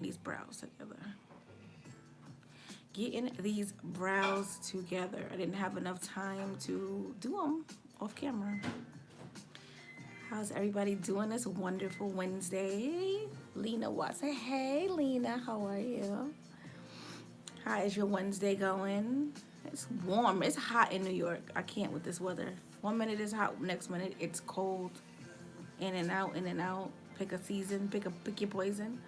these brows together. Getting these brows together. I didn't have enough time to do them off camera. How's everybody doing this wonderful Wednesday? Lena Watson. Hey, Lena, how are you? How is your Wednesday going? It's warm. It's hot in New York. I can't with this weather. 1 minute it's hot, next minute it's cold. In and out, in and out. Pick a season, pick your poison.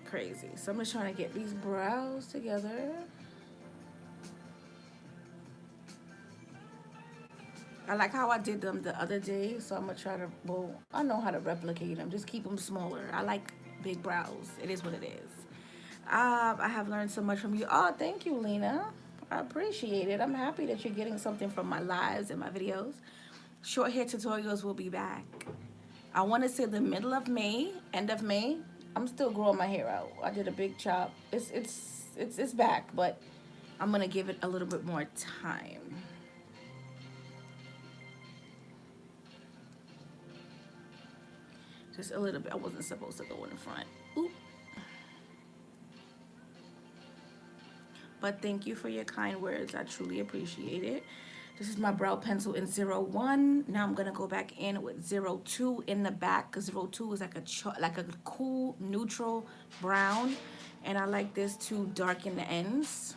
Crazy. So I'm just trying to get these brows together. I like how I did them the other day, so I'm gonna try to, well, I know how to replicate them. Just keep them smaller. I like big brows. It is what it is. I have learned so much from you. Oh, thank you, Lena. I appreciate it. I'm happy that you're getting something from my lives and my videos. Short hair tutorials will be back. I want to say the middle of May, end of May. I'm still growing my hair out. I did a big chop. It's back, but I'm gonna give it a little bit more time. Just a little bit. I wasn't supposed to go in the front. Oop. But thank you for your kind words. I truly appreciate it. This is my brow pencil in 01. Now I'm gonna go back in with 02 in the back, because 02 is like a cool neutral brown, and I like this to darken the ends.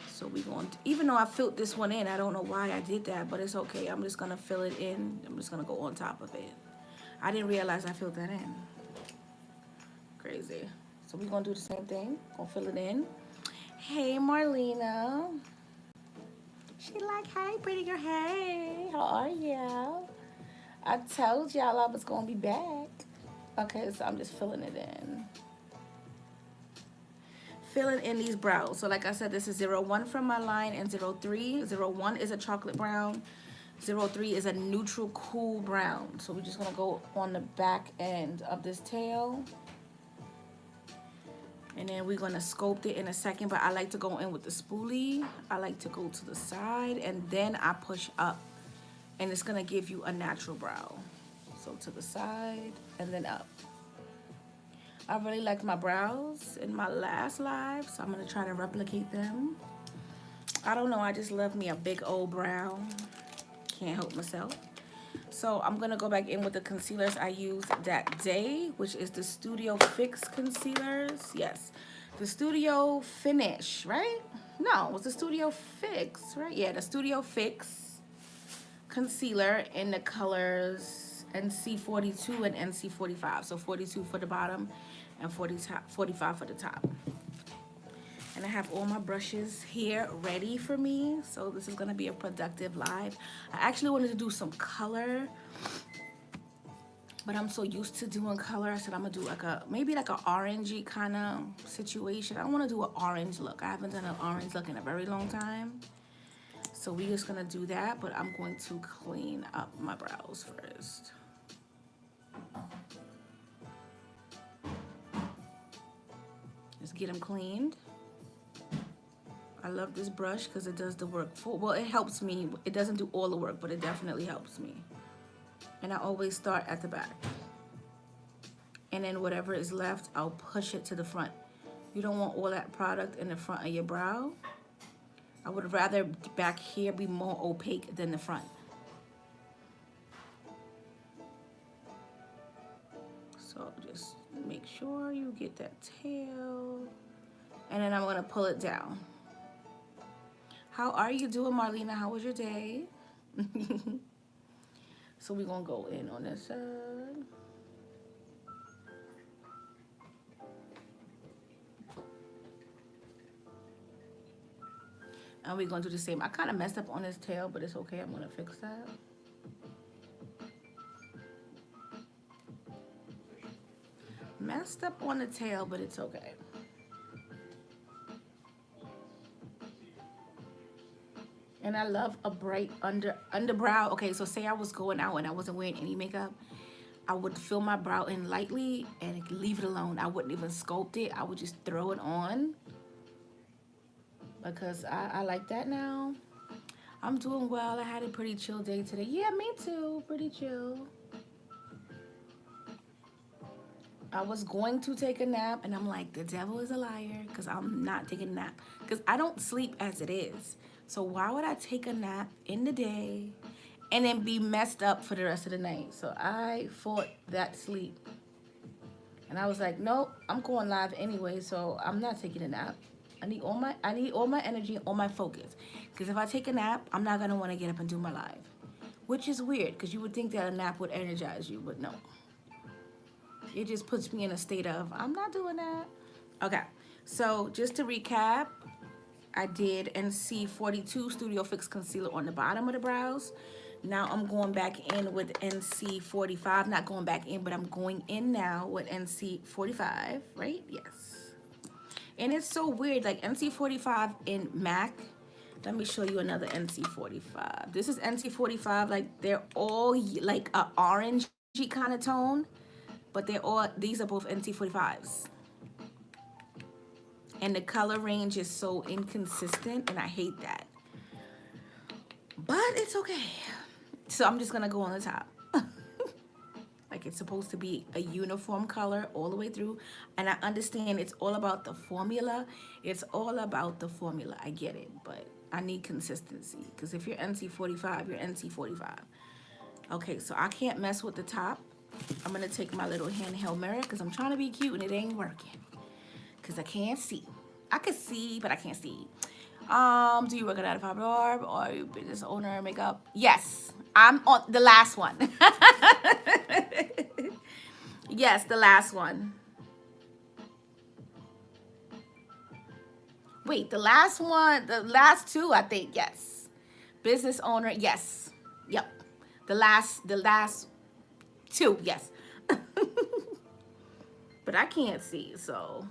So we going to, even though I filled this one in, I don't know why I did that, but it's okay. I'm just gonna fill it in. I'm just gonna go on top of it. I didn't realize I filled that in. Crazy. So we're gonna do the same thing. Gonna fill it in. Hey, Marlena. She like, hey, pretty girl, hey, how are you? I told y'all I was gonna be back. Okay, so I'm just filling it in. Filling in these brows. So like I said, this is 01 from my line and 03. 01 is a chocolate brown. 03 is a neutral cool brown. So we're just gonna go on the back end of this tail. And then we're gonna sculpt it in a second, but I like to go in with the spoolie. I like to go to the side and then I push up. And it's gonna give you a natural brow. So to the side and then up. I really liked my brows in my last live, so I'm gonna try to replicate them. I don't know, I just love me a big old brow. Can't help myself. So I'm gonna go back in with the concealers I used that day, which is the Studio Fix concealers. Yes, the Studio Finish, right? No, it was the Studio Fix, right? Yeah, the Studio Fix concealer in the colors NC42 and NC45. So 42 for the bottom and 45 for the top. And I have all my brushes here ready for me. So this is gonna be a productive live. I actually wanted to do some color, but I'm so used to doing color. I said I'm gonna do like maybe like an orangey kind of situation. I wanna do an orange look. I haven't done an orange look in a very long time. So we're just gonna do that, but I'm going to clean up my brows first. Just get them cleaned. I love this brush because it does the work. Well, it helps me. It doesn't do all the work, but it definitely helps me. And I always start at the back. And then whatever is left, I'll push it to the front. You don't want all that product in the front of your brow. I would rather back here be more opaque than the front. So just make sure you get that tail. And then I'm gonna pull it down. How are you doing, Marlena? How was your day? So we're gonna go in on this side. And we're gonna do the same. I kind of messed up on this tail, but it's okay. I'm gonna fix that. Messed up on the tail, but it's okay. And I love a bright underbrow. Okay, so say I was going out and I wasn't wearing any makeup, I would fill my brow in lightly and leave it alone. I wouldn't even sculpt it. I would just throw it on because I like that now. I'm doing well. I had a pretty chill day today. Yeah, me too. Pretty chill. I was going to take a nap, and I'm like, the devil is a liar, because I'm not taking a nap. Because I don't sleep as it is. So why would I take a nap in the day and then be messed up for the rest of the night? So I fought that sleep. And I was like, nope, I'm going live anyway, so I'm not taking a nap. I need all my energy, all my focus. Because if I take a nap, I'm not gonna want to get up and do my live. Which is weird, because you would think that a nap would energize you, but no. It just puts me in a state of, I'm not doing that. Okay, so just to recap, I did NC42 Studio Fix Concealer on the bottom of the brows. Now I'm going back in with NC45. Not going back in, but I'm going in now with NC45, right? Yes. And it's so weird, like NC45 in MAC. Let me show you another NC45. This is NC45, like they're all like a orangey kind of tone, but these are both NC45s. And the color range is so inconsistent, and I hate that. But it's okay. So I'm just gonna go on the top. Like it's supposed to be a uniform color all the way through. And I understand it's all about the formula. It's all about the formula. I get it, but I need consistency. Because if you're NC45, you're NC45. Okay, so I can't mess with the top. I'm gonna take my little handheld mirror because I'm trying to be cute and it ain't working. Because I can't see. I can see, but I can't see. Do you work at a Fiber Barb or are you a business owner makeup? Yes, I'm on the last one. Yes, the last one. Wait, the last two, I think, yes. Business owner, yes. Yep. The last two, yes. But I can't see, so.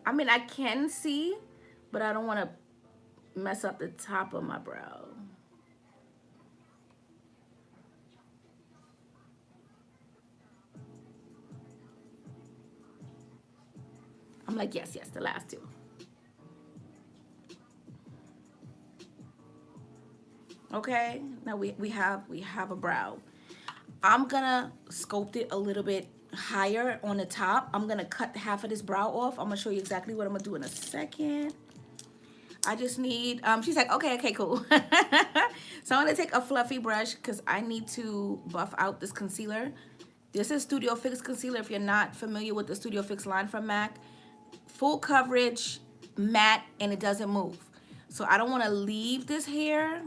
I mean, I can see, but I don't want to mess up the top of my brow. I'm like, yes, the last two. Okay, now we have a brow. I'm gonna sculpt it a little bit higher on the top. I'm gonna cut half of this brow off. I'm gonna show you exactly what I'm gonna do in a second. I just need, she's like, okay, cool. So I'm gonna take a fluffy brush because I need to buff out this concealer. This is Studio Fix Concealer. If you're not familiar with the Studio Fix line from MAC, full coverage, matte, and it doesn't move. So I don't wanna leave this here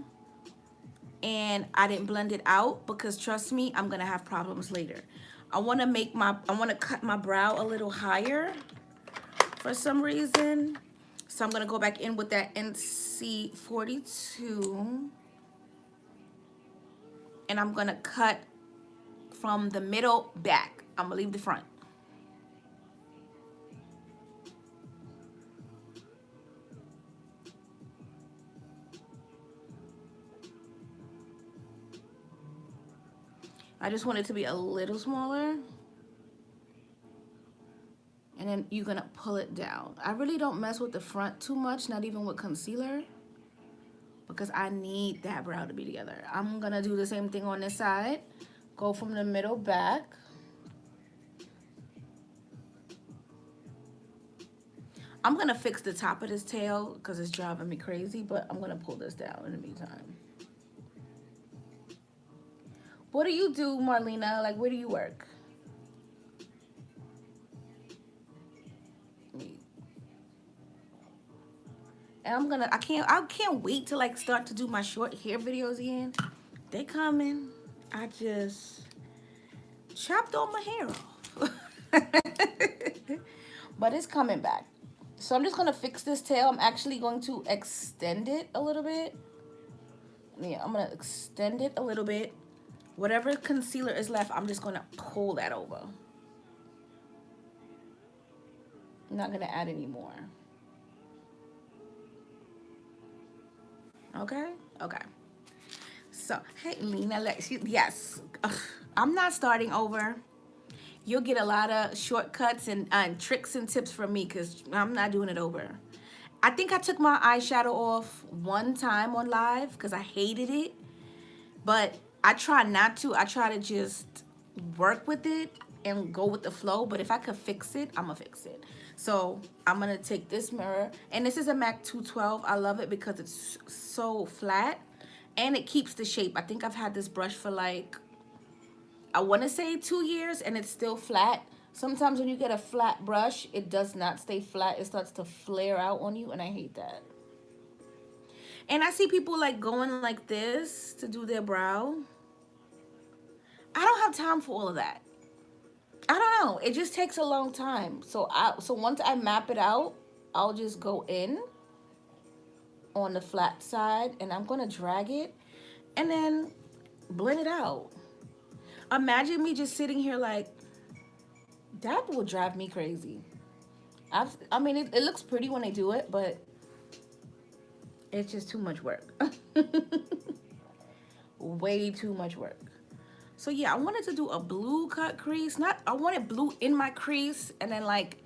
and I didn't blend it out because trust me, I'm gonna have problems later. I wanna cut my brow a little higher for some reason. So I'm gonna go back in with that NC42 and I'm gonna cut from the middle back. I'm gonna leave the front. I just want it to be a little smaller. And then you're gonna pull it down. I really don't mess with the front too much, not even with concealer, because I need that brow to be together. I'm gonna do the same thing on this side. Go from the middle back. I'm gonna fix the top of this tail because it's driving me crazy, but I'm gonna pull this down in the meantime. What do you do, Marlena? Like, where do you work? And I can't wait to like start to do my short hair videos again. They coming. I just chopped all my hair off. But it's coming back. So I'm just gonna fix this tail. I'm actually going to extend it a little bit. Yeah, I'm gonna extend it a little bit. Whatever concealer is left, I'm just gonna pull that over. I'm not gonna add any more. Okay. So, hey, Lena, yes. Ugh, I'm not starting over. You'll get a lot of shortcuts and tricks and tips from me because I'm not doing it over. I think I took my eyeshadow off one time on live because I hated it. But I try not to. I try to just work with it and go with the flow, but if I could fix it, I'm gonna fix it. So I'm gonna take this mirror, and this is a MAC 212. I love it because it's so flat and it keeps the shape. I think I've had this brush for like, I want to say 2 years, and it's still flat. Sometimes when you get a flat brush, it does not stay flat. It starts to flare out on you, and I hate that. And I see people like going like this to do their brow. I don't have time for all of that. I don't know. It just takes a long time. So once I map it out, I'll just go in on the flat side, and I'm gonna drag it and then blend it out. Imagine me just sitting here like, that would drive me crazy. I mean, it looks pretty when I do it, but it's just too much work. Way too much work. So yeah, I wanted to do a blue cut crease. I wanted blue in my crease, and then like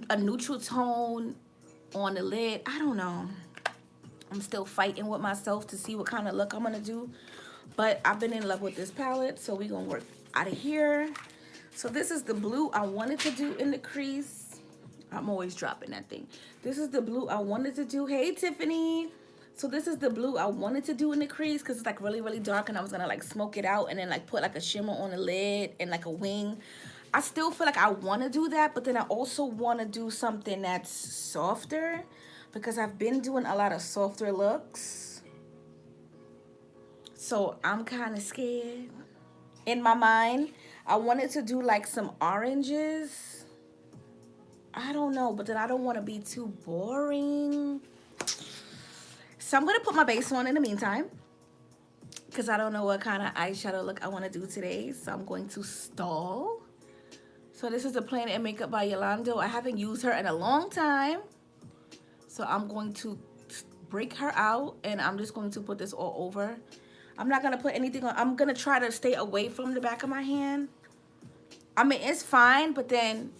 a neutral tone on the lid. I don't know. I'm still fighting with myself to see what kind of look I'm gonna do. But I've been in love with this palette, so we're gonna work out of here. So this is the blue I wanted to do in the crease. I'm always dropping that thing. This is the blue I wanted to do. Hey, Tiffany. So this is the blue I wanted to do in the crease because it's like really, really dark, and I was gonna like smoke it out and then like put like a shimmer on the lid and like a wing. I still feel like I want to do that, but then I also want to do something that's softer because I've been doing a lot of softer looks. So I'm kind of scared. In my mind, I wanted to do like some oranges. I don't know, but then I don't want to be too boring. So I'm going to put my base on in the meantime because I don't know what kind of eyeshadow look I want to do today. So I'm going to stall. So this is the Planet Makeup by Yolanda. I haven't used her in a long time. So I'm going to break her out, and I'm just going to put this all over. I'm not going to put anything on. I'm going to try to stay away from the back of my hand. I mean, it's fine, but then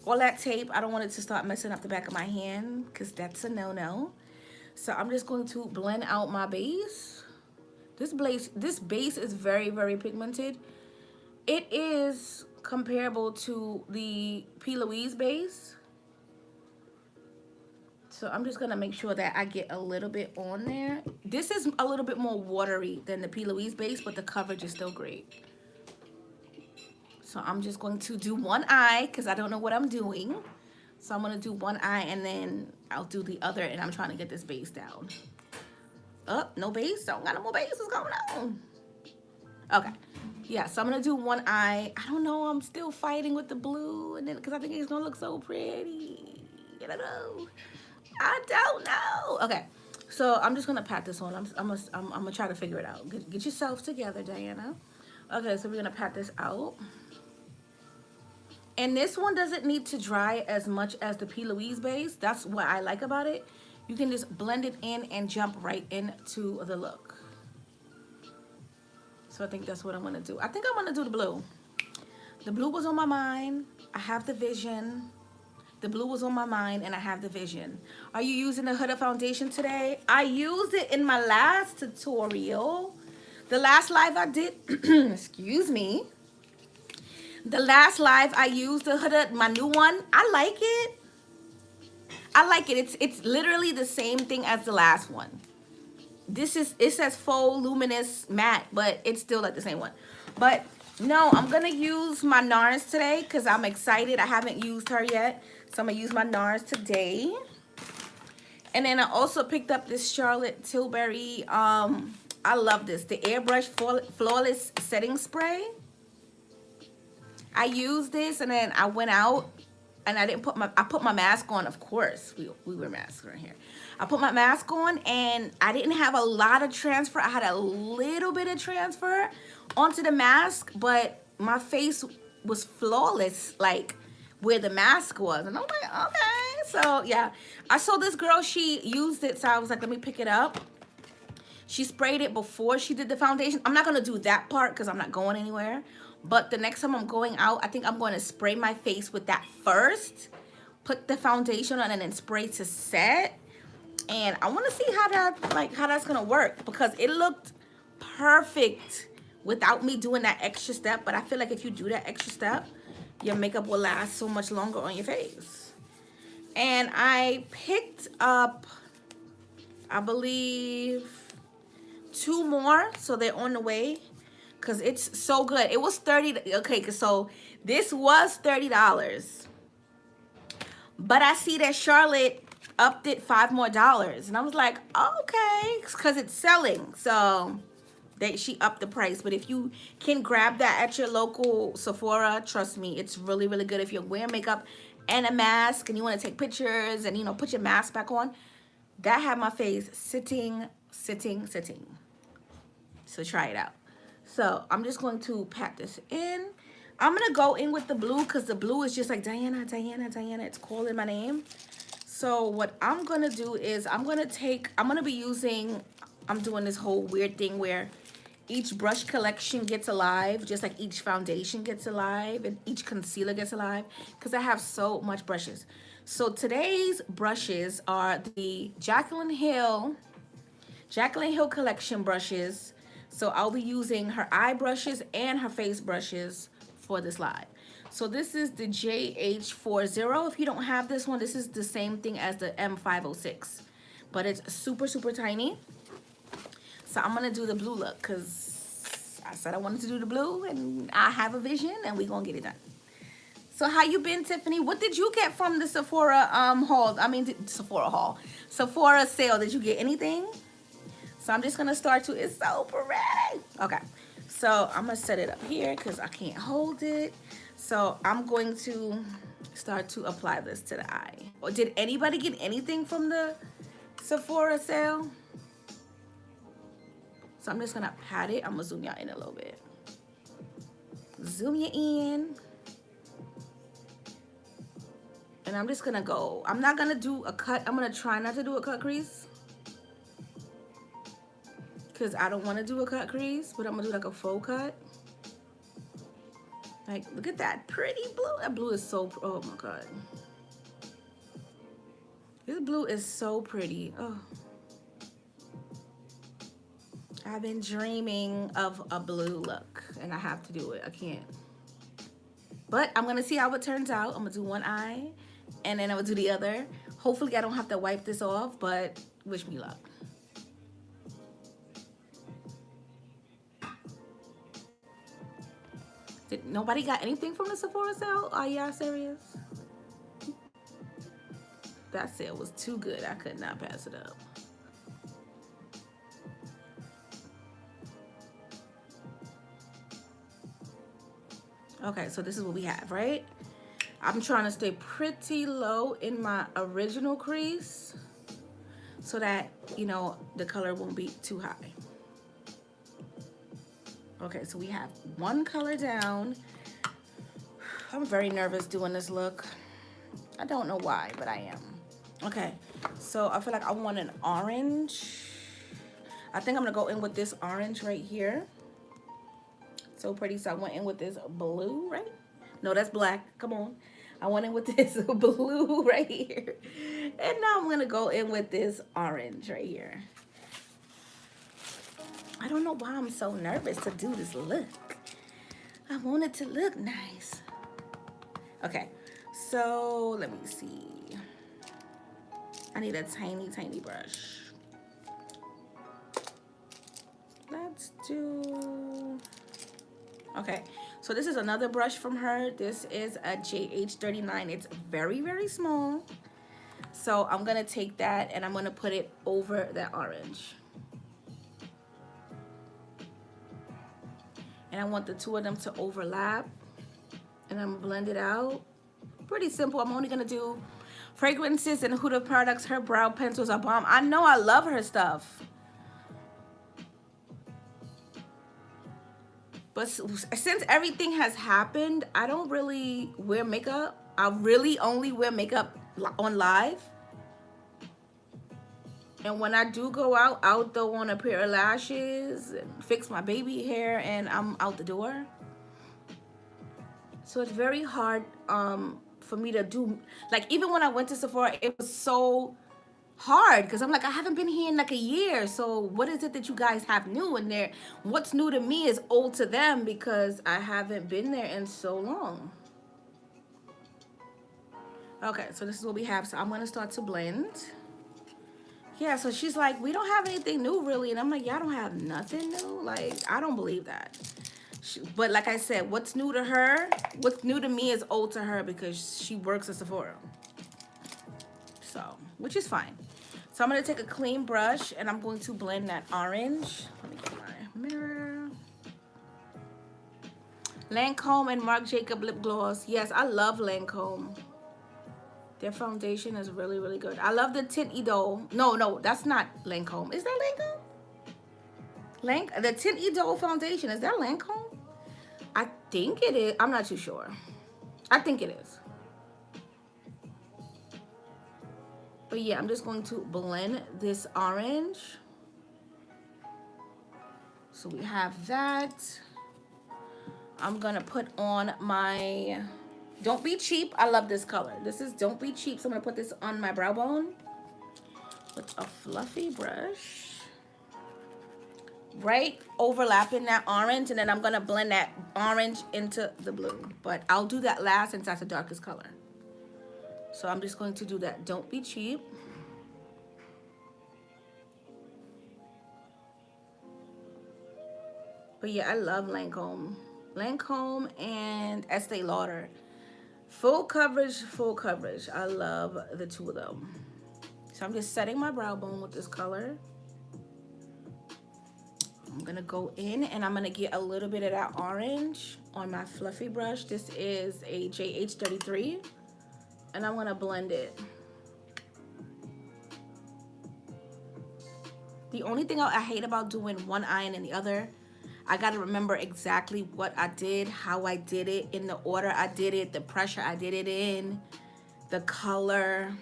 all that tape, I don't want it to start messing up the back of my hand because that's a no-no. So I'm just going to blend out my base. This base is very, very pigmented. It is comparable to the P. Louise base. So I'm just going to make sure that I get a little bit on there. This is a little bit more watery than the P. Louise base, but the coverage is still great. So I'm just going to do one eye because I don't know what I'm doing. So I'm going to do one eye, and then I'll do the other, and I'm trying to get this base down. Oh, no base? Don't got no more base. What's going on? Okay. Yeah, so I'm going to do one eye. I don't know. I'm still fighting with the blue, and then because I think it's going to look so pretty. I don't know. I don't know. Okay. So I'm just going to pat this on. I'm going to try to figure it out. Get yourself together, Diana. Okay, so we're going to pat this out. And this one doesn't need to dry as much as the P. Louise base. That's what I like about it. You can just blend it in and jump right into the look. So I think that's what I'm going to do. I think I'm going to do the blue. The blue was on my mind. I have the vision. The blue was on my mind, and I have the vision. Are you using the Huda foundation today? I used it in my last tutorial. The last live I did, excuse me. The last live I used the Huda, my new one. I like it. I like it. It's literally the same thing as the last one. It says faux luminous matte, but it's still like the same one. But no, I'm gonna use my NARS today because I'm excited. I haven't used her yet, so I'm gonna use my NARS today. And then I also picked up this Charlotte Tilbury. I love this, the Airbrush Flawless Setting Spray. I used this, and then I went out, and I put my mask on. Of course, we wear masks right here. I put my mask on, and I didn't have a lot of transfer. I had a little bit of transfer onto the mask, but my face was flawless, like where the mask was. And I'm like, okay. So yeah, I saw this girl, she used it, so I was like, let me pick it up. She sprayed it before she did the foundation. I'm not gonna do that part because I'm not going anywhere. But the next time I'm going out, I think I'm going to spray my face with that first, put the foundation on, and then spray to set. And I want to see how that's going to work because it looked perfect without me doing that extra step. But I feel like if you do that extra step, your makeup will last so much longer on your face. And I picked up, I believe, 2 more, so they're on the way, because it's so good. It was 30. Okay, so this was $30, but I see that Charlotte upped it $5 more, and I was like, okay, because it's selling, so she upped the price. But if you can grab that at your local Sephora, trust me, it's really, really good. If you're wearing makeup and a mask and you want to take pictures and, you know, put your mask back on, that had my face sitting. So try it out. So I'm just going to pat this in. I'm going to go in with the blue because the blue is just like Diana. It's calling my name. So what I'm going to do is I'm going to be using, I'm doing this whole weird thing where each brush collection gets alive, just like each foundation gets alive and each concealer gets alive, because I have so much brushes. So today's brushes are the Jaclyn Hill collection brushes. So I'll be using her eye brushes and her face brushes for this live. So this is the JH40. If you don't have this one, this is the same thing as the M506, but it's super, super tiny. So I'm gonna do the blue look because I said I wanted to do the blue and I have a vision and we're gonna get it done. So how you been, Tiffany? What did you get from the Sephora haul? I mean, Sephora sale. Did you get anything? So I'm just gonna start to, it's so pretty. Okay, so I'm gonna set it up here because I can't hold it. So I'm going to start to apply this to the eye. Or did anybody get anything from the Sephora sale? So I'm just gonna pat it. I'm gonna zoom y'all in a little bit. Zoom you in. And I'm just gonna go. I'm not gonna do a cut. I'm gonna try not to do a cut crease, because I don't want to do a cut crease, but I'm gonna do like a faux cut. Like, look at that pretty blue. That blue is so, oh my God. This blue is so pretty. Oh. I've been dreaming of a blue look and I have to do it. I can't. But I'm gonna see how it turns out. I'm gonna do one eye and then I'm gonna do the other. Hopefully I don't have to wipe this off, but wish me luck. Did nobody got anything from the Sephora sale? Are y'all serious? That sale was too good. I could not pass it up. Okay, so this is what we have, right? I'm trying to stay pretty low in my original crease so that, you know, the color won't be too high. Okay, so we have one color down. I'm very nervous doing this look. I don't know why, but I am. Okay, so I feel like I want an orange. I think I'm gonna go in with this orange right here. So pretty, so I went in with this blue, right? No, that's black, come on. I went in with this blue right here. And now I'm gonna go in with this orange right here. I don't know why I'm so nervous to do this look. I want it to look nice. Okay, so let me see. I need a tiny, tiny brush. Let's do, okay, so this is another brush from her. This is a JH39. It's very, very small. So I'm gonna take that and I'm gonna put it over that orange. And I want the two of them to overlap. And I'm gonna blend it out. Pretty simple. I'm only gonna do fragrances and Huda products. Her brow pencils are bomb. I know, I love her stuff. But since everything has happened, I don't really wear makeup. I really only wear makeup on live. And when I do go out, I'll throw on a pair of lashes and fix my baby hair and I'm out the door. So it's very hard for me to do, like even when I went to Sephora, it was so hard because I'm like, I haven't been here in like a year. So what is it that you guys have new in there? What's new to me is old to them because I haven't been there in so long. Okay, so this is what we have. So I'm going to start to blend. Yeah, so she's like, we don't have anything new really. And I'm like, y'all don't have nothing new? Like, I don't believe that. But like I said, what's new to her, what's new to me is old to her because she works at Sephora. So, which is fine. So I'm going to take a clean brush and I'm going to blend that orange. Let me get my mirror. Lancome and Marc Jacob lip gloss. Yes, I love Lancome. Their foundation is really, really good. I love the Tint Idole. No, that's not Lancome. Is that Lancome? The Tint Idole foundation. Is that Lancome? I think it is. I'm not too sure. I think it is. But yeah, I'm just going to blend this orange. So we have that. I'm going to put on my Don't Be Cheap. I love this color. This is Don't Be Cheap. So I'm going to put this on my brow bone with a fluffy brush. Right overlapping that orange. And then I'm going to blend that orange into the blue. But I'll do that last since that's the darkest color. So I'm just going to do that Don't Be Cheap. But yeah, I love Lancome. Lancome and Estee Lauder. Full coverage, full coverage. I love the two of them. So I'm just setting my brow bone with this color. I'm gonna go in and I'm gonna get a little bit of that orange on my fluffy brush. This is a JH33 and I'm gonna blend it. The only thing I hate about doing one eye and then the other, I gotta remember exactly what I did, how I did it, in the order I did it, the pressure I did it in, the color,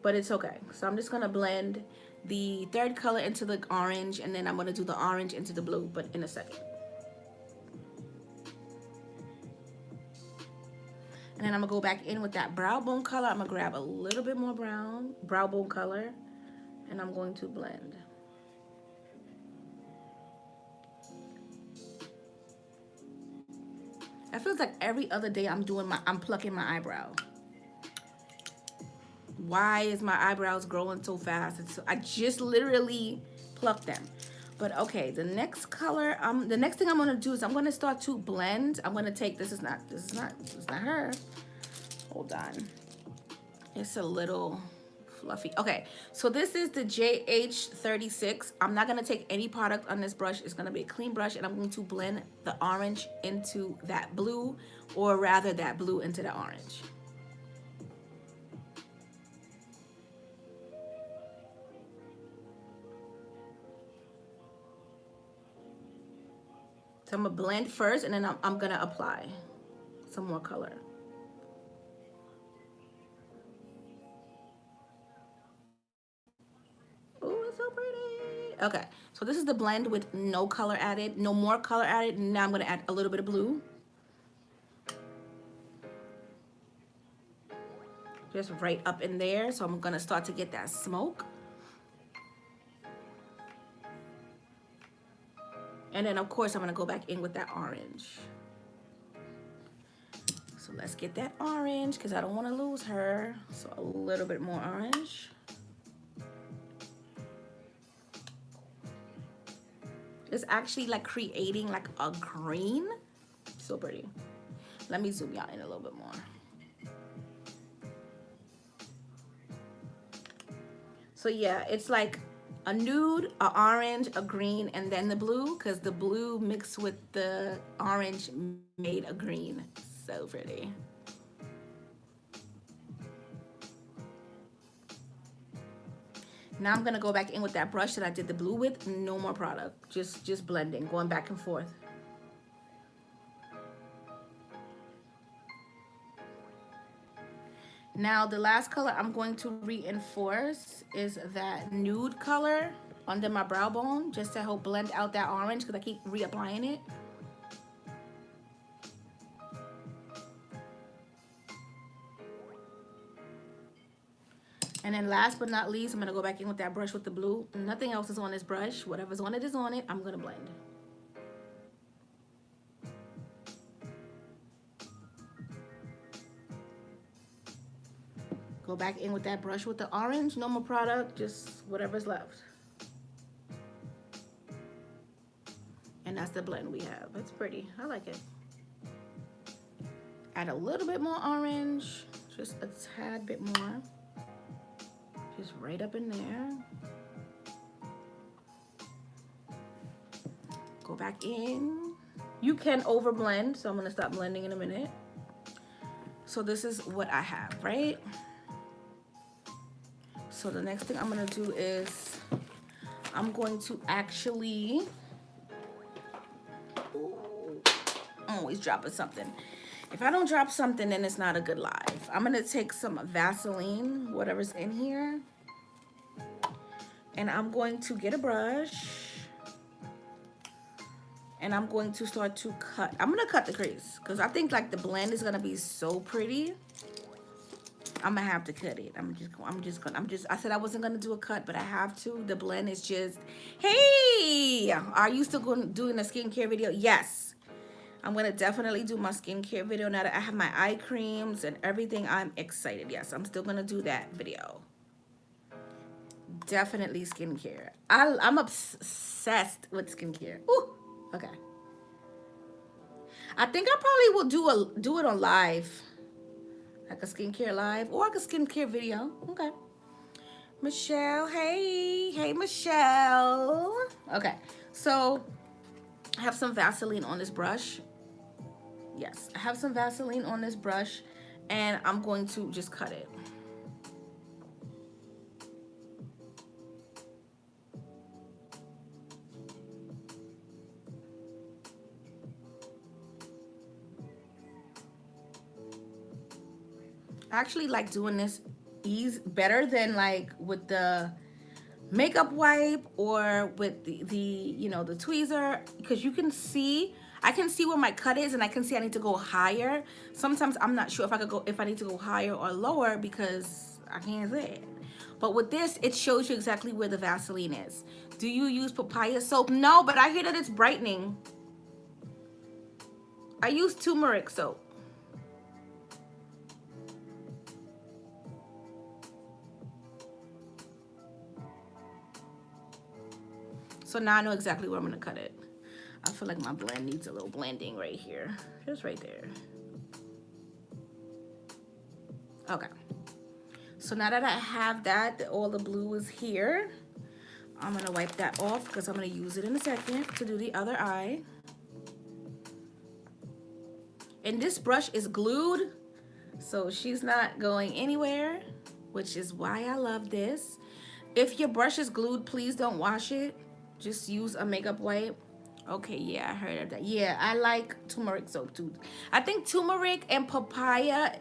but it's okay. So I'm just gonna blend the third color into the orange and then I'm gonna do the orange into the blue, but in a second. And then I'm gonna go back in with that brow bone color. I'm gonna grab a little bit more brow bone color, and I'm going to blend. It feels like every other day I'm plucking my eyebrow. Why is my eyebrows growing so fast? I just literally plucked them. But okay, the next color, the next thing I'm gonna do is I'm gonna start to blend. I'm gonna take, this is not her. Hold on. It's a little fluffy. Okay, so this is the JH36. I'm not gonna take any product on this brush. It's gonna be a clean brush and I'm going to blend the orange into that blue, or rather that blue into the orange. So I'm gonna blend first and then I'm gonna apply some more color. Oh, it's so pretty. Okay, so this is the blend with no color added, no more color added. Now I'm gonna add a little bit of blue. Just right up in there. So I'm gonna start to get that smoke. And then of course I'm gonna go back in with that orange. So let's get that orange because I don't wanna lose her. So a little bit more orange. It's actually like creating like a green. So pretty. Let me zoom y'all in a little bit more. So yeah, it's like a nude, a orange, a green, and then the blue, because the blue mixed with the orange made a green. So pretty. Now I'm gonna go back in with that brush that I did the blue with. No more product, just blending, going back and forth. Now the last color I'm going to reinforce is that nude color under my brow bone, just to help blend out that orange because I keep reapplying it. And then last but not least, I'm going to go back in with that brush with the blue. Nothing else is on this brush. Whatever's on it is on it. I'm going to blend. Go back in with that brush with the orange. No more product, just whatever's left. And that's the blend we have. It's pretty. I like it. Add a little bit more orange. Just a tad bit more. Just right up in there. Go back in. You can over blend, so I'm gonna stop blending in a minute. So this is what I have, right? So the next thing I'm gonna do is I'm going to actually, I'm always dropping something. If I don't drop something, then it's not a good live. I'm gonna take some Vaseline, whatever's in here, and I'm going to get a brush, and I'm going to start to cut. I'm gonna cut the crease because I think like the blend is gonna be so pretty. I'm gonna have to cut it. I said I wasn't gonna do a cut, but I have to. The blend is just, hey, are you still doing a skincare video? Yes. I'm gonna definitely do my skincare video now that I have my eye creams and everything. I'm excited. Yes, I'm still gonna do that video. Definitely skincare. I'm obsessed with skincare. Ooh, okay. I think I probably will do it on live, like a skincare live or like a skincare video. Okay. Michelle, hey Michelle. Okay, so I have some Vaseline on this brush. Yes, I have some Vaseline on this brush, and I'm going to just cut it. I actually like doing this better than like with the makeup wipe or with the you know, the tweezer, because you can see, I can see where my cut is, and I can see I need to go higher. Sometimes I'm not sure if I need to go higher or lower because I can't see it. But with this, it shows you exactly where the Vaseline is. Do you use papaya soap? No, but I hear that it's brightening. I use turmeric soap. So now I know exactly where I'm gonna cut it. I feel like my blend needs a little blending right here. Just right there. Okay. So now that I have that, all the blue is here, I'm gonna wipe that off because I'm gonna use it in a second to do the other eye. And this brush is glued, so she's not going anywhere, which is why I love this. If your brush is glued, please don't wash it. Just use a makeup wipe. Okay, yeah, I heard of that. Yeah, I like turmeric soap too. I think turmeric and papaya,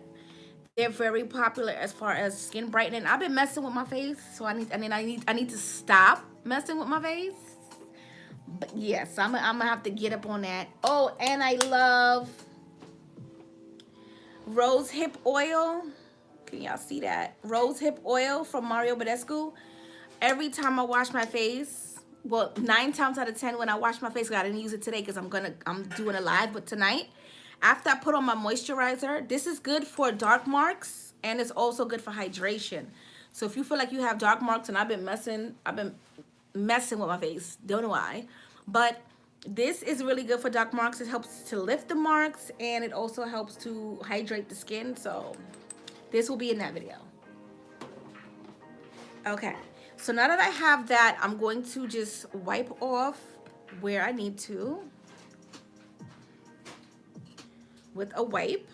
they're very popular as far as skin brightening. I've been messing with my face, so I need to stop messing with my face. But yes, I'm gonna have to get up on that. Oh, and I love rose hip oil. Can y'all see that? Rose hip oil from Mario Badescu. Every time I wash my face, well, 9 times out of 10 when I wash my face, I didn't use it today because I'm doing a live, but tonight, after I put on my moisturizer, this is good for dark marks, and it's also good for hydration. So if you feel like you have dark marks, and I've been messing with my face, don't know why, but this is really good for dark marks. It helps to lift the marks, and it also helps to hydrate the skin. So this will be in that video. Okay. So now that I have that, I'm going to just wipe off where I need to with a wipe.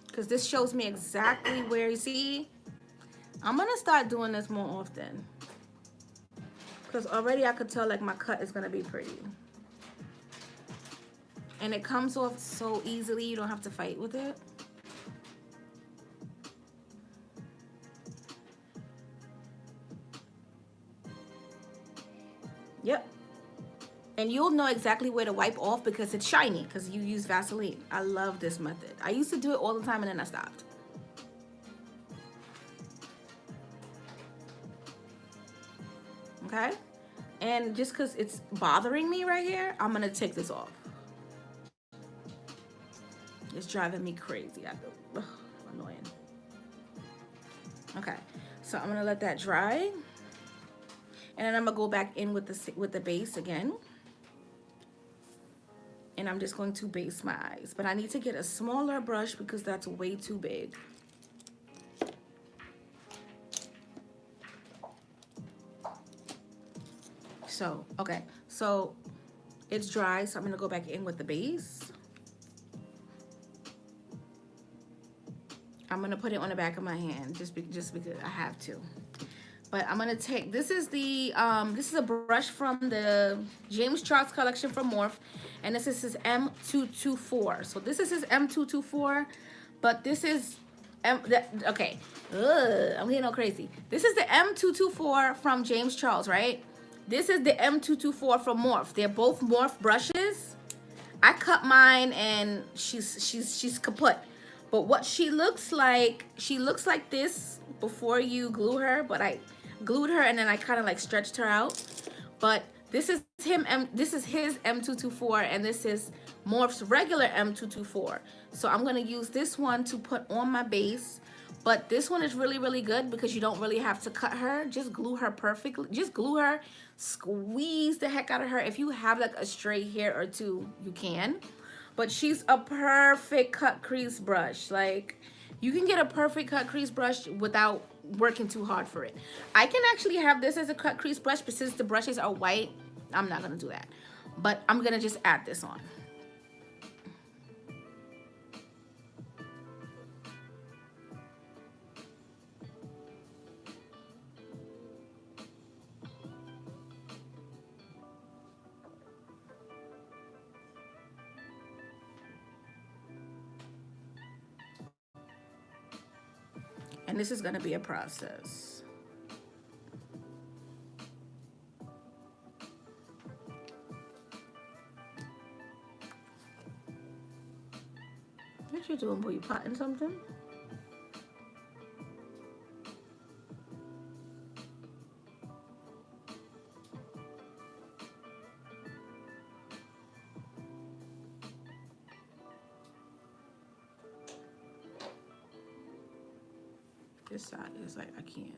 Because this shows me exactly where, you see, I'm going to start doing this more often. Because already I could tell like my cut is going to be pretty. And it comes off so easily, you don't have to fight with it. Yep. And you'll know exactly where to wipe off because it's shiny because you use Vaseline. I love this method. I used to do it all the time and then I stopped. Okay? And just because it's bothering me right here, I'm going to take this off. It's driving me crazy. Annoying. Okay, so I'm going to let that dry. And then I'm going to go back in with the base again. And I'm just going to base my eyes. But I need to get a smaller brush because that's way too big. So, okay. So, it's dry. So, I'm going to go back in with the base. I'm going to put it on the back of my hand just because I have to. But I'm going to take, this is a brush from the James Charles collection from Morphe. And this is his M224. So this is his M224. But this is, okay. I'm getting all crazy. This is the M224 from James Charles, right? This is the M224 from Morphe. They're both Morphe brushes. I cut mine and she's kaput. But what she looks like this before you glue her, but I glued her and then I kind of like stretched her out. But this is this is his M224 and this is Morph's regular M224. So I'm going to use this one to put on my base. But this one is really, really good because you don't really have to cut her. Just glue her perfectly. Just glue her. Squeeze the heck out of her. If you have like a stray hair or two, you can. But she's a perfect cut crease brush. Like, you can get a perfect cut crease brush without working too hard for it. I can actually have this as a cut crease brush, but since the brushes are white, I'm not going to do that. But I'm going to just add this on. And this is going to be a process. What you doing, boy? You potting something? This side is like, I can't.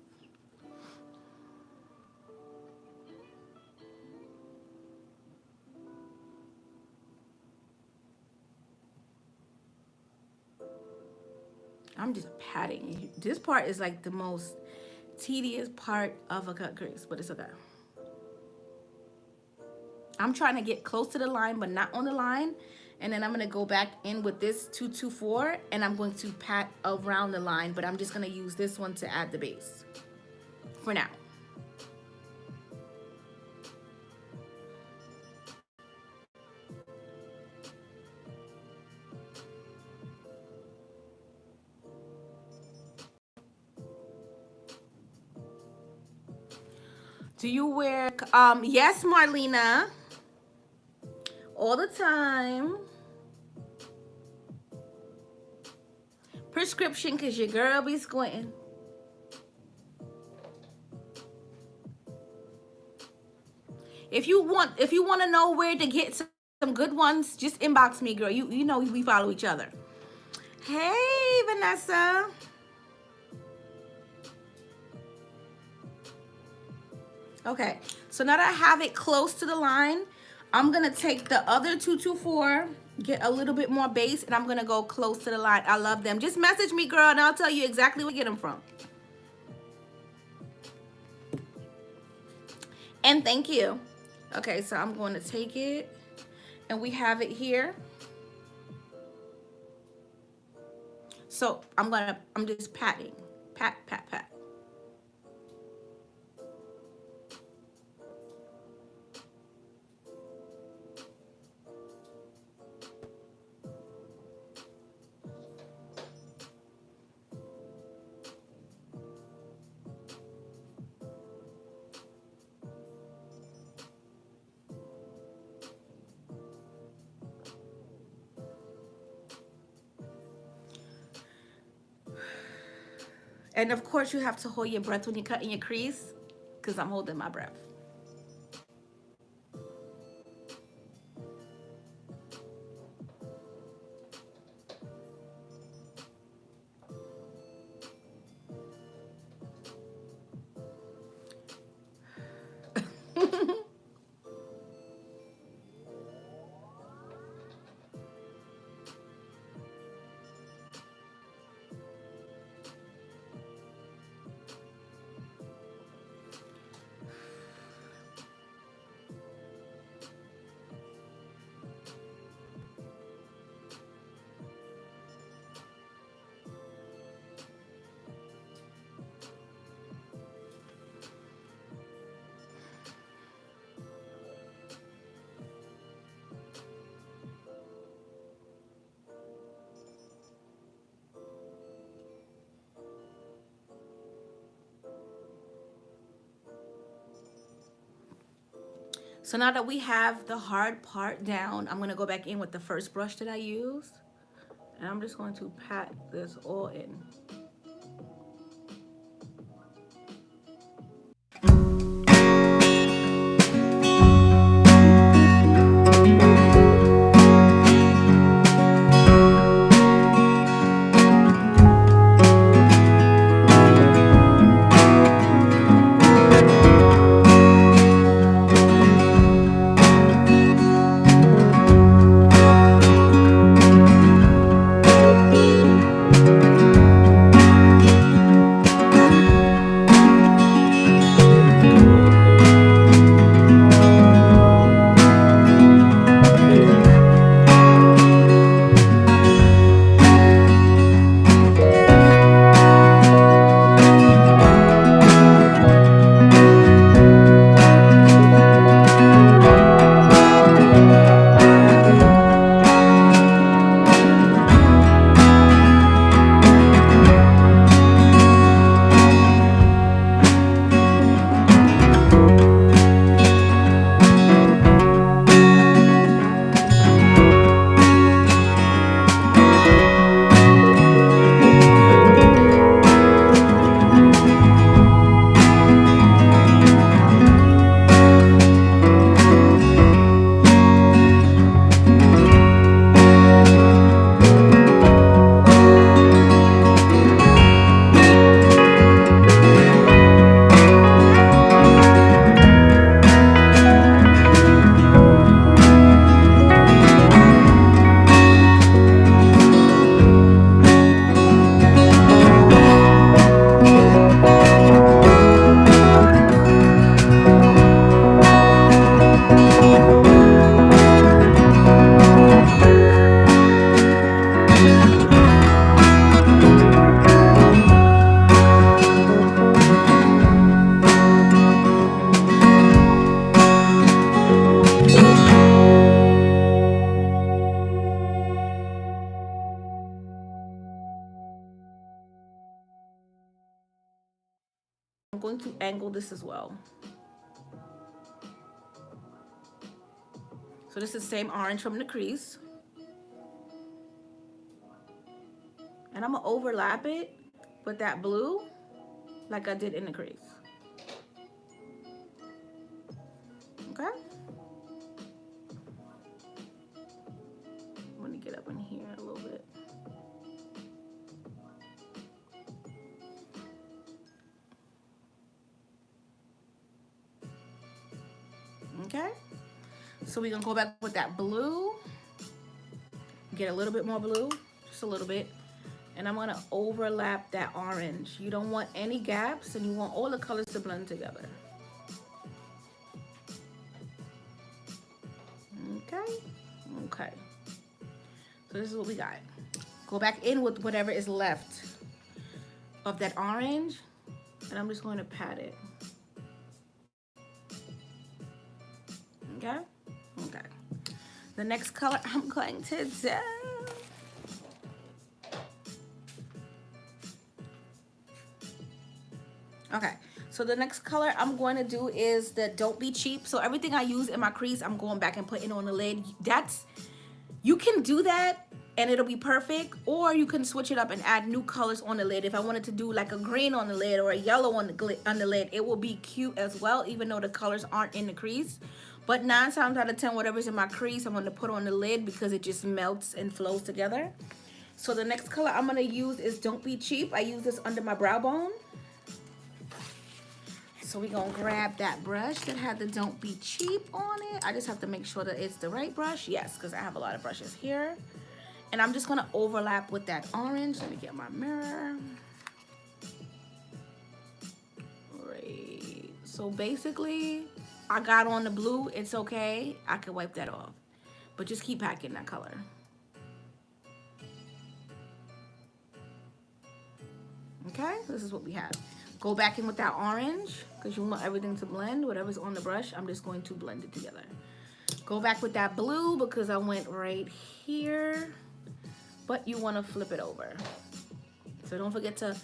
I'm just patting. This part is like the most tedious part of a cut crease, but it's okay. I'm trying to get close to the line, but not on the line. And then I'm going to go back in with this 224, and I'm going to pat around the line, but I'm just going to use this one to add the base for now. Do you wear, yes, Marlena, all the time. Prescription, because your girl be squinting. If you want to know where to get some good ones, just inbox me, girl. You know we follow each other. Hey, Vanessa. Okay, so now that I have it close to the line, I'm going to take the other 224, get a little bit more base, and I'm going to go close to the line. I love them. Just message me, girl, and I'll tell you exactly where to get them from. And thank you. Okay, so I'm going to take it, and we have it here. So I'm just patting. Pat, pat, pat. And of course, you have to hold your breath when you're cutting your crease, because I'm holding my breath. So now that we have the hard part down, I'm gonna go back in with the first brush that I used. And I'm just going to pat this all in. I'm going to angle this as well. So this is the same orange from the crease. And I'm gonna overlap it with that blue like I did in the crease. Okay? I'm gonna get up in here a little bit. Okay? So we're gonna go back with that blue. Get a little bit more blue, just a little bit. And I'm gonna overlap that orange. You don't want any gaps and you want all the colors to blend together. Okay, okay. So this is what we got. Go back in with whatever is left of that orange, and I'm just going to pat it. Okay, okay. The next color I'm going to do. Okay, so the next color I'm going to do is the Don't Be Cheap. So everything I use in my crease, I'm going back and putting on the lid. You can do that and it'll be perfect. Or you can switch it up and add new colors on the lid. If I wanted to do like a green on the lid or a yellow on the lid, it will be cute as well, even though the colors aren't in the crease. But 9 times out of 10, whatever's in my crease, I'm going to put on the lid because it just melts and flows together. So the next color I'm going to use is Don't Be Cheap. I use this under my brow bone. So we're going to grab that brush that had the Don't Be Cheap on it. I just have to make sure that it's the right brush. Yes, because I have a lot of brushes here. And I'm just going to overlap with that orange. Let me get my mirror. Right. So basically, I got on the blue. It's okay. I can wipe that off. But just keep packing that color. Okay, this is what we have. Go back in with that orange because you want everything to blend. Whatever's on the brush, I'm just going to blend it together. Go back with that blue because I went right here, but you want to flip it over. So don't forget to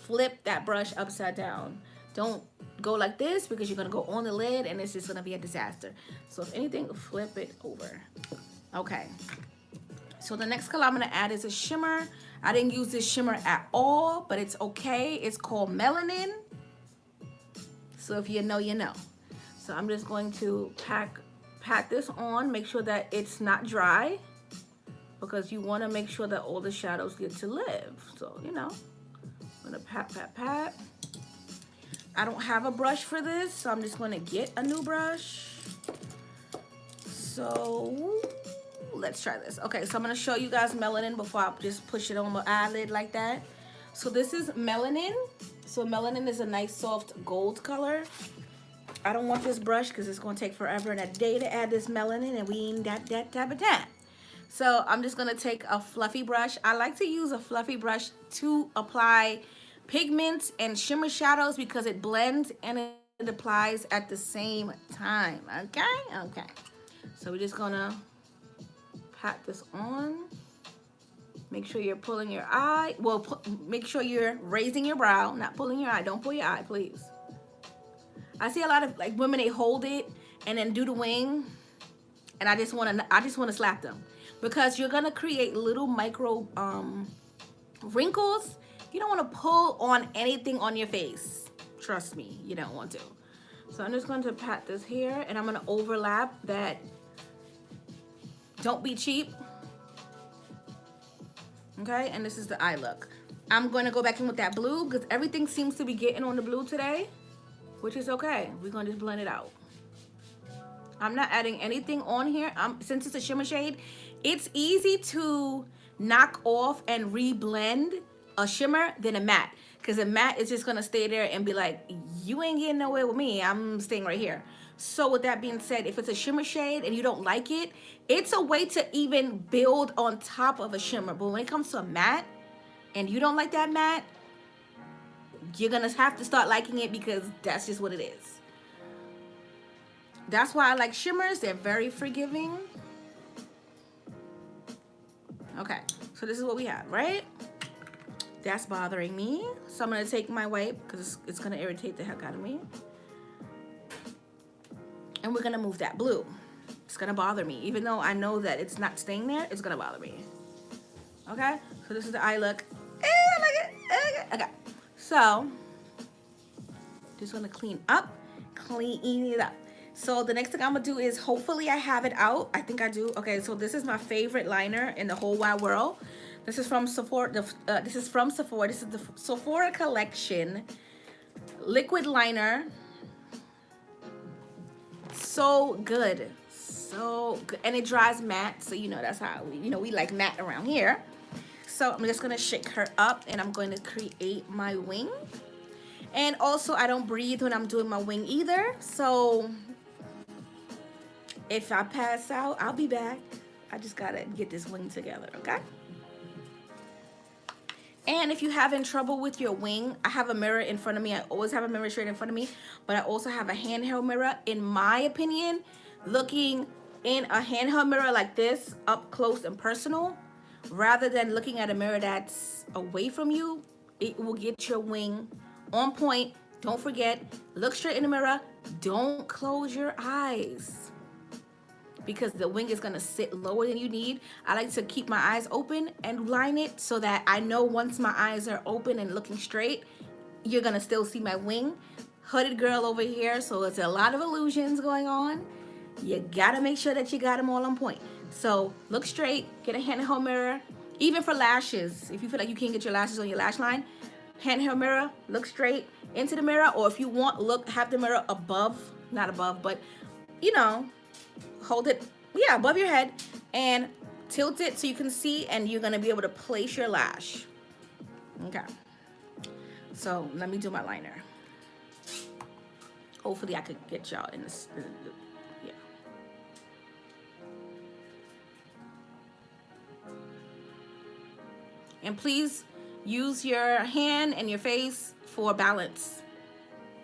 flip that brush upside down. Don't go like this because you're going to go on the lid and it's just going to be a disaster. So if anything, flip it over. Okay. So the next color I'm going to add is a shimmer. I didn't use this shimmer at all, but it's okay. It's called Melanin. So if you know, you know. So I'm just going to pat this on. Make sure that it's not dry because you want to make sure that all the shadows get to live. So, you know, I'm going to pat. I don't have a brush for this, so I'm just going to get a new brush. So let's try this. Okay, so I'm going to show you guys Melanin before I just push it on my eyelid like that. So this is Melanin. So Melanin is a nice soft gold color. I don't want this brush because it's going to take forever and a day to add this Melanin, and we ain't that type of time. So I'm just going to take a fluffy brush. I like to use a fluffy brush to apply pigments and shimmer shadows because it blends and it applies at the same time. Okay. So we're just going to pat this on. Make sure you're pulling your eye. Well, make sure you're raising your brow, not pulling your eye. Don't pull your eye, please. I see a lot of like women, they hold it and then do the wing, and I just want to slap them because you're gonna create little micro wrinkles. You don't want to pull on anything on your face. Trust me, you don't want to. So I'm just going to pat this here, and I'm going to overlap that Don't Be Cheap. Okay, and this is the eye look. I'm going to go back in with that blue because everything seems to be getting on the blue today, which is okay. We're going to just blend it out. I'm not adding anything on here. Since it's a shimmer shade, it's easy to knock off and reblend a shimmer than a matte, because a matte is just going to stay there and be like, you ain't getting nowhere with me. I'm staying right here. So with that being said, if it's a shimmer shade and you don't like it, it's a way to even build on top of a shimmer. But when it comes to a matte and you don't like that matte, you're going to have to start liking it because that's just what it is. That's why I like shimmers. They're very forgiving. Okay, so this is what we have, right? That's bothering me. So I'm going to take my wipe because it's going to irritate the heck out of me. And we're going to move that blue. It's going to bother me. Even though I know that it's not staying there, it's going to bother me. Okay? So this is the eye look. I like it. Okay. So, just going to clean it up. So the next thing I'm going to do is, hopefully I have it out. I think I do. Okay, so this is my favorite liner in the whole wide world. This is from Sephora. This is the Sephora Collection liquid liner. So good. And it dries matte, so you know that's how we like matte around here. So I'm just gonna shake her up, and I'm going to create my wing. And also, I don't breathe when I'm doing my wing either. So if I pass out, I'll be back. I just gotta get this wing together, okay? And if you're having trouble with your wing, I have a mirror in front of me. I always have a mirror straight in front of me, but I also have a handheld mirror. In my opinion, looking in a handheld mirror like this, up close and personal, rather than looking at a mirror that's away from you, it will get your wing on point. Don't forget, look straight in the mirror. Don't close your eyes. because the wing is gonna sit lower than you need. I like to keep my eyes open and line it so that I know once my eyes are open and looking straight, you're gonna still see my wing. Hooded girl over here, so it's a lot of illusions going on. You gotta make sure that you got them all on point. So look straight, get a handheld mirror. Even for lashes, if you feel like you can't get your lashes on your lash line, handheld mirror, look straight into the mirror, or if you want, have the mirror above, not above, but you know, hold it, yeah, above your head, and tilt it so you can see, and you're gonna be able to place your lash. Okay. So let me do my liner. Hopefully I could get y'all in this. Yeah. And please use your hand and your face for balance.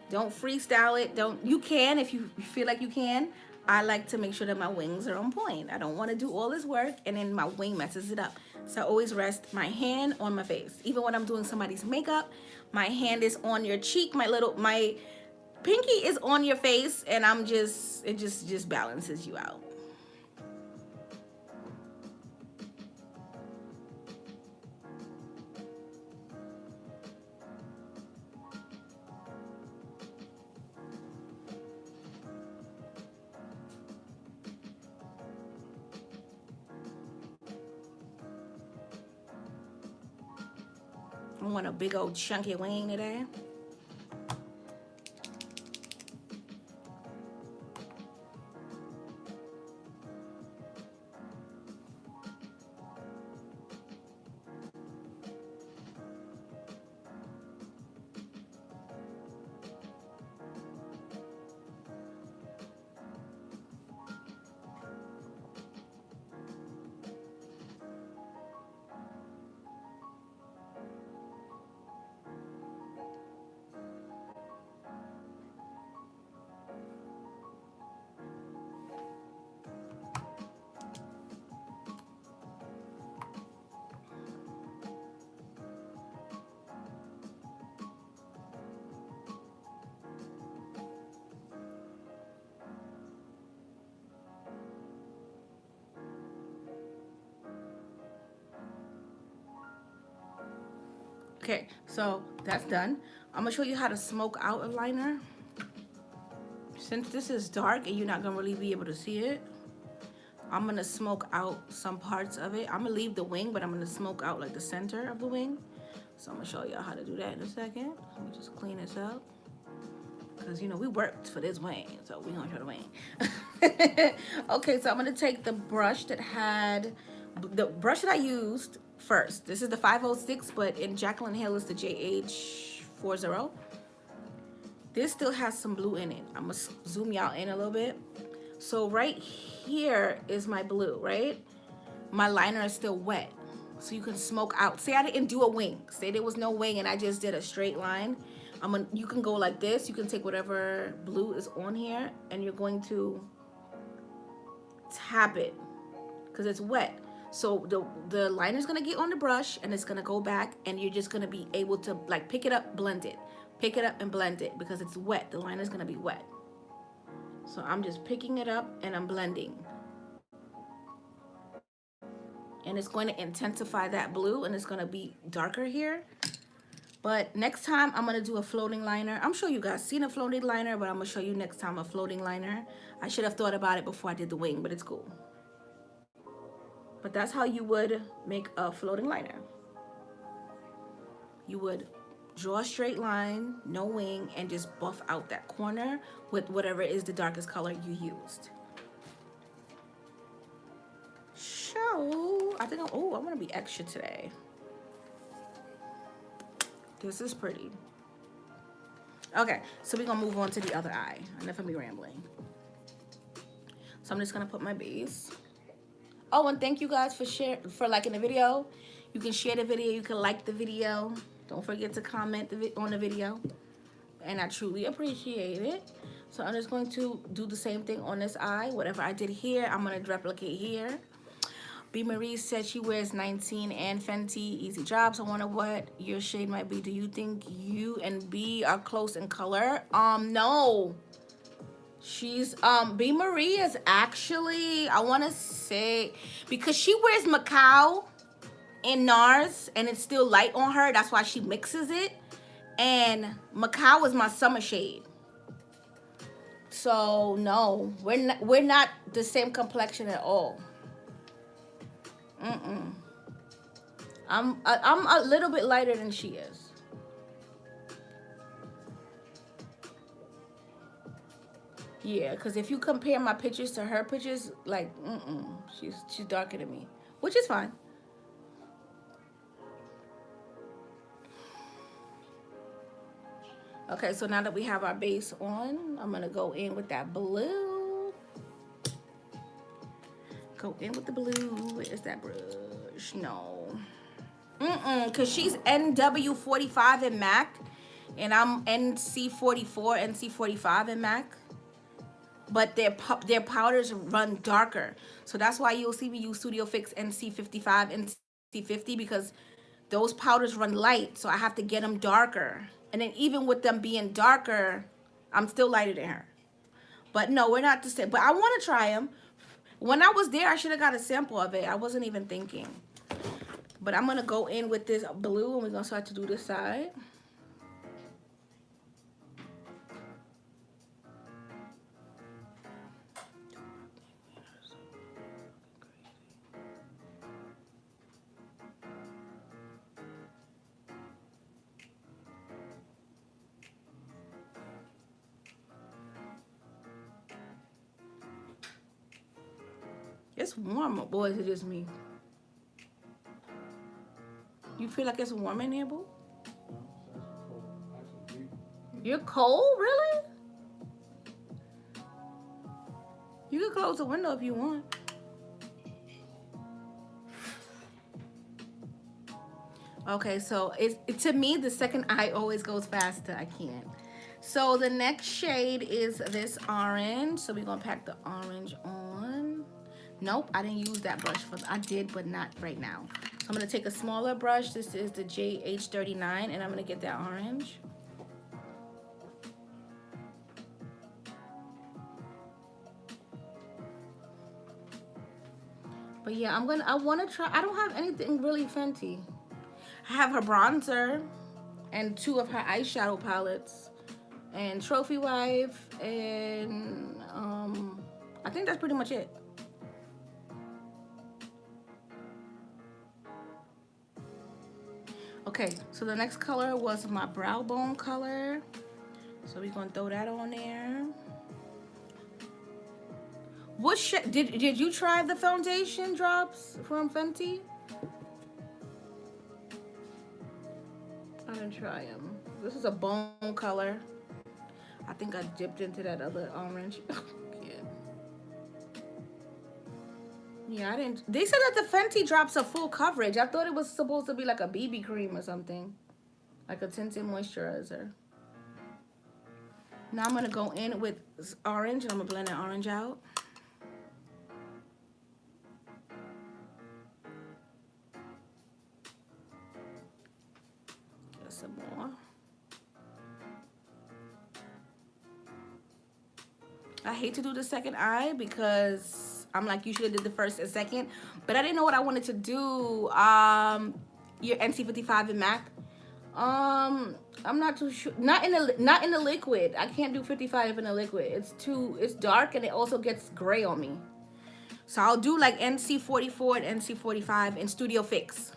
Don't freestyle it. You can if you feel like you can. I like to make sure that my wings are on point. I don't want to do all this work and then my wing messes it up. So I always rest my hand on my face. Even when I'm doing somebody's makeup, my hand is on your cheek. My pinky is on your face, and it just balances you out. I want a big old chunky wing today. Okay, so that's done. I'm gonna show you how to smoke out a liner. Since this is dark and you're not gonna really be able to see it, I'm gonna smoke out some parts of it. I'm gonna leave the wing, but I'm gonna smoke out like the center of the wing. So I'm gonna show y'all how to do that in a second. Let me just clean this up. Cause you know, we worked for this wing, so we're gonna show the wing. Okay, so I'm gonna take the brush that I used first. This is the 506, but in Jaclyn Hill is the JH40. This still has some blue in it. I'm gonna zoom y'all in a little bit. So right here is my blue, right? My liner is still wet, so you can smoke out. Say I didn't do a wing. Say there was no wing and I just did a straight line. You can go like this. You can take whatever blue is on here and you're going to tap it because it's wet. So the liner's gonna get on the brush and it's gonna go back, and you're just gonna be able to like pick it up, blend it. Pick it up and blend it because it's wet. The liner's gonna be wet. So I'm just picking it up and I'm blending. And it's going to intensify that blue and it's gonna be darker here. But next time I'm gonna do a floating liner. I'm sure you guys seen a floating liner, but I'm gonna show you next time a floating liner. I should have thought about it before I did the wing, but it's cool. But that's how you would make a floating liner. You would draw a straight line, no wing, and just buff out that corner with whatever is the darkest color you used. So, I think I'm gonna be extra today. This is pretty. Okay, so we're gonna move on to the other eye. Enough of me rambling. So I'm just gonna put my base. Oh, and thank you guys for liking the video. You can share the video, you can like the video. Don't forget to comment on the video. And I truly appreciate it. So I'm just going to do the same thing on this eye. Whatever I did here, I'm gonna replicate here. B. Marie said she wears 19 and Fenty. Easy jobs. I wonder what your shade might be. Do you think you and B are close in color? No. She's B Marie is actually, I want to say, because she wears Macau in NARS and it's still light on her, that's why she mixes it. And Macau is my summer shade. So no, we're not the same complexion at all. Mm-mm. I'm a little bit lighter than she is. Yeah, because if you compare my pictures to her pictures, like, she's darker than me, which is fine. Okay, so now that we have our base on, I'm gonna go in with that blue. Go in with the blue. Where is that brush? No. Because she's NW45 in MAC, and I'm NC44, NC45 in MAC. But their powders run darker. So that's why you'll see me use Studio Fix NC55 and NC50, because those powders run light. So I have to get them darker. And then even with them being darker, I'm still lighter than her. But no, we're not the same. But I want to try them. When I was there, I should have got a sample of it. I wasn't even thinking. But I'm going to go in with this blue, and we're going to start to do this side. It's warm, boy, is it just me? You feel like it's warm in here, boo? You're cold, really? You can close the window if you want. Okay, so to me, the second eye always goes faster. I can't. So the next shade is this orange. So we're gonna pack the orange on. Nope, I didn't use that brush I did, but not right now. So I'm gonna take a smaller brush. This is the JH39, and I'm gonna get that orange. But yeah, I wanna try, I don't have anything really Fenty. I have her bronzer and 2 of her eyeshadow palettes and Trophy Wife, and I think that's pretty much it. Okay, so the next color was my brow bone color. So we're gonna throw that on there. What did you try the foundation drops from Fenty? I didn't try them. This is a bone color. I think I dipped into that other orange. Yeah, I didn't. They said that the Fenty drops are full coverage. I thought it was supposed to be like a BB cream or something, like a tinted moisturizer. Now I'm gonna go in with orange, and I'm gonna blend that orange out. Get some more. I hate to do the second eye because I'm like, you should have did the first and second, but I didn't know what I wanted to do. Your NC55 in MAC. I'm not too sure. Not in the liquid. I can't do 55 in the liquid. It's dark, and it also gets gray on me. So I'll do like NC44 and NC45 in Studio Fix.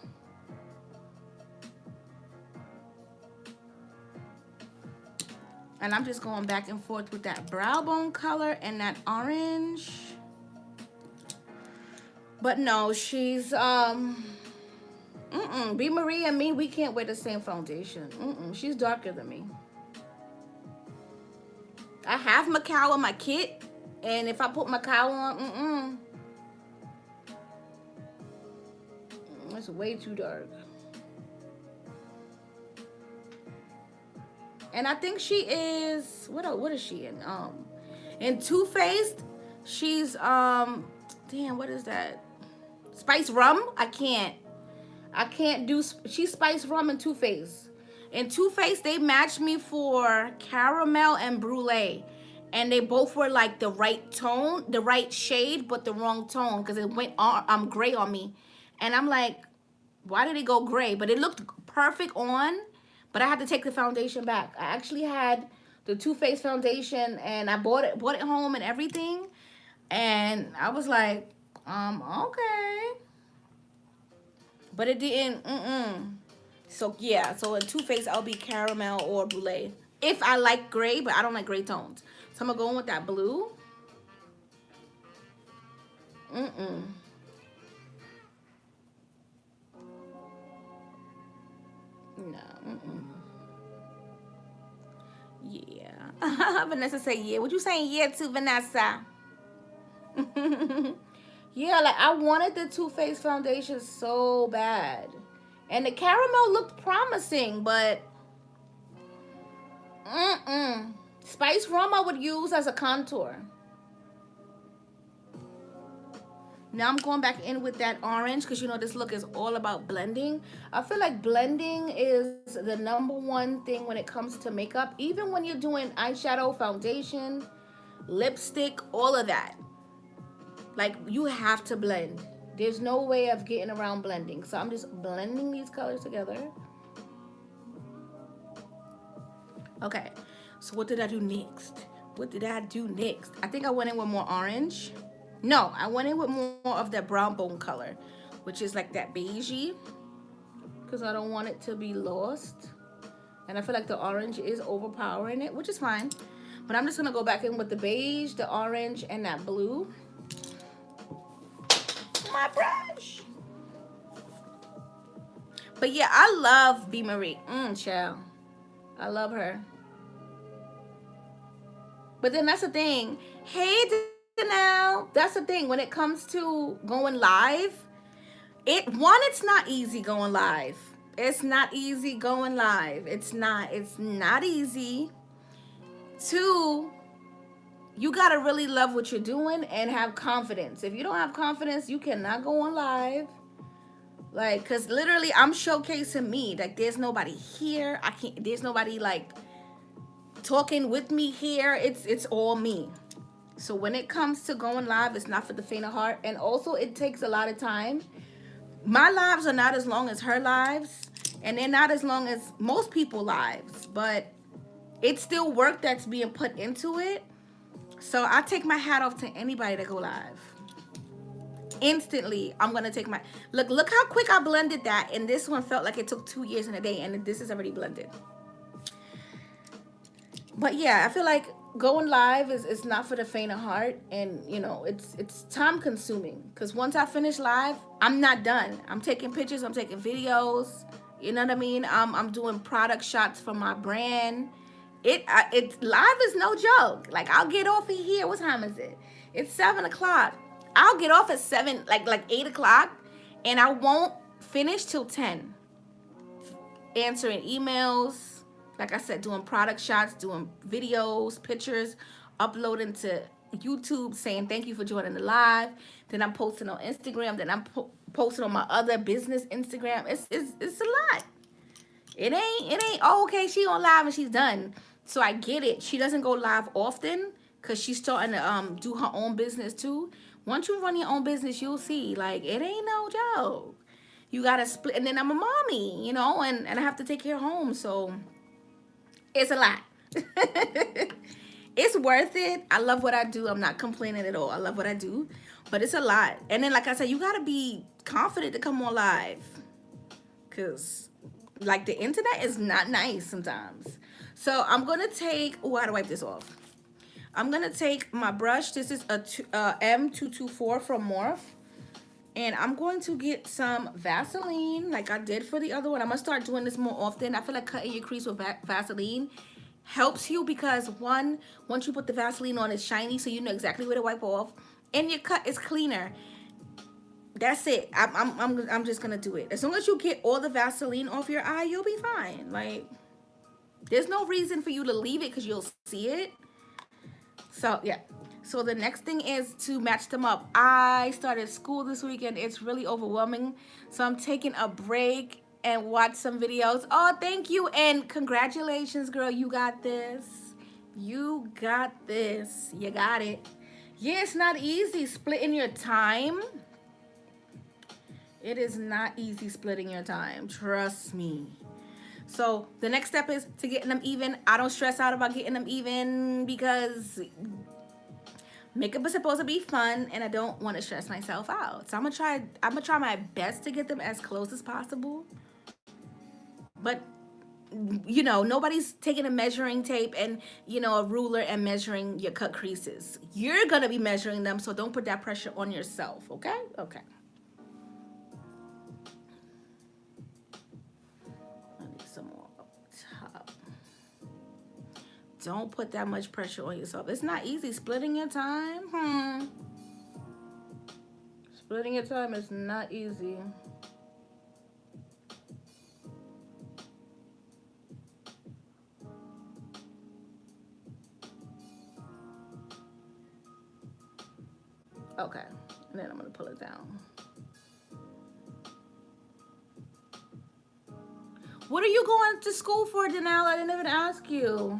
And I'm just going back and forth with that brow bone color and that orange. But no, she's B Marie and me, we can't wear the same foundation. She's darker than me. I have Macau in my kit, and if I put Macau on, it's way too dark. And I think she is, what is she in Too Faced? She's damn, what is that? Spice Rum? I can't do, she's Spice Rum and Too Faced. In Too Faced, they matched me for caramel and brulee. and they both were like the right tone, the right shade, but the wrong tone because it went on gray on me. And I'm like, why did it go gray? But it looked perfect on, but I had to take the foundation back. I actually had the Too Faced foundation and I bought it home and everything. And I was like, okay. But it didn't, So yeah, so in Too Faced, I'll be caramel or brulee. If I like gray, but I don't like gray tones. So I'm gonna go in with that blue. No, Yeah. Vanessa say yeah. What you saying yeah to, Vanessa? Yeah, like I wanted the Too Faced foundation so bad. And the caramel looked promising, but Spice Rum I would use as a contour. Now I'm going back in with that orange because you know this look is all about blending. I feel like blending is the #1 thing when it comes to makeup. Even when you're doing eyeshadow, foundation, lipstick, all of that. Like you have to blend. There's no way of getting around blending. So I'm just blending these colors together. Okay, so what did I do next? What did I do next? I think I went in with more orange. No, I went in with more of that brown bone color, which is like that beigey, because I don't want it to be lost. And I feel like the orange is overpowering it, which is fine. But I'm just going to go back in with the beige, the orange, and that blue. My brush. But yeah, I love B. Marie. Child. I love her. But then that's the thing. Hey, now that's the thing when it comes to going live. It's not easy going live. It's not easy going live. It's not easy. 2, you gotta really love what you're doing and have confidence. If you don't have confidence, you cannot go on live. Like, cause literally I'm showcasing me. Like there's nobody here. There's nobody like talking with me here. It's all me. So when it comes to going live, it's not for the faint of heart. And also it takes a lot of time. My lives are not as long as her lives. And they're not as long as most people's lives. But it's still work that's being put into it. So I take my hat off to anybody that go live. Instantly, I'm going to take my... Look how quick I blended that. And this one felt like it took 2 years and a day. And this is already blended. But yeah, I feel like going live is not for the faint of heart, and you know it's time consuming because once I finish live, I'm not done. I'm taking pictures, I'm taking videos, you know what I mean. I'm doing product shots for my brand. It's live is no joke. Like I'll get off of here. What time is it? It's 7 o'clock. I'll get off at 7, like 8 o'clock, and I won't finish till 10. Answering emails. Like I said, doing product shots, doing videos, pictures, uploading to YouTube saying thank you for joining the live. Then I'm posting on Instagram. Then I'm posting on my other business Instagram. It's a lot. It ain't, oh, okay, she on live and she's done. So I get it. She doesn't go live often because she's starting to do her own business too. Once you run your own business, you'll see. Like, it ain't no joke. You got to split. And then I'm a mommy, you know, and I have to take care of home. So... it's a lot. It's worth it. I love what I do. I'm not complaining at all. I love what I do. But it's a lot. And then, like I said, you got to be confident to come on live. Because, like, the internet is not nice sometimes. So, I'm going to take... oh, I got to wipe this off. I'm going to take my brush. This is a M224 from Morphe. And I'm going to get some Vaseline like I did for the other one. I'm going to start doing this more often. I feel like cutting your crease with Vaseline helps you because, one, once you put the Vaseline on, it's shiny, so you know exactly where to wipe off. And your cut is cleaner. That's it. I'm just going to do it. As long as you get all the Vaseline off your eye, you'll be fine. Like, there's no reason for you to leave it because you'll see it. So, yeah. So the next thing is to match them up. I started school this weekend. It's really overwhelming. So I'm taking a break and watch some videos. Oh, thank you. And congratulations, girl. You got this. You got this. You got it. Yeah, it's not easy splitting your time. It is not easy splitting your time. Trust me. So the next step is to getting them even. I don't stress out about getting them even because makeup is supposed to be fun and I don't want to stress myself out. So I'm gonna try my best to get them as close as possible. But nobody's taking a measuring tape and a ruler and measuring your cut creases. You're gonna be measuring them, so don't put that pressure on yourself, okay? Okay. I need some more up top. Don't put that much pressure on yourself. It's not easy splitting your time. Splitting your time is not easy. Okay, and then I'm gonna pull it down. What are you going to school for, Janelle? I didn't even ask you.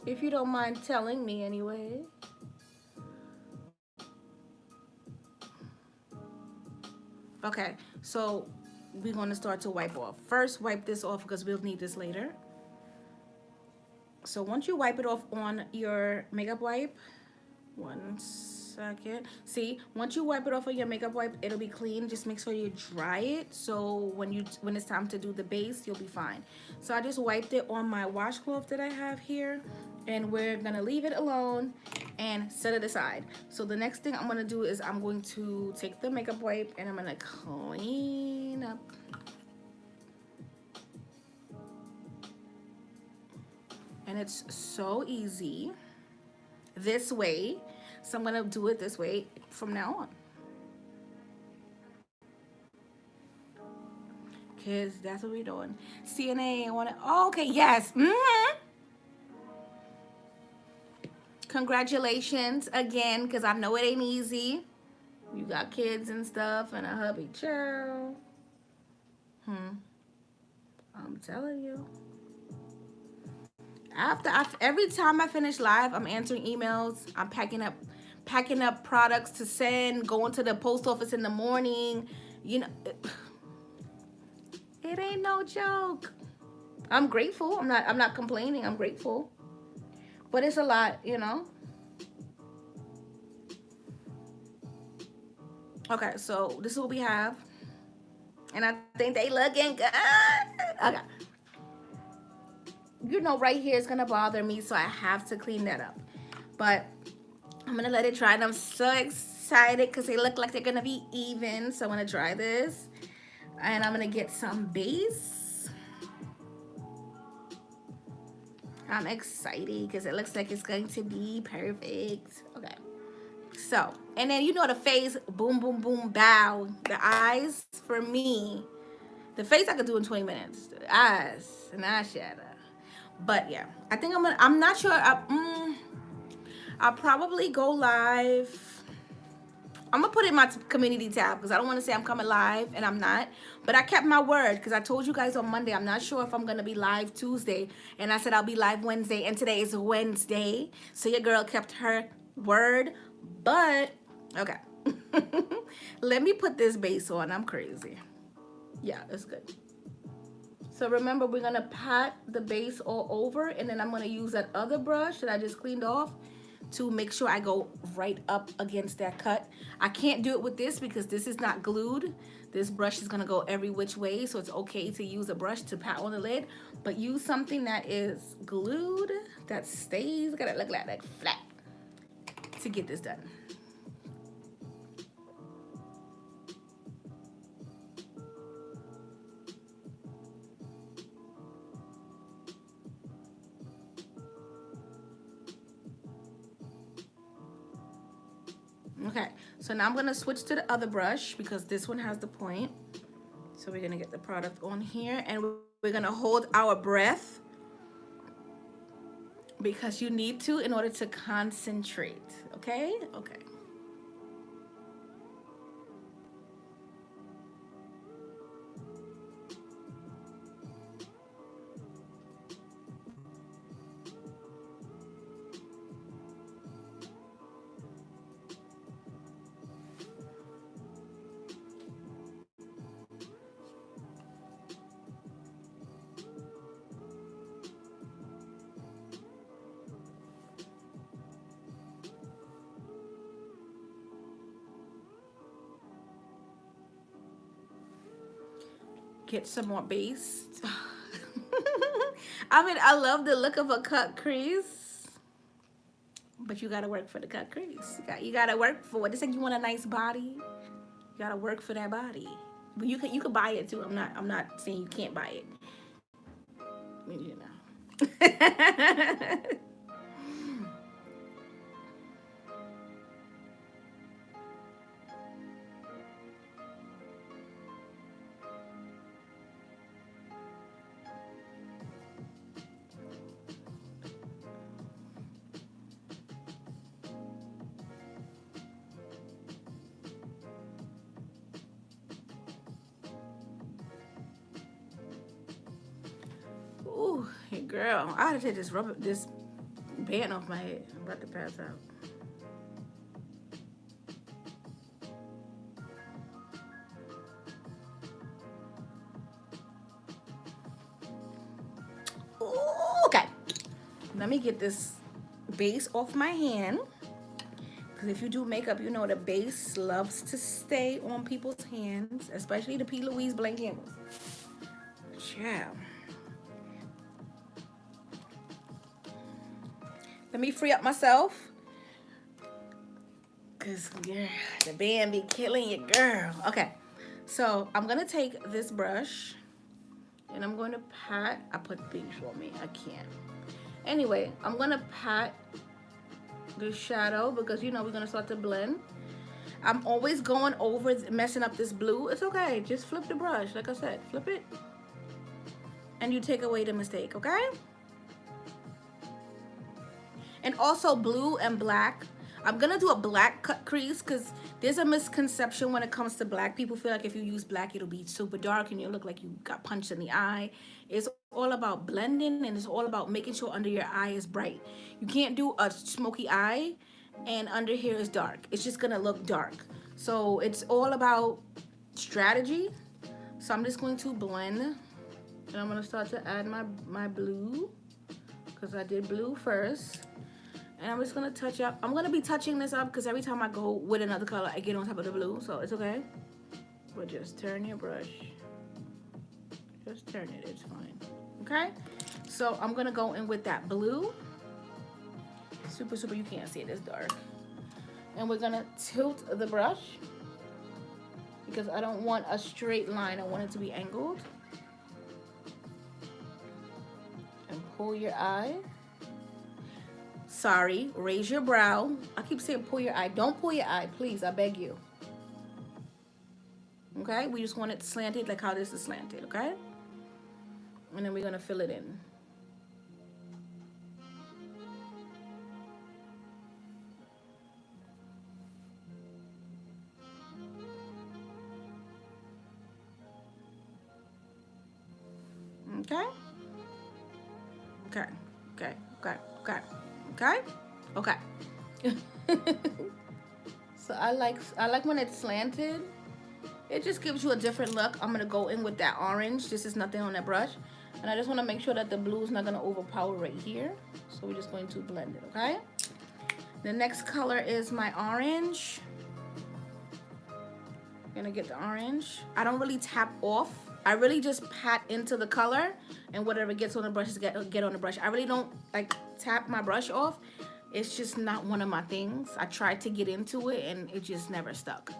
If you don't mind telling me anyway. Okay, so we're going to start to wipe off. First, wipe this off because we'll need this later. So once you wipe it off on your makeup wipe, 1 second. See, once you wipe it off on your makeup wipe, it'll be clean. Just make sure you dry it so when it's time to do the base, you'll be fine. So I just wiped it on my washcloth that I have here, and we're gonna leave it alone and set it aside. So the next thing I'm gonna do is I'm going to take the makeup wipe and I'm gonna clean up. And it's so easy this way. So I'm gonna do it this way from now on. Cause that's what we're doing. CNA, I wanna, oh, okay, yes. Congratulations again, cause I know it ain't easy. You got kids and stuff and a hubby child. I'm telling you. Every time I finish live, I'm answering emails. I'm packing up products to send, going to the post office in the morning. It ain't no joke. I'm grateful. I'm not complaining. I'm grateful. But it's a lot. Okay, so this is what we have. And I think they looking good. Okay. Right here is gonna bother me, so I have to clean that up. But I'm gonna let it dry, and I'm so excited because they look like they're gonna be even. So I'm gonna dry this, and I'm gonna get some base. I'm excited because it looks like it's going to be perfect. Okay. So, and then the face, boom, boom, boom, bow. The eyes, for me, the face I could do in 20 minutes. The eyes and eyeshadow. But yeah, I think I'm not sure. I'll probably go live. I'm gonna put it in my community tab because I don't want to say I'm coming live and I'm not. But I kept my word because I told you guys on Monday I'm not sure if I'm gonna be live Tuesday, and I said I'll be live Wednesday, and today is Wednesday, so your girl kept her word. But okay, let me put this base on. I'm crazy. Yeah, it's good. So remember, we're gonna pat the base all over, and then I'm gonna use that other brush that I just cleaned off to make sure I go right up against that cut. I can't do it with this because this is not glued. This brush is gonna go every which way, so it's okay to use a brush to pat on the lid, but use something that is glued, that stays, gotta look like that flat to get this done. Okay, so now I'm gonna switch to the other brush because this one has the point. So we're gonna get the product on here, and we're gonna hold our breath because you need to in order to concentrate, okay? Okay. get some more base. I mean, I love the look of a cut crease, but you gotta work for the cut crease. You gotta work for it. Just like you want a nice body, you gotta work for that body. But you can buy it too. I'm not saying you can't buy it. I mean, you know. Ooh, hey girl, I had to take this band off my head. I'm about to pass out. Ooh, okay, let me get this base off my hand. Because if you do makeup, you know the base loves to stay on people's hands, especially the P. Louise blank candles. Yeah. Let me free up myself. Because, yeah, the band be killing you, girl. Okay, so I'm going to take this brush. And I'm going to pat. I put beige on me. I can't. Anyway, I'm going to pat the shadow because, you know, we're going to start to blend. I'm always going over, messing up this blue. It's okay. Just flip the brush. Like I said, flip it. And you take away the mistake, okay? And also blue and black. I'm gonna do a black cut crease because there's a misconception when it comes to black. People feel like if you use black, it'll be super dark and you'll look like you got punched in the eye. It's all about blending and it's all about making sure under your eye is bright. You can't do a smoky eye and under here is dark. It's just gonna look dark. So it's all about strategy. So I'm just going to blend and I'm gonna start to add my blue because I did blue first. And I'm just gonna touch up. I'm gonna be touching this up because every time I go with another color, I get on top of the blue, so it's okay. But just turn your brush. Just turn it, it's fine. Okay? So I'm gonna go in with that blue. Super, you can't see it, it's dark. And we're gonna tilt the brush because I don't want a straight line, I want it to be angled. And pull your eye. Sorry, raise your brow. I keep saying pull your eye. Don't pull your eye, please. I beg you. Okay? We just want it slanted like how this is slanted, okay? And then we're going to fill it in. Okay? Okay. Okay. Okay. Okay. Okay? Okay. So I like when it's slanted. It just gives you a different look. I'm gonna go in with that orange. This is nothing on that brush. And I just wanna make sure that the blue is not gonna overpower right here. So we're just going to blend it, okay? The next color is my orange. I'm gonna get the orange. I don't really tap off. I really just pat into the color and whatever gets on the brush is get on the brush. I really don't like tap my brush off. It's just not one of my things. I tried to get into it and it just never stuck.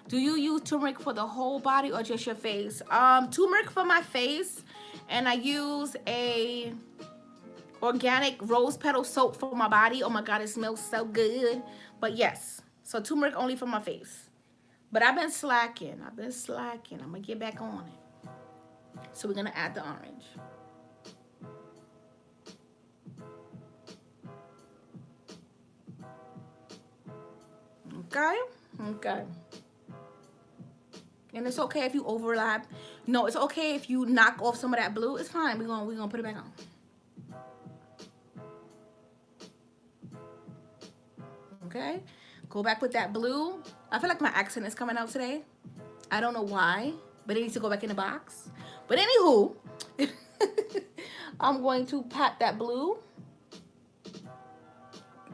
Do you use turmeric for the whole body or just your face? Turmeric for my face, and I use a organic rose petal soap for my body. Oh my God, it smells so good. But yes, so turmeric only for my face. But I've been slacking. I'm gonna get back on it. So we're gonna add the orange. Okay, okay. And it's okay if you overlap. No, it's okay if you knock off some of that blue. It's fine. We're gonna put it back on. Okay, go back with that blue. I feel like my accent is coming out today. I don't know why, but it needs to go back in the box. But anywho, I'm going to pat that blue.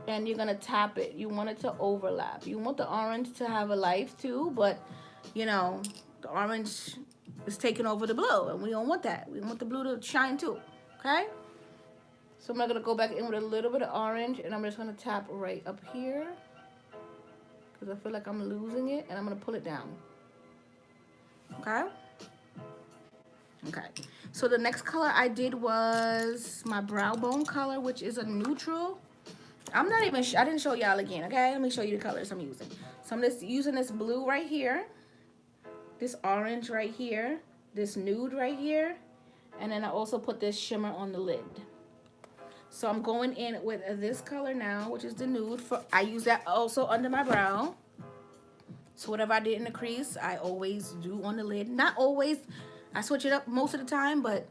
And you're gonna tap it. You want it to overlap. You want the orange to have a life too, but you know, the orange is taking over the blue, and we don't want that. We want the blue to shine too, okay? So I'm gonna go back in with a little bit of orange, and I'm just gonna tap right up here because I feel like I'm losing it, and I'm gonna pull it down. Okay? Okay. So the next color I did was my brow bone color, which is a neutral. I'm not even, I didn't show y'all again, okay? Let me show you the colors I'm using. So I'm just using this blue right here, this orange right here, this nude right here, and then I also put this shimmer on the lid. So I'm going in with this color now, which is the nude. I use that also under my brow. So whatever I did in the crease, I always do on the lid. Not always, I switch it up most of the time, but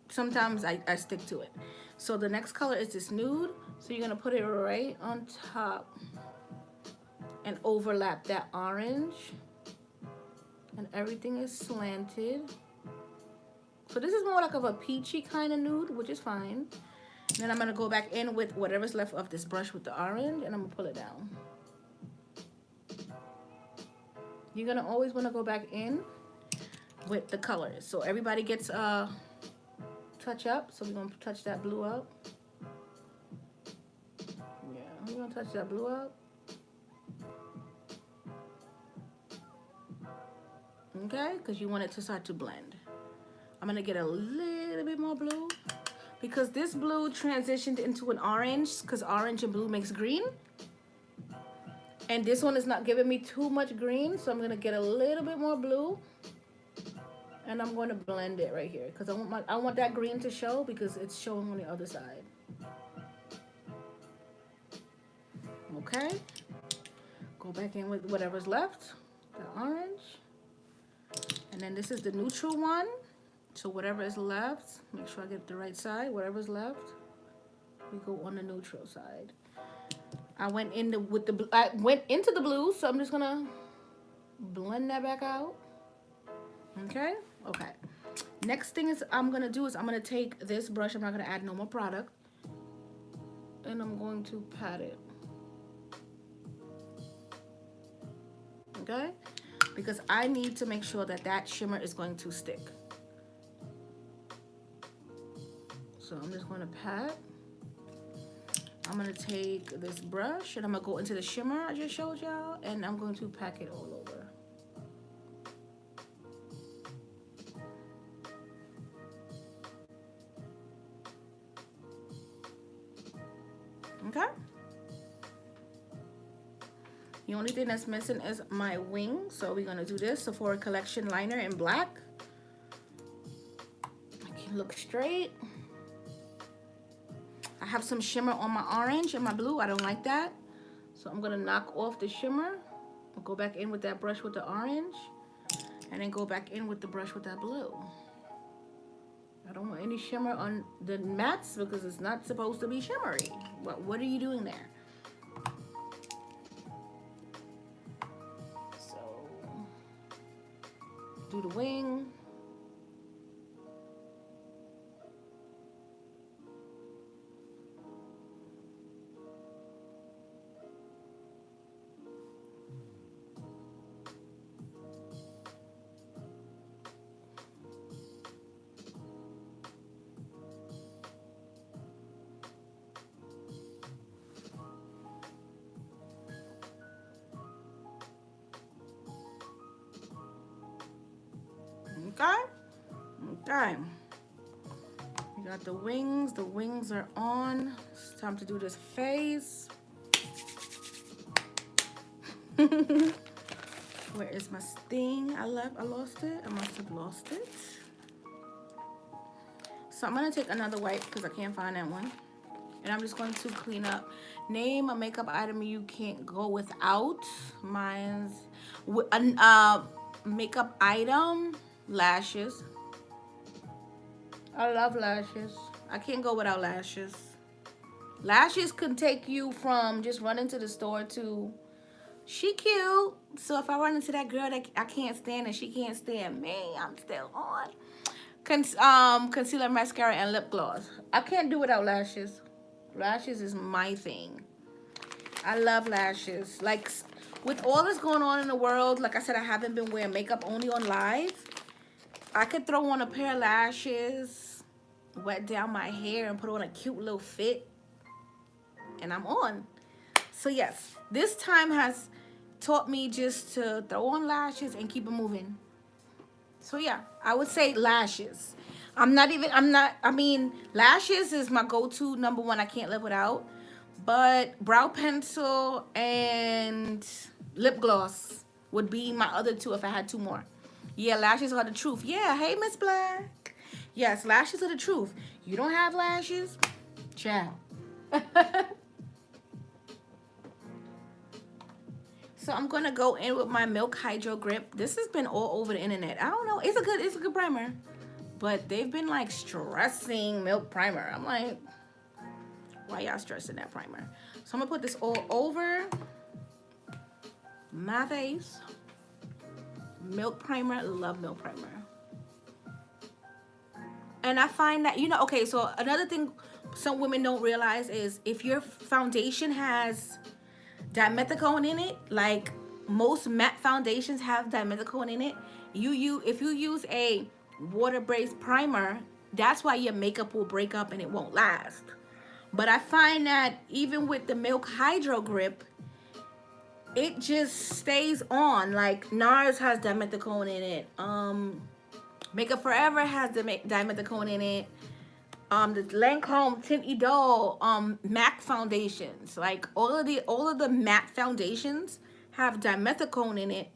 sometimes I stick to it. So the next color is this nude. So you're gonna put it right on top and overlap that orange. And everything is slanted. So this is more like of a peachy kind of nude, which is fine. Then I'm gonna go back in with whatever's left of this brush with the orange, and I'm gonna pull it down. You're gonna always wanna go back in with the colors. So everybody gets a touch up. So we're gonna touch that blue up. Yeah, we're gonna touch that blue up. Okay, because you want it to start to blend. I'm gonna get a little bit more blue because this blue transitioned into an orange because orange and blue makes green. And this one is not giving me too much green, so I'm gonna get a little bit more blue. And I'm going to blend it right here because I want that green to show because it's showing on the other side. Okay. Go back in with whatever's left, the orange. And then this is the neutral one. So whatever is left, make sure I get the right side. Whatever's left, we go on the neutral side. I went into the blue, so I'm just gonna blend that back out. Okay. Okay. Next thing is I'm gonna do is I'm gonna take this brush. I'm not gonna add no more product, and I'm going to pat it. Okay, because I need to make sure that that shimmer is going to stick. So I'm just gonna pat. I'm gonna take this brush and I'm gonna go into the shimmer I just showed y'all, and I'm going to pack it all over. Okay. The only thing that's missing is my wing, so we're gonna do this Sephora Collection liner in black. I can look straight. I have some shimmer on my orange and my blue. I don't like that, so I'm gonna knock off the shimmer. I'll go back in with that brush with the orange, and then go back in with the brush with that blue. I don't want any shimmer on the mattes because it's not supposed to be shimmery. What are you doing there? So, do the wing. Okay. Okay. We got the wings. The wings are on. It's time to do this face. Where is my sting? I lost it. I must have lost it. So I'm gonna take another wipe because I can't find that one. And I'm just going to clean up. Name a makeup item you can't go without. Mine's makeup item, lashes. I love lashes. I can't go without lashes. Lashes can take you from just running to the store to she cute. So if I run into that girl that I can't stand and she can't stand me, I'm still on. Concealer, mascara, and lip gloss. I can't do without lashes. Lashes is my thing. I love lashes. Like, with all that's going on in the world, like I said, I haven't been wearing makeup, only on live. I could throw on a pair of lashes, wet down my hair, and put on a cute little fit, and I'm on. So yes, this time has taught me just to throw on lashes and keep it moving. So yeah, I would say lashes. I mean, lashes is my go-to number one. I can't live without. But brow pencil and lip gloss would be my other two if I had two more. Yeah, lashes are the truth. Yeah, hey, Miss Black. Yes, lashes are the truth. You don't have lashes? Ciao. So I'm gonna go in with my Milk Hydro Grip. This has been all over the internet. I don't know. It's a good primer. But they've been like stressing Milk Primer. I'm like, why y'all stressing that primer? So I'm gonna put this all over my face. Milk Primer, love Milk Primer. And I find that, okay, so another thing some women don't realize is if your foundation has dimethicone in it, like most matte foundations have dimethicone in it, if you use a water-based primer, that's why your makeup will break up and it won't last. But I find that even with the Milk Hydro Grip, it just stays on. Like NARS has dimethicone in it. Makeup Forever has the dimethicone in it. The Lancome Tint Idole MAC foundations, like all of the matte foundations have dimethicone in it,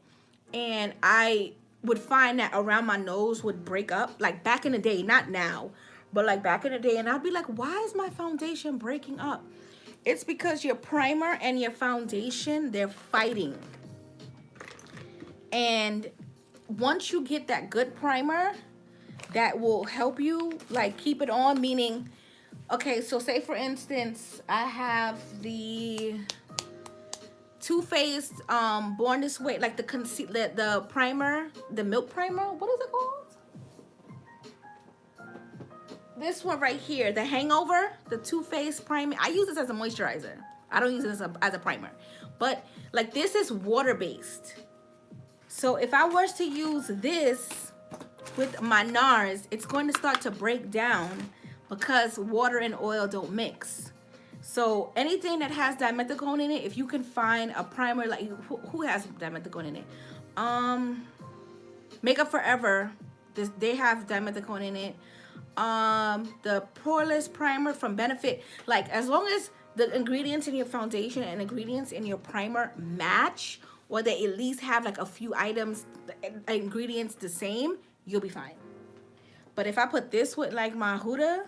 and I would find that around my nose would break up, like back in the day, not now, but like back in the day, and I'd be like, why is my foundation breaking up? It's because your primer and your foundation, they're fighting. And once you get that good primer that will help you like keep it on, meaning, okay, so say for instance, I have the Too Faced Born This Way, like the primer, the Milk Primer, what is it called? This one right here, the Hangover, the Too Faced Primer. I use this as a moisturizer. I don't use this as a primer. But like this is water-based. So if I was to use this with my NARS, it's going to start to break down because water and oil don't mix. So anything that has dimethicone in it, if you can find a primer, like who has dimethicone in it? Makeup Forever, they have dimethicone in it. The Poreless Primer from Benefit, like as long as the ingredients in your foundation and ingredients in your primer match, or they at least have like a few items, ingredients the same, you'll be fine. But if I put this with like my Huda,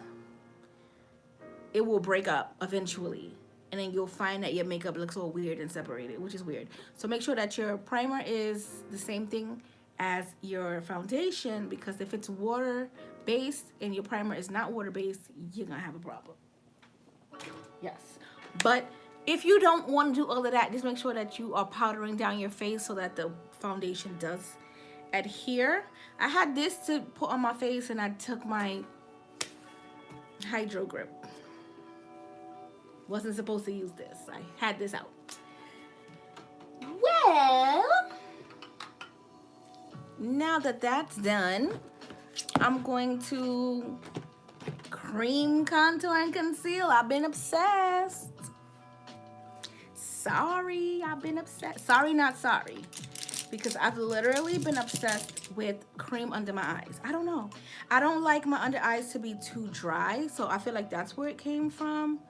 it will break up eventually. And then you'll find that your makeup looks all weird and separated, which is weird. So make sure that your primer is the same thing as your foundation, because if it's water-based and your primer is not water-based, you're gonna have a problem. Yes. But if you don't want to do all of that, just make sure that you are powdering down your face so that the foundation does adhere. I had this to put on my face and I took my Hydro Grip. Wasn't supposed to use this. I had this out. Well, now that that's done, I'm going to cream, contour, and conceal. I've been obsessed. Sorry, I've been obsessed. Sorry, not sorry. Because I've literally been obsessed with cream under my eyes. I don't know. I don't like my under eyes to be too dry, so I feel like that's where it came from.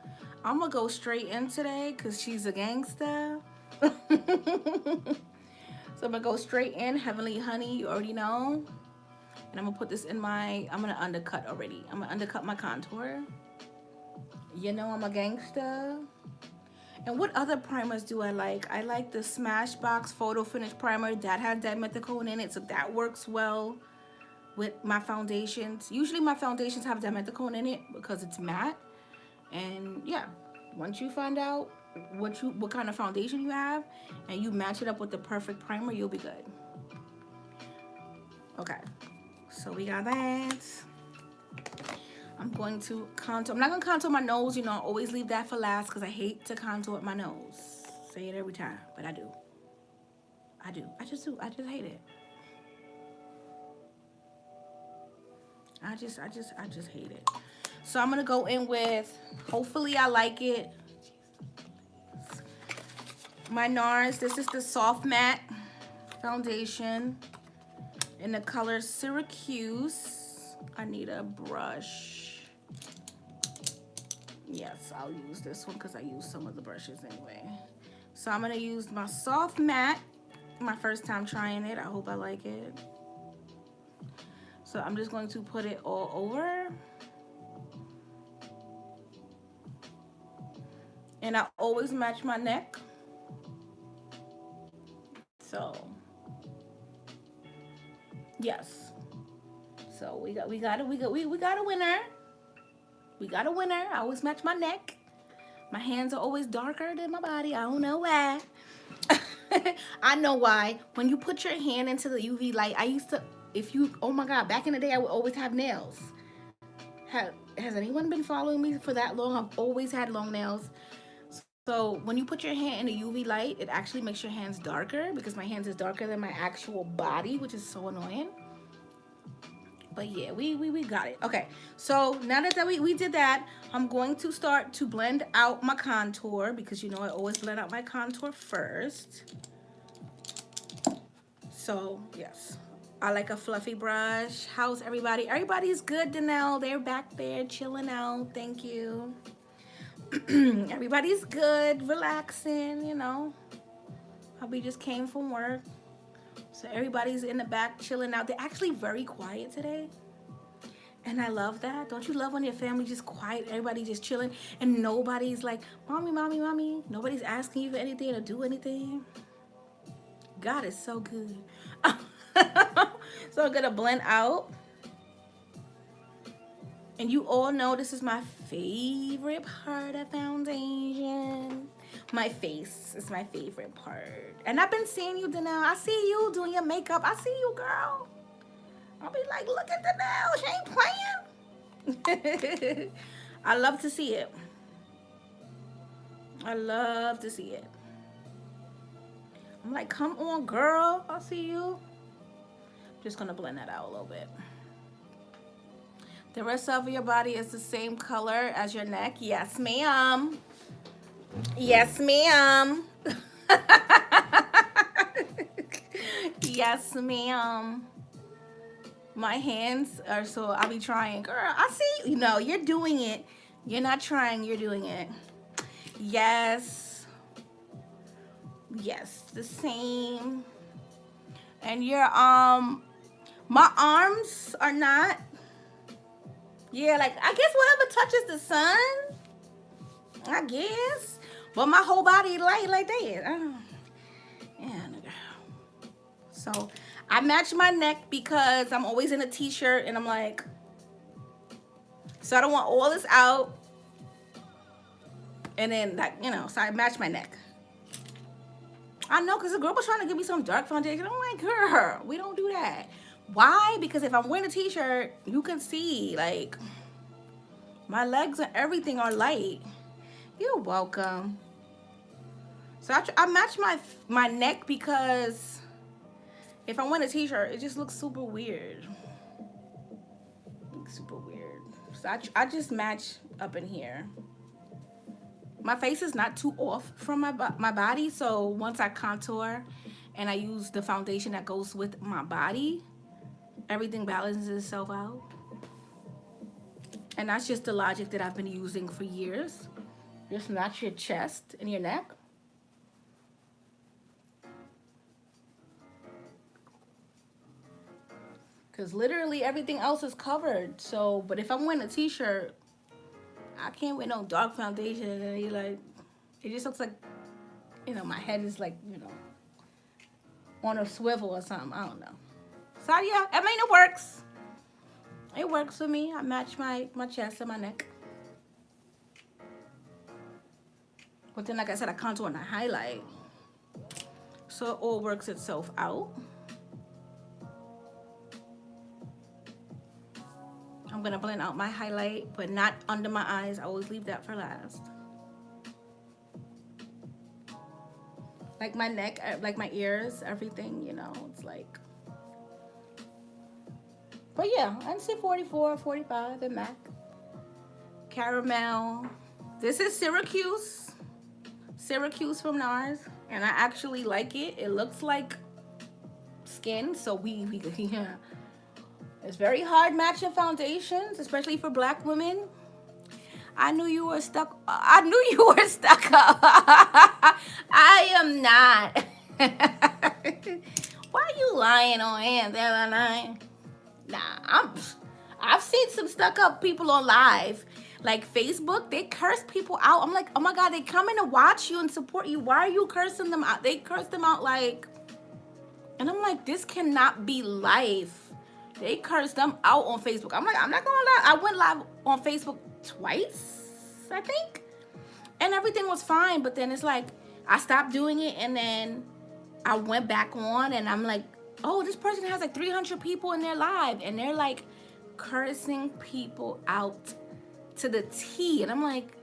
I'm gonna go straight in today because she's a gangster. So I'm gonna go straight in, Heavenly Honey, you already know. And I'm gonna put this in I'm gonna undercut already. I'm gonna undercut my contour. You know I'm a gangster. And what other primers do I like? I like the Smashbox Photo Finish Primer. That has dimethicone in it, so that works well with my foundations. Usually my foundations have dimethicone in it because it's matte. And yeah, once you find out what kind of foundation you have and you match it up with the perfect primer, you'll be good. Okay, so we got that. I'm going to contour. I'm not going to contour my nose. I always leave that for last because I hate to contour my nose. Say it every time, but I do. I just do. I just hate it. I just hate it. So I'm gonna go in with, hopefully I like it, my NARS. This is the Soft Matte Foundation in the color Syracuse. I need a brush. Yes, I'll use this one because I use some of the brushes anyway. So I'm gonna use my Soft Matte. My first time trying it. I hope I like it. So I'm just going to put it all over. And I always match my neck. So yes. So we got a winner. We got a winner. I always match my neck. My hands are always darker than my body. I don't know why. I know why. When you put your hand into the UV light, I used to, oh my God, back in the day, I would always have nails. Has anyone been following me for that long? I've always had long nails. So when you put your hand in the UV light, it actually makes your hands darker because my hands is darker than my actual body, which is so annoying. But yeah, we got it. Okay, so now that we did that, I'm going to start to blend out my contour because you know I always blend out my contour first. So yes, I like a fluffy brush. How's everybody? Everybody's good, Danelle. They're back there chilling out. Thank you. Everybody's good, relaxing, you know. Hubby just came from work. So everybody's in the back chilling out. They're actually very quiet today. And I love that. Don't you love when your family just quiet, everybody just chilling, and nobody's like, mommy, mommy, mommy. Nobody's asking you for anything or do anything. God is so good. So I'm gonna blend out. And you all know this is my favorite part of foundation. My face is my favorite part. And I've been seeing you, Danelle. I see you doing your makeup. I see you, girl. I'll be like, look at Danelle. She ain't playing. I love to see it. I love to see it. I'm like, come on, girl. I see you. Just gonna blend that out a little bit. The rest of your body is the same color as your neck. Yes, ma'am. Yes, ma'am. Yes, ma'am. My hands are so, I'll be trying. Girl, I see you. No, you're doing it. You're not trying, you're doing it. Yes. Yes, the same. And your my arms are not. Yeah, like I guess whatever touches the sun, I guess. But my whole body light like that. Yeah, so I match my neck because I'm always in a t-shirt and I'm like, so I don't want all this out. And then like, you know, so I match my neck. I know, because the girl was trying to give me some dark foundation. I'm like, girl, we don't do that. Why? Because if I'm wearing a t-shirt, you can see like my legs and everything are light. You're welcome. So I match my neck because if I'm wearing a t-shirt, it just looks super weird. Super weird. So I just match up in here. My face is not too off from my body, so once I contour and I use the foundation that goes with my body, everything balances itself out. And that's just the logic that I've been using for years. Just match your chest and your neck. Because literally everything else is covered. So, but if I'm wearing a t-shirt, I can't wear no dark foundation. And you like, it just looks like, you know, my head is like, you know, on a swivel or something. I don't know. So yeah, I mean, it works. It works for me. I match my chest and my neck. But then, like I said, I contour and I highlight. So it all works itself out. I'm gonna blend out my highlight, but not under my eyes. I always leave that for last. Like my neck, like my ears, everything, you know, it's like. But yeah, NC44, 45, and MAC. Caramel. This is Syracuse. Syracuse from NARS. And I actually like it. It looks like skin, so we yeah. It's very hard matching foundations, especially for black women. I knew you were stuck. I knew you were stuck up. I am not. Why are you lying on hands? Lying? Nah, I've seen some stuck up people on live. Like Facebook, they curse people out. I'm like, oh my God, they come in to watch you and support you. Why are you cursing them out? They curse them out like, and I'm like, this cannot be life. They cursed them out on Facebook. I'm like, I'm not gonna lie. I went live on Facebook twice, I think. And everything was fine. But then it's like, I stopped doing it and then I went back on and I'm like, oh, this person has like 300 people in their live. And they're like cursing people out to the T. And I'm like,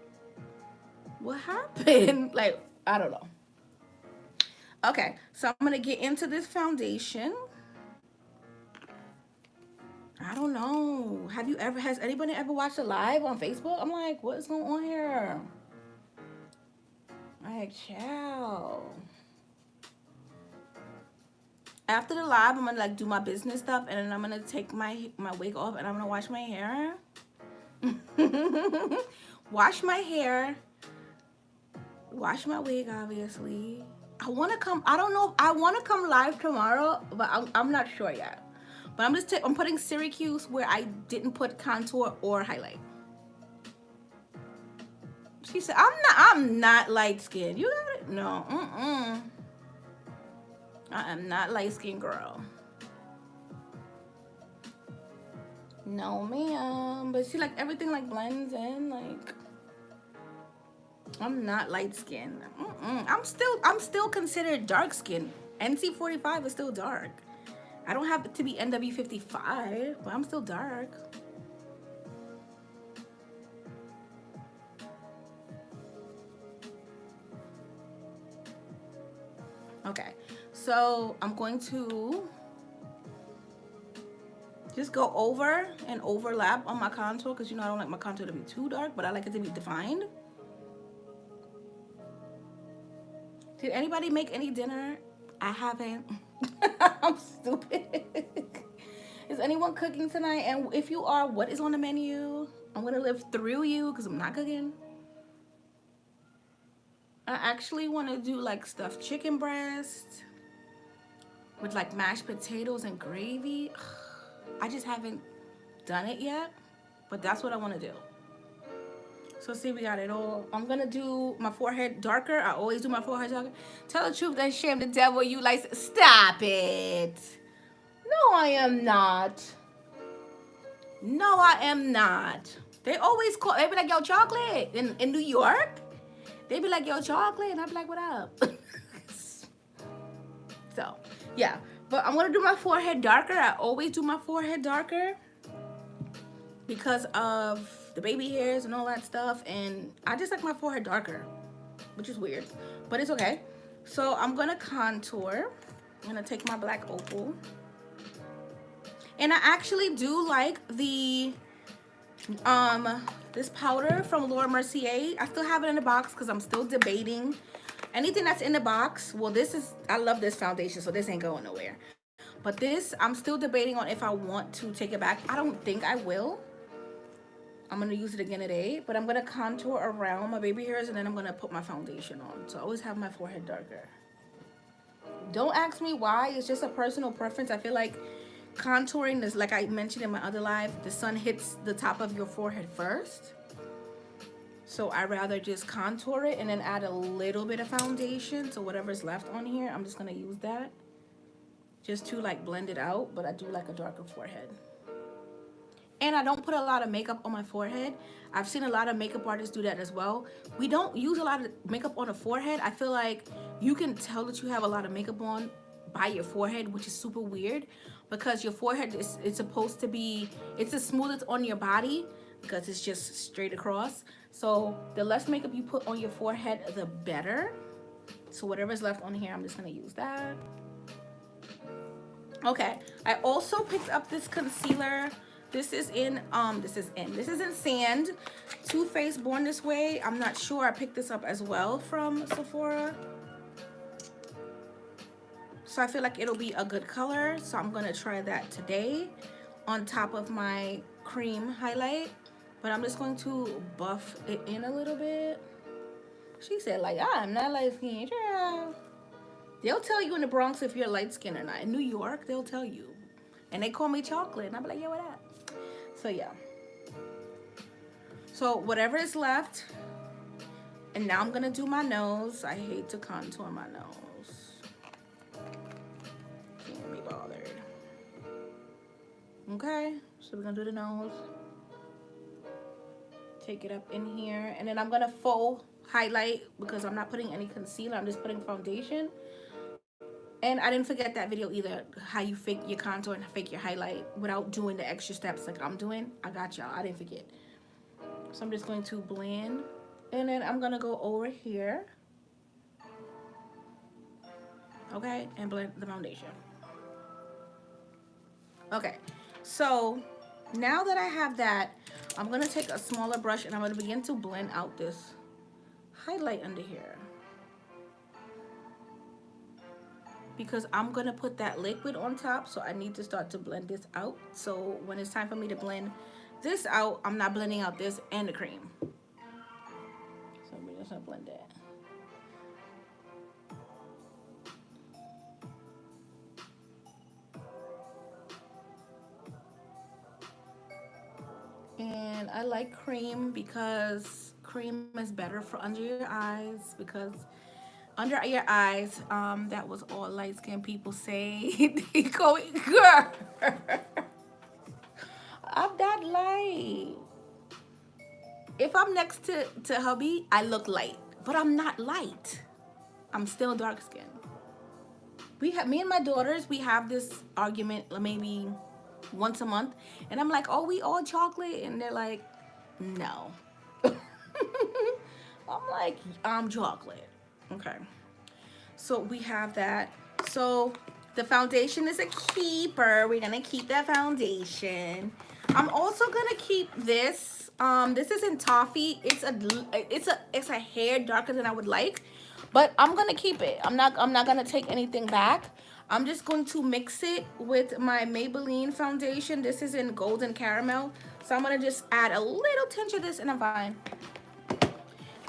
what happened? Like, I don't know. Okay, so I'm gonna get into this foundation. I don't know. Has anybody ever watched a live on Facebook? I'm like, what is going on here? Like, ciao. After the live, I'm gonna like do my business stuff and then I'm gonna take my wig off and I'm gonna wash my hair. Wash my hair. Wash my wig, obviously. I don't know if I wanna come live tomorrow, but I'm not sure yet. But I'm putting Syracuse where I didn't put contour or highlight. She said, I'm not light skinned. You got it? No, I am not light skinned, girl. No, ma'am. But see, like everything like blends in, like I'm not light skinned. I'm still considered dark skinned. NC45 is still dark. I don't have to be NW55, but I'm still dark. Okay, so I'm going to just go over and overlap on my contour because you know I don't like my contour to be too dark, but I like it to be defined. Did anybody make any dinner? I haven't. I'm stupid. Is anyone cooking tonight? And if you are, what is on the menu? I'm gonna live through you because I'm not cooking. I actually want to do like stuffed chicken breast with like mashed potatoes and gravy. I just haven't done it yet, but that's what I want to do. So see, we got it all. I'm gonna do my forehead darker. I always do my forehead darker. Tell the truth, then shame the devil. You like, stop it. No, I am not. No, I am not. They always call, they be like, yo, chocolate. In New York, they be like, yo, chocolate. And I be like, what up? So, yeah. But I'm gonna do my forehead darker. I always do my forehead darker because of the baby hairs and all that stuff. And I just like my forehead darker, which is weird, but it's okay. So I'm gonna contour. I'm gonna take my black opal. And I actually do like the this powder from Laura Mercier. I still have it in the box because I'm still debating. Anything that's in the box, well, I love this foundation, so this ain't going nowhere. But this, I'm still debating on if I want to take it back. I don't think I will. I'm gonna use it again today, but I'm gonna contour around my baby hairs and then I'm gonna put my foundation on. So I always have my forehead darker. Don't ask me why, it's just a personal preference. I feel like contouring is, like I mentioned in my other live, the sun hits the top of your forehead first. So I rather just contour it and then add a little bit of foundation. So whatever's left on here, I'm just gonna use that just to like blend it out, but I do like a darker forehead. And I don't put a lot of makeup on my forehead. I've seen a lot of makeup artists do that as well. We don't use a lot of makeup on the forehead. I feel like you can tell that you have a lot of makeup on by your forehead, which is super weird because your forehead it's supposed to be, it's the smoothest on your body because it's just straight across. So the less makeup you put on your forehead, the better. So whatever's left on here, I'm just gonna use that. Okay, I also picked up this concealer. This is in Sand. Too Faced Born This Way. I'm not sure. I picked this up as well from Sephora. So I feel like it'll be a good color. So I'm gonna try that today on top of my cream highlight. But I'm just going to buff it in a little bit. She said, like, I'm not light skinned. They'll tell you in the Bronx if you're light skinned or not. In New York, they'll tell you. And they call me chocolate. And I'll be like, yeah, what up? So yeah. So whatever is left. And now I'm gonna do my nose. I hate to contour my nose. Can't be bothered. Okay, so we're gonna do the nose. Take it up in here. And then I'm gonna faux highlight because I'm not putting any concealer. I'm just putting foundation. And I didn't forget that video either, how you fake your contour and fake your highlight without doing the extra steps like I'm doing. I got y'all, I didn't forget. So I'm just going to blend. And then I'm gonna go over here. Okay, and blend the foundation. Okay, so now that I have that, I'm gonna take a smaller brush and I'm gonna begin to blend out this highlight under here. Because I'm gonna put that liquid on top, so I need to start to blend this out. So when it's time for me to blend this out, I'm not blending out this and the cream. So we're just gonna blend that. And I like cream because cream is better for under your eyes, because under your eyes, that was all light-skinned people say. They go, girl, I'm not light. If I'm next to hubby, I look light, but I'm not light. I'm still dark-skinned. Me and my daughters, we have this argument maybe once a month, and I'm like, oh, we all chocolate, and they're like, no. I'm like, I'm chocolate. Okay. So we have that. So the foundation is a keeper. We're gonna keep that foundation. I'm also gonna keep this. This is in Toffee. It's a hair darker than I would like, but I'm gonna keep it. I'm not gonna take anything back. I'm just going to mix it with my Maybelline foundation. This is in Golden Caramel. So I'm gonna just add a little tinge of this and I'm fine.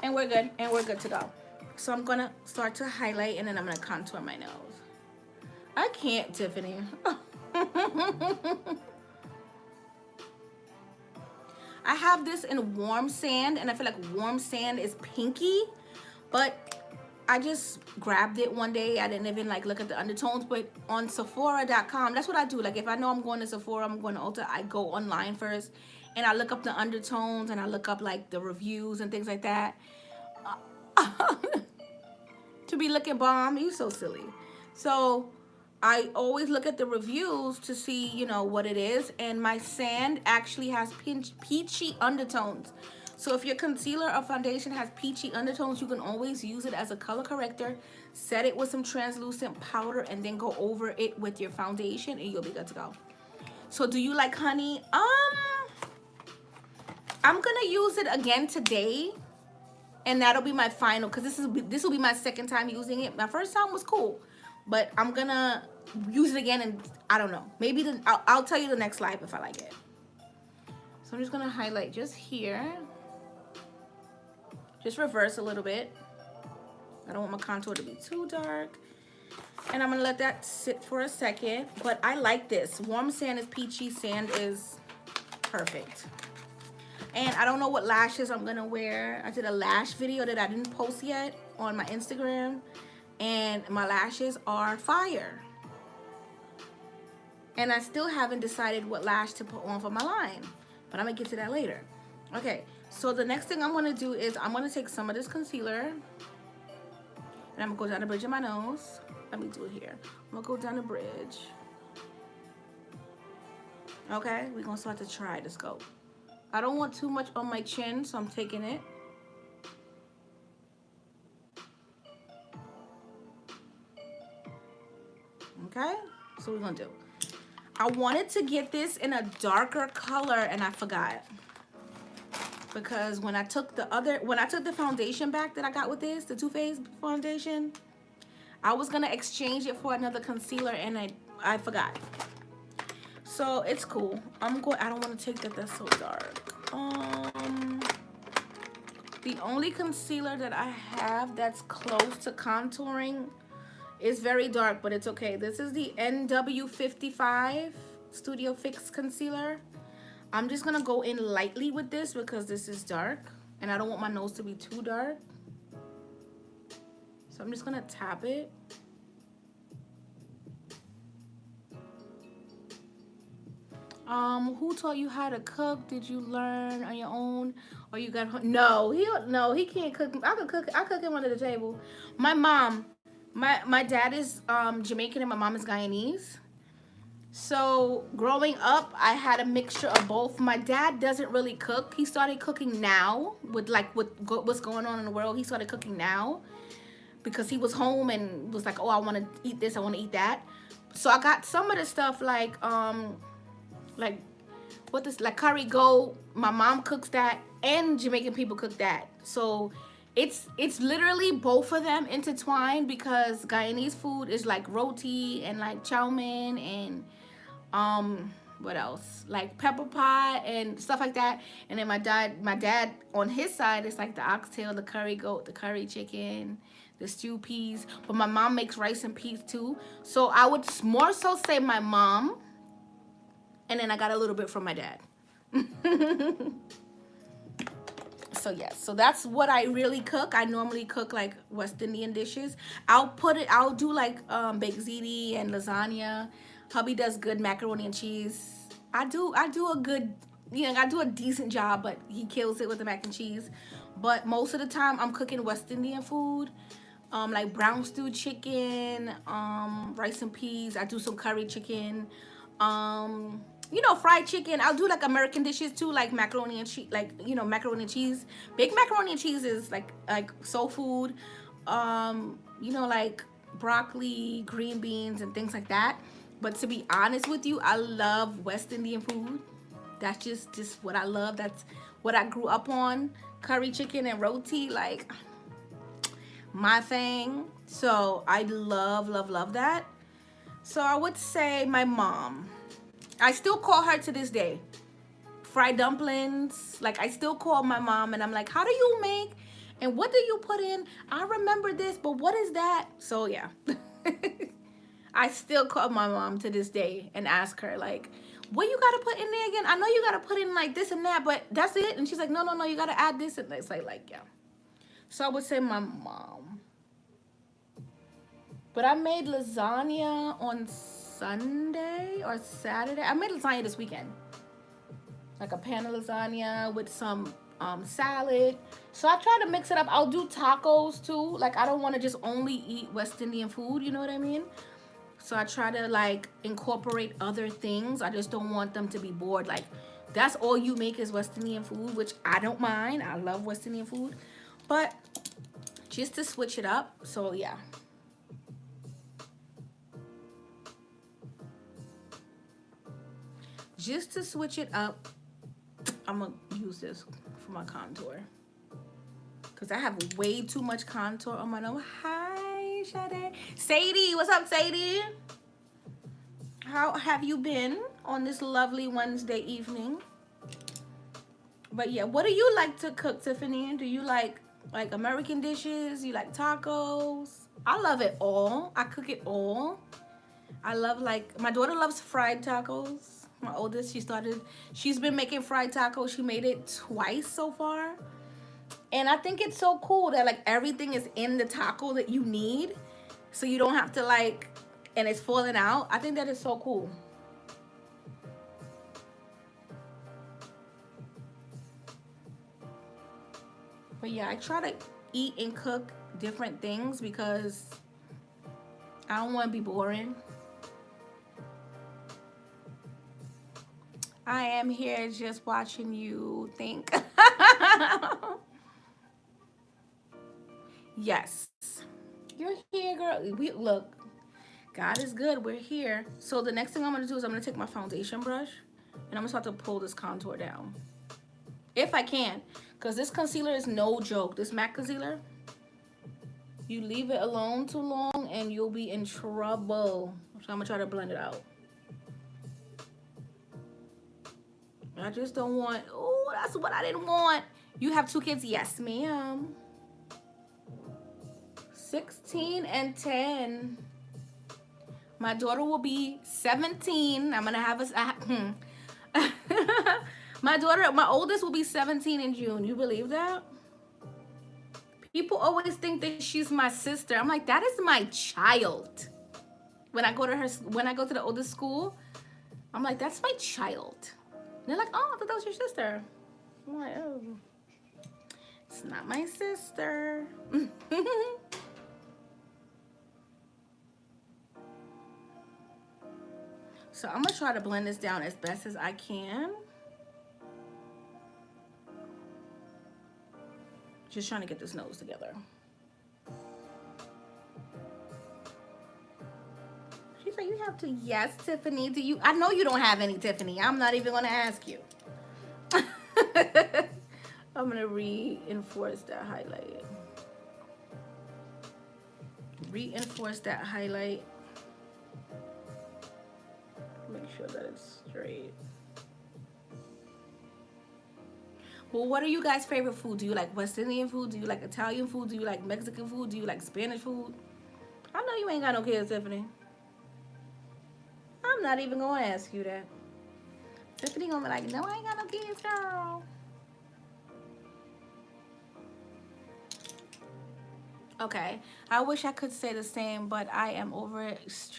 And we're good, and we're good to go. So I'm gonna start to highlight and then I'm gonna contour my nose. I can't, Tiffany. I have this in Warm Sand, and I feel like Warm Sand is pinky, but I just grabbed it one day. I didn't even like look at the undertones, but on Sephora.com, that's what I do. Like if I know I'm going to Sephora, I'm going to Ulta, I go online first and I look up the undertones and I look up like the reviews and things like that. To be looking bomb, you so silly. So I always look at the reviews to see, you know, what it is. And my sand actually has peachy undertones. So if your concealer or foundation has peachy undertones, you can always use it as a color corrector. Set it with some translucent powder and then go over it with your foundation and you'll be good to go. So do you like honey? I'm gonna use it again today. And that'll be my final, because this will be my second time using it. My first time was cool, but I'm gonna use it again, and I don't know. Maybe I'll tell you the next live if I like it. So I'm just gonna highlight just here. Just reverse a little bit. I don't want my contour to be too dark. And I'm gonna let that sit for a second. But I like this. Warm Sand is peachy, sand is perfect. And I don't know what lashes I'm gonna wear. I did a lash video that I didn't post yet on my Instagram, and my lashes are fire. And I still haven't decided what lash to put on for my line, but I'm gonna get to that later. Okay, so the next thing I'm gonna do is I'm gonna take some of this concealer and I'm gonna go down the bridge of my nose. Let me do it here. I'm gonna go down the bridge. Okay, we're gonna start to try this scope. I don't want too much on my chin, so I'm taking it. Okay, So we're gonna do. I wanted to get this in a darker color and I forgot. Because when I took the foundation back that I got with this, the Too Faced foundation, I was gonna exchange it for another concealer and I forgot. So it's cool. I don't want to take that. That's so dark. The only concealer that I have that's close to contouring is very dark, but it's okay. This is the NW55 Studio Fix Concealer. I'm just gonna go in lightly with this because this is dark and I don't want my nose to be too dark. So I'm just gonna tap it. Who taught you how to cook? Did you learn on your own or you got no, he can't cook. I cook him under the table. My mom, my dad is Jamaican and my mom is Guyanese. So growing up, I had a mixture of both. My dad doesn't really cook. He started cooking now with what's going on in the world. He started cooking now because he was home and was like, oh, I want to eat this, I want to eat that. So I got some of the stuff like curry goat. My mom cooks that, and Jamaican people cook that. So it's literally both of them intertwined because Guyanese food is like roti and like chow mein and what else, like pepper pot and stuff like that. And then my dad on his side is like the oxtail, the curry goat, the curry chicken, the stew peas. But my mom makes rice and peas too. So I would more so say my mom, and then I got a little bit from my dad. So yes, so that's what I really cook. I normally cook like West Indian dishes. I'll do like baked ziti and lasagna. Hubby does good macaroni and cheese. I do a good, I do a decent job, but he kills it with the mac and cheese. But most of the time I'm cooking West Indian food. Like brown stewed chicken, rice and peas. I do some curry chicken. Fried chicken. I'll do like American dishes too, like macaroni and cheese, macaroni and cheese. Baked macaroni and cheese is like soul food. Like broccoli, green beans, and things like that. But to be honest with you, I love West Indian food. That's just what I love. That's what I grew up on. Curry chicken and roti, like my thing. So I love that. So I would say my mom. I still call her to this day. Fried dumplings. Like I still call my mom and I'm like, how do you make? And what do you put in? I remember this, but what is that? So yeah. I still call my mom to this day and ask her like, what you gotta put in there again? I know you gotta put in like this and that, but that's it. And she's like, no, you gotta add this and it's like yeah. So I would say my mom. But I made lasagna on Sunday or Saturday. I made lasagna this weekend. Like a pan of lasagna with some salad. So I try to mix it up. I'll do tacos too. Like I don't want to just only eat West Indian food, you know what I mean? So I try to like incorporate other things. I just don't want them to be bored. Like that's all you make is West Indian food, which I don't mind. I love West Indian food. But just to switch it up. So yeah. Just to switch it up, I'm going to use this for my contour. Because I have way too much contour on my nose. Hi, Sade. Sadie, what's up, Sadie? How have you been on this lovely Wednesday evening? But yeah, what do you like to cook, Tiffany? Do you like American dishes? You like tacos? I love it all. I cook it all. I love my daughter loves fried tacos. My oldest, she's been making fried tacos. She made it twice so far. And I think it's so cool that like everything is in the taco that you need. So you don't have to and it's falling out. I think that is so cool. But yeah, I try to eat and cook different things because I don't want to be boring. I am here just watching you think. Yes. You're here, girl. Look. God is good. We're here. So the next thing I'm going to do is I'm going to take my foundation brush and I'm going to start to pull this contour down. If I can. Because this concealer is no joke. This MAC concealer, you leave it alone too long and you'll be in trouble. So I'm going to try to blend it out. I just don't want, oh, that's what I didn't want. You have 2 kids? Yes, ma'am. 16 and 10. My daughter will be 17. I'm gonna have my oldest will be 17 in June. You believe that? People always think that she's my sister. I'm like, that is my child. When I go to the oldest school, I'm like, that's my child. And they're like, oh, I thought that was your sister. I'm like, oh, it's not my sister. So I'm gonna try to blend this down as best as I can. Just trying to get this nose together. She's like, you have to, yes, Tiffany. Do you? I know you don't have any, Tiffany. I'm not even gonna ask you. I'm gonna reinforce that highlight. Reinforce that highlight. Make sure that it's straight. Well, what are you guys' favorite food? Do you like West Indian food? Do you like Italian food? Do you like Mexican food? Do you like Spanish food? I know you ain't got no kids, Tiffany. I'm not even gonna ask you that. Tiffany gonna be like, no, I ain't got no kids, girl. Okay, I wish I could say the same, but I am over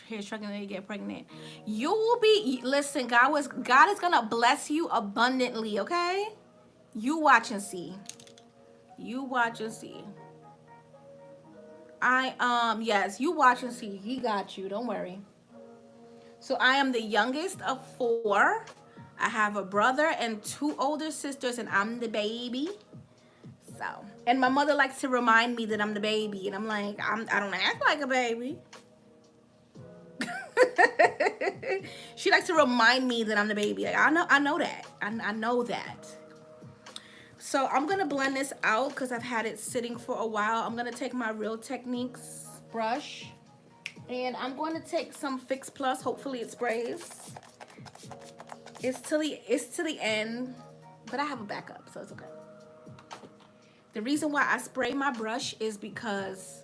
here struggling to get pregnant. You will be, listen, God is gonna bless you abundantly, okay? You watch and see. You watch and see. Yes, you watch and see. He got you, don't worry. So I am the youngest of 4. I have a brother and 2 older sisters, and I'm the baby. So, and my mother likes to remind me that I'm the baby, and I'm like, I don't act like a baby. She likes to remind me that I'm the baby. Like, I know that. I know that. So I'm gonna blend this out because I've had it sitting for a while. I'm gonna take my Real Techniques brush, and I'm going to take some Fix Plus. Hopefully it sprays. It's to the end, but I have a backup, so it's okay. The reason why I spray my brush is because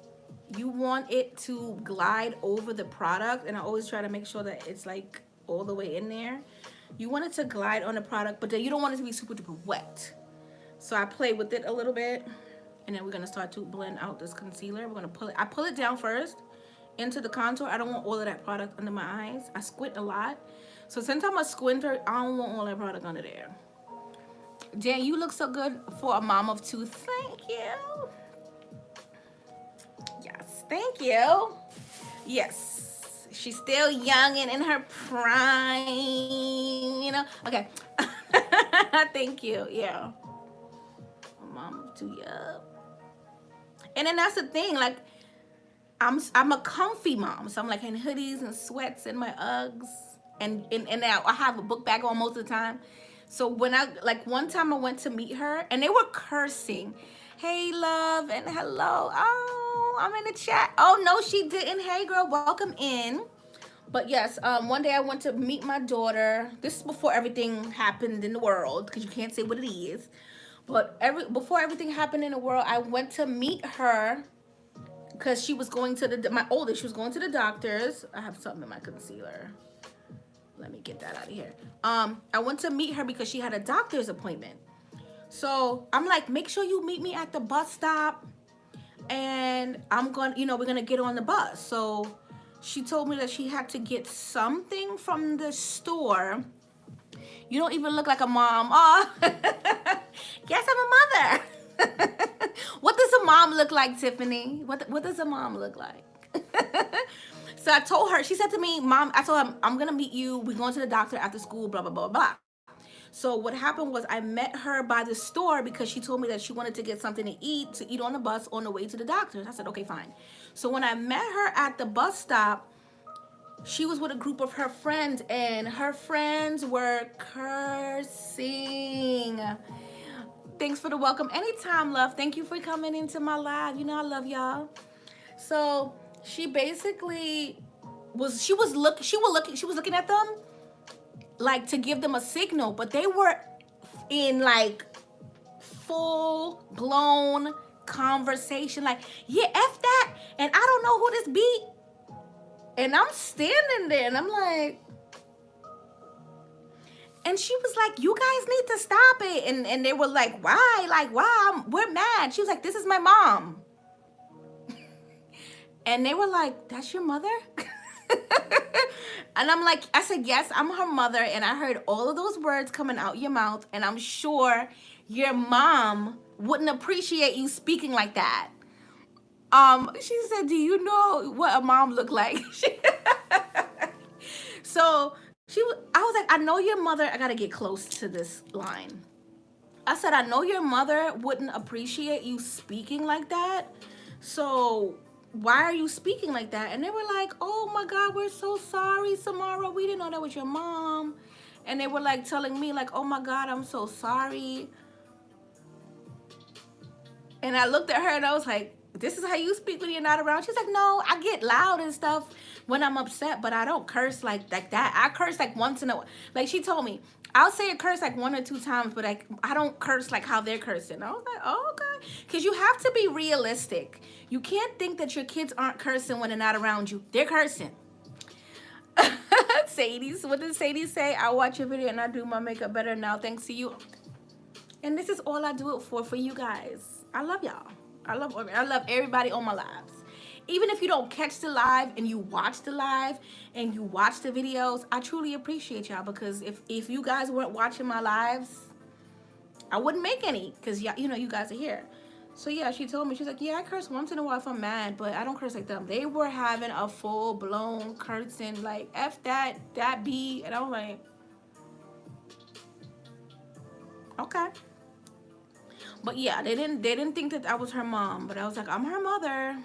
you want it to glide over the product, and I always try to make sure that it's like all the way in there. You want it to glide on the product, but then you don't want it to be super duper wet. So I play with it a little bit, and then we're gonna start to blend out this concealer. We're gonna pull it. I pull it down first into the contour. I don't want all of that product under my eyes. I squint a lot, so since I'm a squinter, I don't want all that product under there. Jan, you look so good for a mom of 2. Thank you. Yes, thank you. Yes, she's still young and in her prime, you know. Okay. Thank you. Yeah. A mom of 2, yeah. And then that's the thing, like, I'm a comfy mom, so I'm like in hoodies and sweats and my Uggs, and I have a book bag on most of the time. So when one time I went to meet her and they were cursing, hey love and hello, oh, I'm in the chat. Oh no, she didn't. Hey girl, welcome in. But yes, one day I went to meet my daughter. This is before everything happened in the world, because you can't say what it is. But before everything happened in the world, I went to meet her because she was going to my oldest, she was going to the doctors. I have something in my concealer. Let me get that out of here. I went to meet her because she had a doctor's appointment. So I'm like, make sure you meet me at the bus stop, and we're gonna get on the bus. So she told me that she had to get something from the store. You don't even look like a mom. Oh, yes, I'm a mother. What does a mom look like, Tiffany? What does a mom look like? So I told her, she said to me, Mom, I told her, I'm going to meet you. We're going to the doctor after school, blah, blah, blah, blah. So what happened was I met her by the store because she told me that she wanted to get something to eat on the bus on the way to the doctor. I said, okay, fine. So when I met her at the bus stop, she was with a group of her friends, and her friends were cursing. Thanks for the welcome. Anytime, love. Thank you for coming into my live. You know I love y'all. So she basically she was looking at them like to give them a signal, but they were in like full blown conversation, like, yeah, F that, and I don't know who this be. And I'm standing there and I'm like, and she was like, you guys need to stop it. And they were like, why? Like, why? We're mad. She was like, this is my mom. And they were like, that's your mother? And I'm like, I said, yes, I'm her mother. And I heard all of those words coming out your mouth. And I'm sure your mom wouldn't appreciate you speaking like that. She said, do you know what a mom looked like? So I was like, I know your mother, I gotta get close to this line. I said, I know your mother wouldn't appreciate you speaking like that. So why are you speaking like that? And they were like, oh my God, we're so sorry, Samara. We didn't know that was your mom. And they were like telling me like, oh my God, I'm so sorry. And I looked at her and I was like, this is how you speak when you're not around? She's like, no, I get loud and stuff when I'm upset, but I don't curse like that. I curse like once in a while. Like she told me, I'll say a curse like 1 or 2 times, but I don't curse like how they're cursing. I was like, oh, okay. Because you have to be realistic. You can't think that your kids aren't cursing when they're not around you. They're cursing. Sadie's, what did Sadie say? I watch your video and I do my makeup better now thanks to you. And this is all I do it for you guys. I love y'all. I love everybody on my lives. Even if you don't catch the live and you watch the live and you watch the videos, I truly appreciate y'all, because if you guys weren't watching my lives, I wouldn't make any, because you know you guys are here. So yeah, she told me, she's like, yeah, I curse once in a while if I'm mad, but I don't curse like them. They were having a full blown cursing, like F that B, and I was like, okay. But yeah, they didn't think that I was her mom, but I was like, I'm her mother.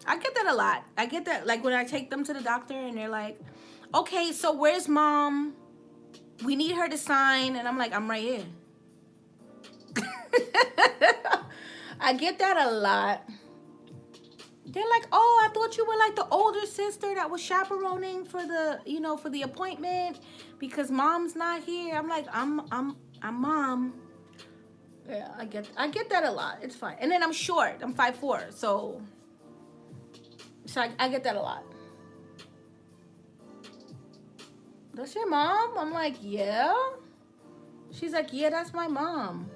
I get that a lot. I get that, like when I take them to the doctor and they're like, okay, so where's mom? We need her to sign. And I'm like, I'm right here. I get that a lot. They're like, oh, I thought you were like the older sister that was chaperoning for the, you know, for the appointment because mom's not here. I'm like, I'm mom. Yeah, I get that a lot. It's fine. And then I'm short. I'm 5'4", so I get that a lot. That's your mom? I'm like, yeah. She's like, yeah, that's my mom.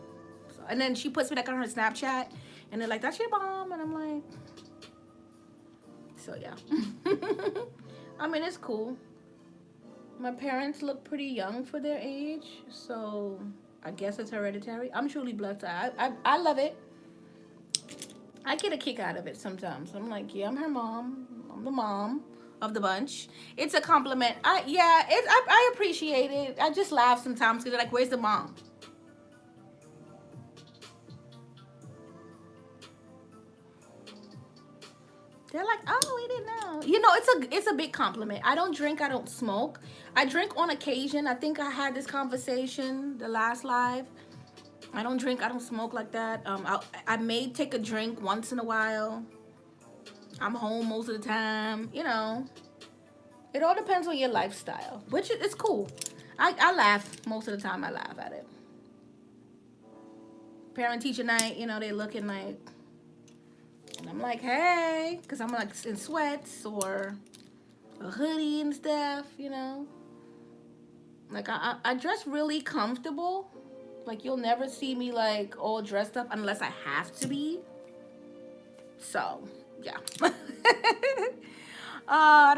So, and then she puts me like on her Snapchat, and they're like, that's your mom, and I'm like, so yeah. I mean, it's cool. My parents look pretty young for their age, so I guess it's hereditary. I'm truly blessed. I love it. I get a kick out of it sometimes. I'm like, yeah, I'm her mom. I'm the mom of the bunch. It's a compliment. I appreciate it. I just laugh sometimes because they're like, where's the mom? They're like, oh, we didn't know. You know, it's a big compliment. I don't drink. I don't smoke. I drink on occasion. I think I had this conversation the last live. I don't drink. I don't smoke like that. I may take a drink once in a while. I'm home most of the time. You know, it all depends on your lifestyle, which is cool. I laugh most of the time. I laugh at it. Parent teacher night, you know, they looking like, and I'm like, hey, because I'm like in sweats or a hoodie and stuff, you know. Like I dress really comfortable. Like you'll never see me like all dressed up unless I have to be. So yeah. I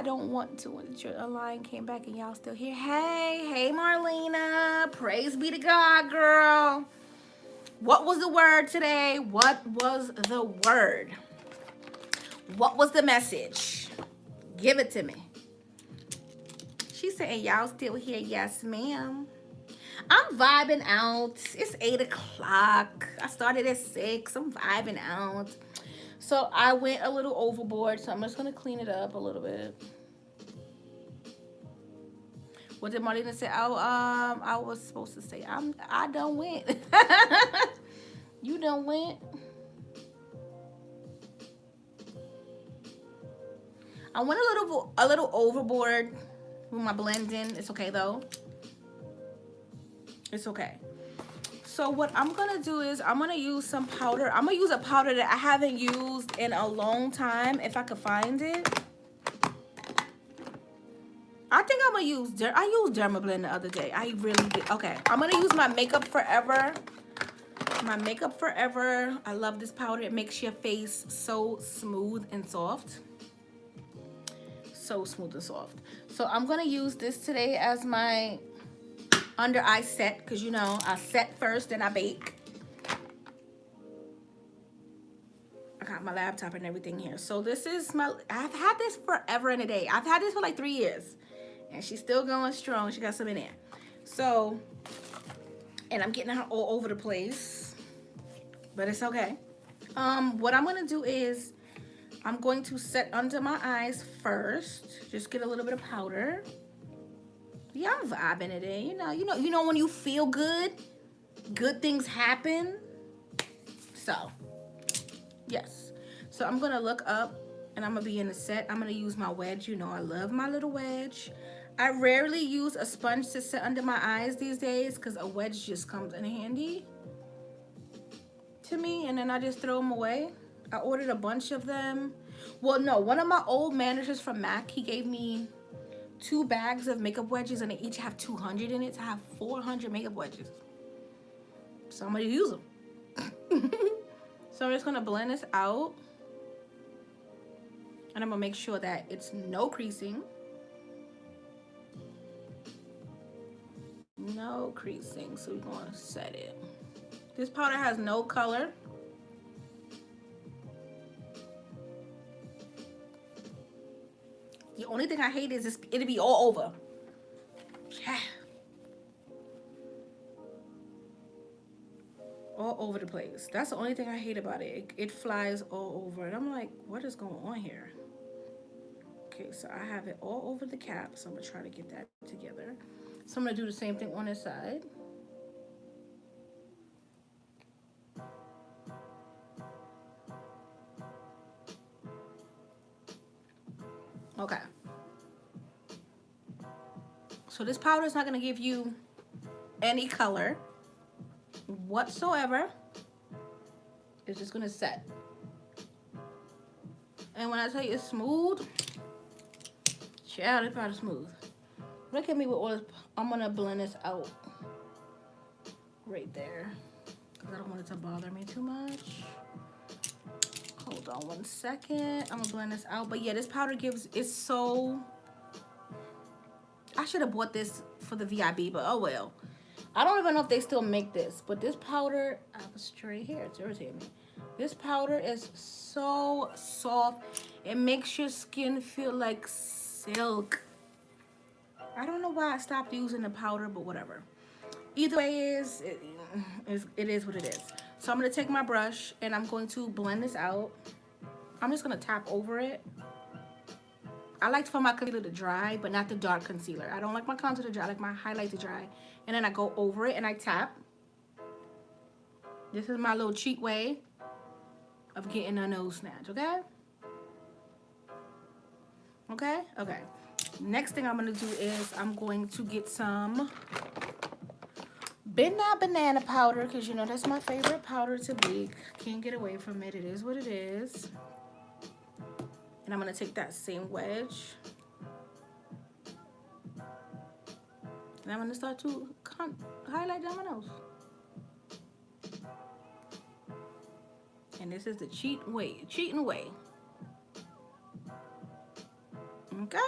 don't want to. A lion came back and y'all still here. Hey Marlena. Praise be to God, girl. What was the word today? What was the word? What was the message? Give it to me. She's saying y'all still here. Yes, ma'am. I'm vibing out. It's 8 o'clock. I started at 6. I'm vibing out. So I went a little overboard, so I'm just gonna clean it up a little bit. What did Marlena say? I was supposed to say I done went. You done went. I went a little overboard with my blending. It's okay though. It's okay. So what I'm gonna do is I'm gonna use some powder. I'm gonna use a powder that I haven't used in a long time, if I could find it. I think I'm gonna use I used Dermablend the other day. I really did. Okay, I'm gonna use my Makeup Forever. My Makeup Forever. I love this powder. It makes your face so smooth and soft. So smooth and soft. So I'm gonna use this today as my under eye set, because you know I set first then I bake. I got my laptop and everything here. So this is I've had this forever and a day. I've had this for like 3 years and she's still going strong. She got some in there. So, and I'm getting her all over the place, but it's okay. What I'm gonna do is I'm going to set under my eyes first. Just get a little bit of powder. Yeah, I'm vibing it in. You know when you feel good, good things happen. So, yes. So I'm gonna look up and I'm gonna be in the set. I'm gonna use my wedge. You know I love my little wedge. I rarely use a sponge to set under my eyes these days because a wedge just comes in handy to me, and then I just throw them away. I ordered a bunch of them. Well, no, one of my old managers from MAC, he gave me 2 bags of makeup wedges and they each have 200 in it. So I have 400 makeup wedges. So I'm gonna use them. So I'm just gonna blend this out. And I'm gonna make sure that it's no creasing. No creasing, so we're gonna set it. This powder has no color. The only thing I hate is it'll be all over. Yeah. All over the place. That's the only thing I hate about it. It flies all over. And I'm like, what is going on here? Okay, so I have it all over the cap. So I'm gonna try to get that together. So I'm gonna do the same thing on this side. Okay. So this powder is not gonna give you any color whatsoever. It's just gonna set. And when I tell you it's smooth, child, it's probably smooth. Look at me with all this. I'm gonna blend this out right there because I don't want it to bother me too much. Hold on 1 second. I'm gonna blend this out. But yeah, this powder it's so. I should have bought this for the VIB, but oh well. I don't even know if they still make this, but this powder, I have a straight hair, it's irritating me. This powder is so soft. It makes your skin feel like silk. I don't know why I stopped using the powder, but whatever. Either way it is what it is. So I'm gonna take my brush and I'm going to blend this out. I'm just gonna tap over it. I like for my concealer to dry, but not the dark concealer. I don't like my concealer to dry, I like my highlight to dry. And then I go over it and I tap. This is my little cheat way of getting a nose snatch, okay? Okay? Okay. Next thing I'm gonna do is I'm going to get some Midnight Banana powder, because you know that's my favorite powder to bake. Can't get away from it. It is what it is. And I'm gonna take that same wedge. And I'm gonna start to highlight down my nose. And this is the cheating way. Okay?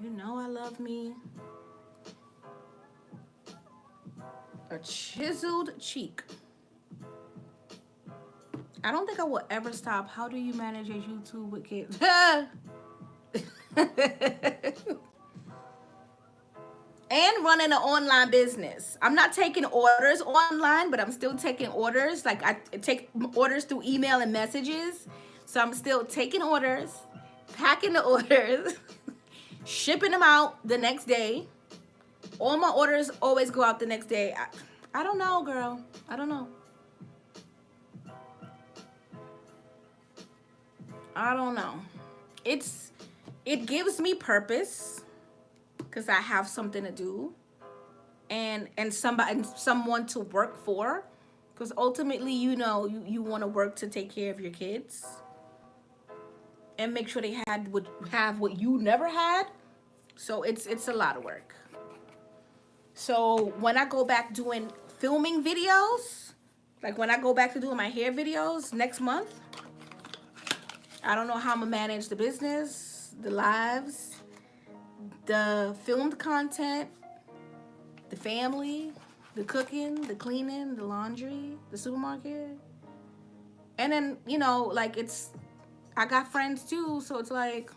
You know I love me a chiseled cheek. I don't think I will ever stop. How do you manage your YouTube with kids? and running an online business. I'm not taking orders online, but I'm still taking orders. Like I take orders through email and messages. So I'm still taking orders, packing the orders, shipping them out the next day. All my orders always go out the next day. I don't know, girl. I don't know. I don't know. It gives me purpose because I have something to do and someone to work for, because ultimately, you know, you want to work to take care of your kids and make sure they have what you never had. So it's a lot of work. So when I go back doing filming videos, like when I go back to doing my hair videos next month, I don't know how I'm gonna manage the business, the lives, the filmed content, the family, the cooking, the cleaning, the laundry, the supermarket. And then, you know, like I got friends too, so it's like,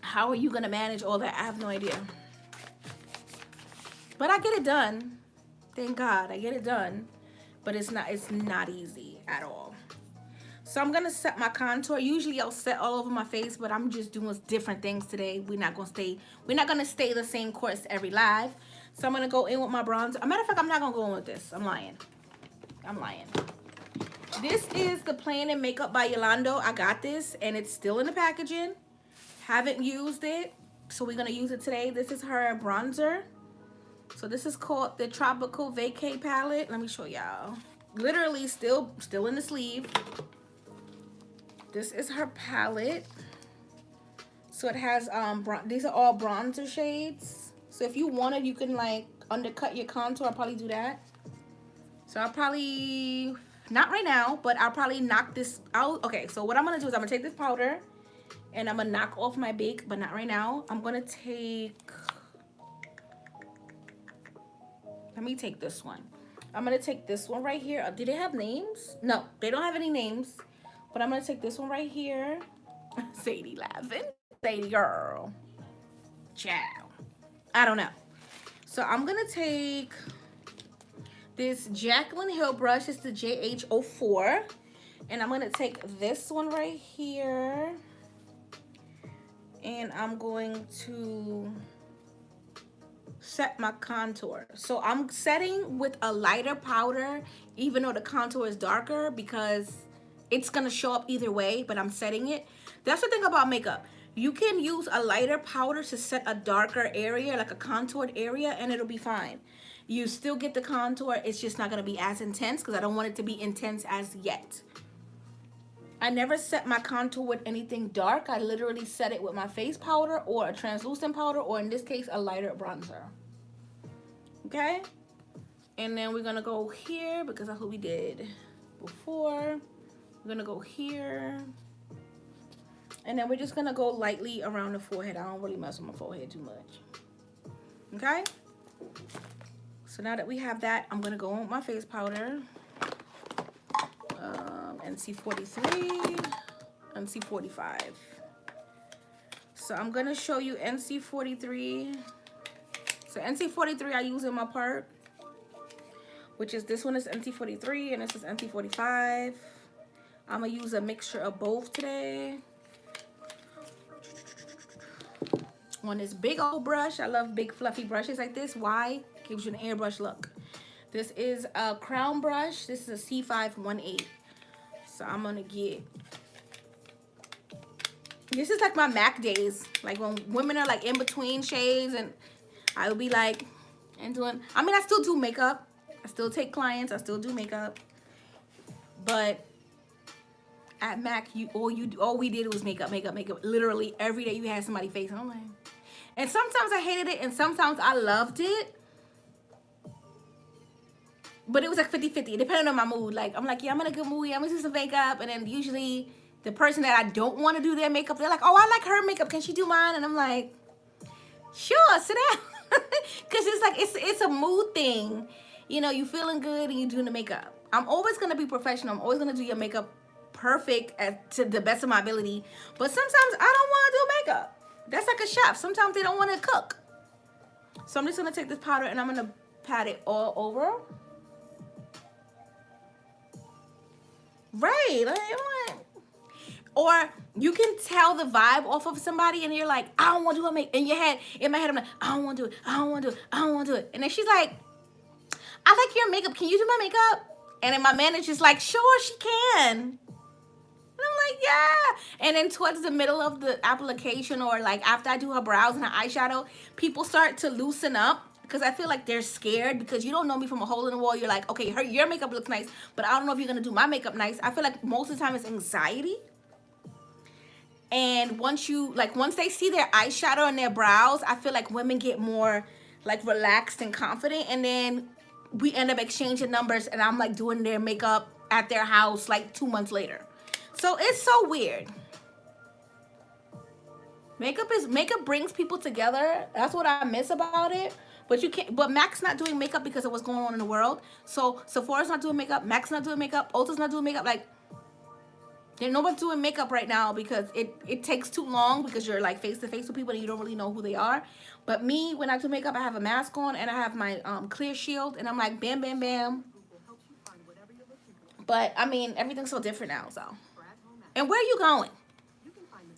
how are you gonna manage all that? I have no idea. But I get it done. Thank God, I get it done. But it's not easy at all. So I'm gonna set my contour. Usually I'll set all over my face, but I'm just doing different things today. We're not gonna stay the same course every live. So I'm gonna go in with my bronzer. As a matter of fact, I'm not gonna go in with this. I'm lying. This is the Playing in Makeup by Yolando. I got this and it's still in the packaging. Haven't used it, so we're gonna use it today. This is her bronzer. So this is called the Tropical Vacay palette. Let me show y'all. Literally still in the sleeve. This is her palette. So it has these are all bronzer shades. So if you wanted, you can like undercut your contour. I'll probably do that. So I'll probably, not right now, but I'll probably knock this out. Okay, so what I'm gonna do is I'm gonna take this powder and I'm gonna knock off my bake, but not right now. I'm gonna take, let me take this one. I'm gonna take this one right here. Do they have names? No, they don't have any names. But I'm gonna take this one right here. Sadie laughing. Sadie girl. Ciao. I don't know. So I'm gonna take this Jaclyn Hill brush. It's the JH04. And I'm gonna take this one right here. And I'm going to set my contour. So I'm setting with a lighter powder, even though the contour is darker, because it's gonna show up either way, but I'm setting it. That's the thing about makeup. You can use a lighter powder to set a darker area, like a contoured area, and it'll be fine. You still get the contour, it's just not gonna be as intense because I don't want it to be intense as yet. I never set my contour with anything dark. I literally set it with my face powder or a translucent powder, or in this case, a lighter bronzer. Okay? And then we're gonna go here because that's what we did before. We're gonna go here. And then we're just gonna go lightly around the forehead. I don't really mess with my forehead too much. Okay? So now that we have that, I'm gonna go on with my face powder. NC43, NC45. So I'm gonna show you NC43. So NC43 I use in my part, which is this one is NC43 and this is NC45. I'm gonna use a mixture of both today. On this big old brush, I love big fluffy brushes like this. Why? Gives you an airbrush look. This is a crown brush. This is a C518. So I'm gonna get, this is like my MAC days. Like when women are like in between shades and I would be like, and doing, I mean, I still do makeup. I still take clients. I still do makeup. But at MAC, all we did was makeup. Literally every day you had somebody's face. And I'm like, and sometimes I hated it and sometimes I loved it. But it was like 50-50, depending on my mood. Like, I'm like, yeah, I'm in a good mood. Yeah, I'm gonna do some makeup. And then usually the person that I don't want to do their makeup, they're like, oh, I like her makeup. Can she do mine? And I'm like, sure, sit down. Because it's like, it's a mood thing. You know, you feeling good and you doing the makeup. I'm always going to be professional. I'm always going to do your makeup perfect to the best of my ability. But sometimes I don't want to do makeup. That's like a chef. Sometimes they don't want to cook. So I'm just going to take this powder and I'm going to pat it all over. Right. Or you can tell the vibe off of somebody and you're like, I don't want to do a make. In my head, I'm like, I don't want to do it. I don't want to do it. I don't want to do it. And then she's like, I like your makeup. Can you do my makeup? And then my manager's like, sure, she can. And I'm like, yeah. And then towards the middle of the application, or like after I do her brows and her eyeshadow, people start to loosen up because I feel like they're scared because you don't know me from a hole in the wall. You're like, okay, your makeup looks nice, but I don't know if you're going to do my makeup nice. I feel like most of the time it's anxiety. And once they see their eyeshadow and their brows, I feel like women get more like relaxed and confident. And then we end up exchanging numbers and I'm like doing their makeup at their house like 2 months later. So it's so weird. Makeup brings people together. That's what I miss about it. But Mac's not doing makeup because of what's going on in the world. So Sephora's not doing makeup, Mac's not doing makeup, Ulta's not doing makeup. Like, nobody's doing makeup right now because it takes too long because you're like face to face with people and you don't really know who they are. But me, when I do makeup, I have a mask on and I have my clear shield and I'm like bam, bam, bam. But I mean, everything's so different now. So, and where are you going?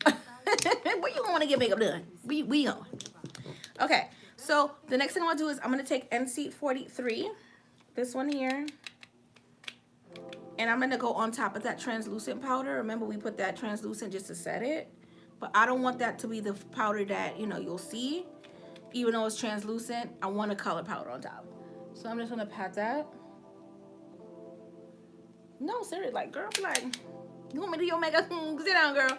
Where you going to get makeup done? We going. Okay, so the next thing I'm gonna do is I'm gonna take NC 43, this one here. And I'm going to go on top of that translucent powder. Remember, we put that translucent just to set it. But I don't want that to be the powder that, you'll see. Even though it's translucent, I want a color powder on top. So I'm just going to pat that. No, seriously, like, girl, like, you want me to do your makeup? Sit down, girl.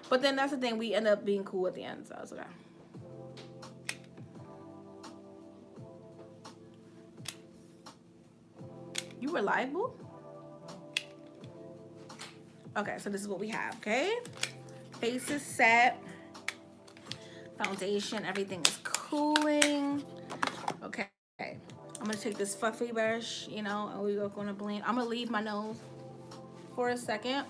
But then that's the thing. We end up being cool at the end. So it's okay. You reliable? Okay, so this is what we have, okay? Face is set. Foundation, everything is cooling. Okay, I'm gonna take this fluffy brush, and we're gonna blend. I'm gonna leave my nose for a second.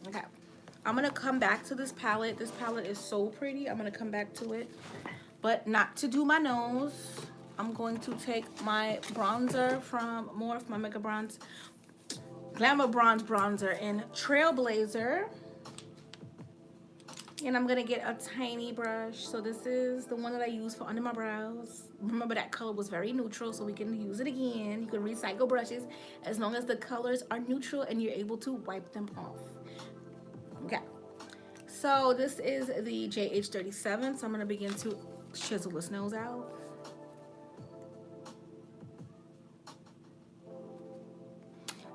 Okay, I'm gonna come back to this palette. This palette is so pretty. I'm gonna come back to it, but not to do my nose. I'm going to take my bronzer from Morphe, my Mega Bronze. Glamour Bronze Bronzer in Trailblazer. And I'm going to get a tiny brush. So this is the one that I use for under my brows. Remember, that color was very neutral, so we can use it again. You can recycle brushes as long as the colors are neutral and you're able to wipe them off. Okay. So this is the JH37. So I'm going to begin to chisel this nose out.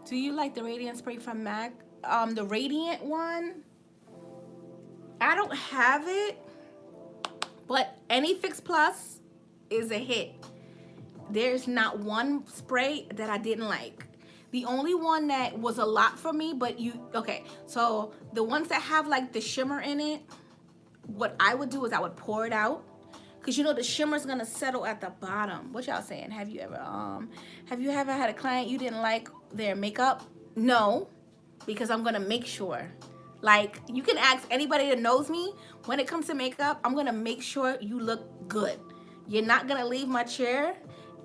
Do you like the Radiant Spray from MAC? The Radiant one, I don't have it, but any Fix Plus is a hit. There's not one spray that I didn't like. The only one that was a lot for me, okay, so the ones that have like the shimmer in it, what I would do is I would pour it out. Because the shimmer's gonna settle at the bottom. What y'all saying? Have you ever had a client you didn't like their makeup? No, because I'm gonna make sure. Like, you can ask anybody that knows me, when it comes to makeup, I'm gonna make sure you look good. You're not gonna leave my chair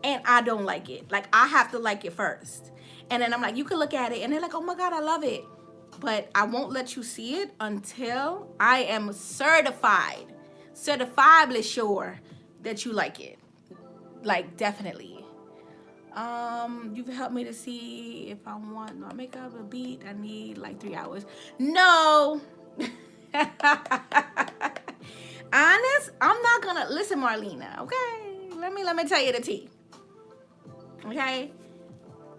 and I don't like it. Like, I have to like it first. And then I'm like, you can look at it and they're like, oh my God, I love it. But I won't let you see it until I am certifiably sure that you like it. Like, definitely. You've helped me to see if I want my makeup a beat. I need like 3 hours. No. Honest, I'm not gonna listen, Marlena. Okay, let me tell you the tea. Okay,